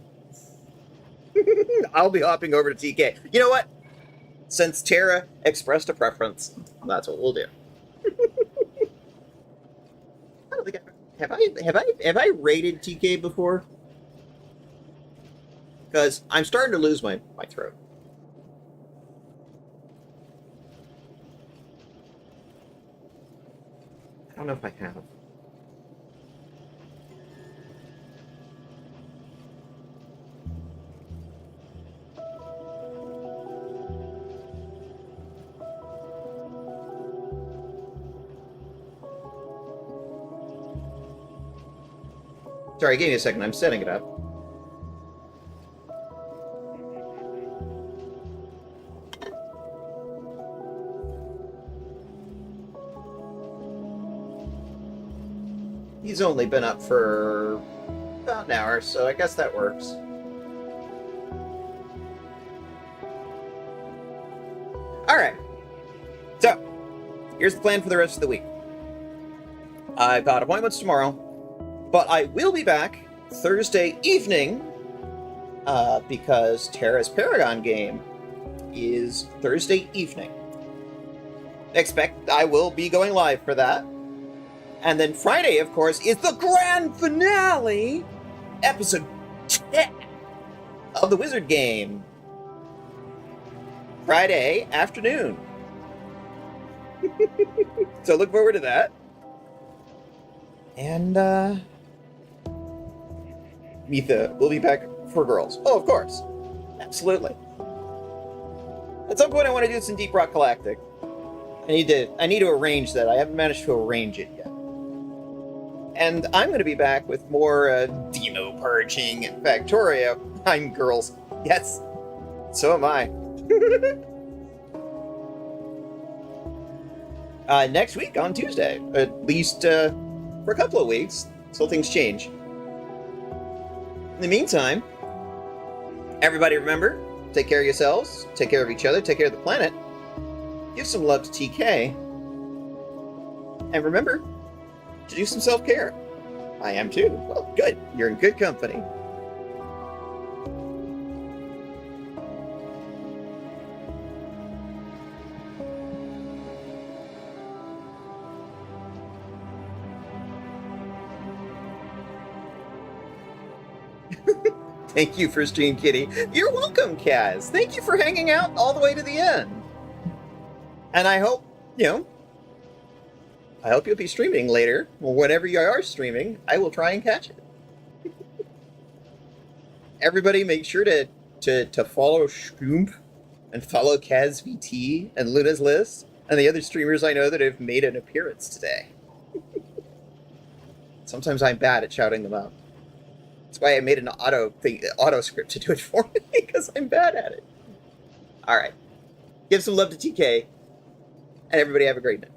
I'll be hopping over to TK. You know what? Since Tara expressed a preference, that's what we'll do. I don't think have I rated TK before? Because I'm starting to lose my throat. I don't know if I have. Sorry, give me a second. I'm setting it up. He's only been up for about an hour, so I guess that works. Alright. So, here's the plan for the rest of the week. I've got appointments tomorrow, but I will be back Thursday evening, because Tara's Paragon game is Thursday evening. Expect I will be going live for that. And then Friday, of course, is the grand finale, episode 10 of the Wizard game. Friday afternoon. So look forward to that. And, Mitha will be back for girls. Oh, of course. Absolutely. At some point I want to do some Deep Rock Galactic. I need to arrange that. I haven't managed to arrange it yet. And I'm going to be back with more demo purging and Factorio. I'm girls. Yes. So am I. next week on Tuesday. At least for a couple of weeks, till things change. In the meantime, everybody remember, take care of yourselves, take care of each other, take care of the planet, give some love to TK, and remember to do some self-care. I am too. Well, good. You're in good company. Thank you for Stream Kitty. You're welcome, Kaz. Thank you for hanging out all the way to the end. And I hope, I hope you'll be streaming later, or whenever you are streaming. I will try and catch it. Everybody, make sure to follow Shroomp and follow MithaVT and Luna's List and the other streamers I know that have made an appearance today. Sometimes I'm bad at shouting them out. That's why I made an auto script to do it for me, because I'm bad at it. All right. Give some love to TK, and everybody have a great night.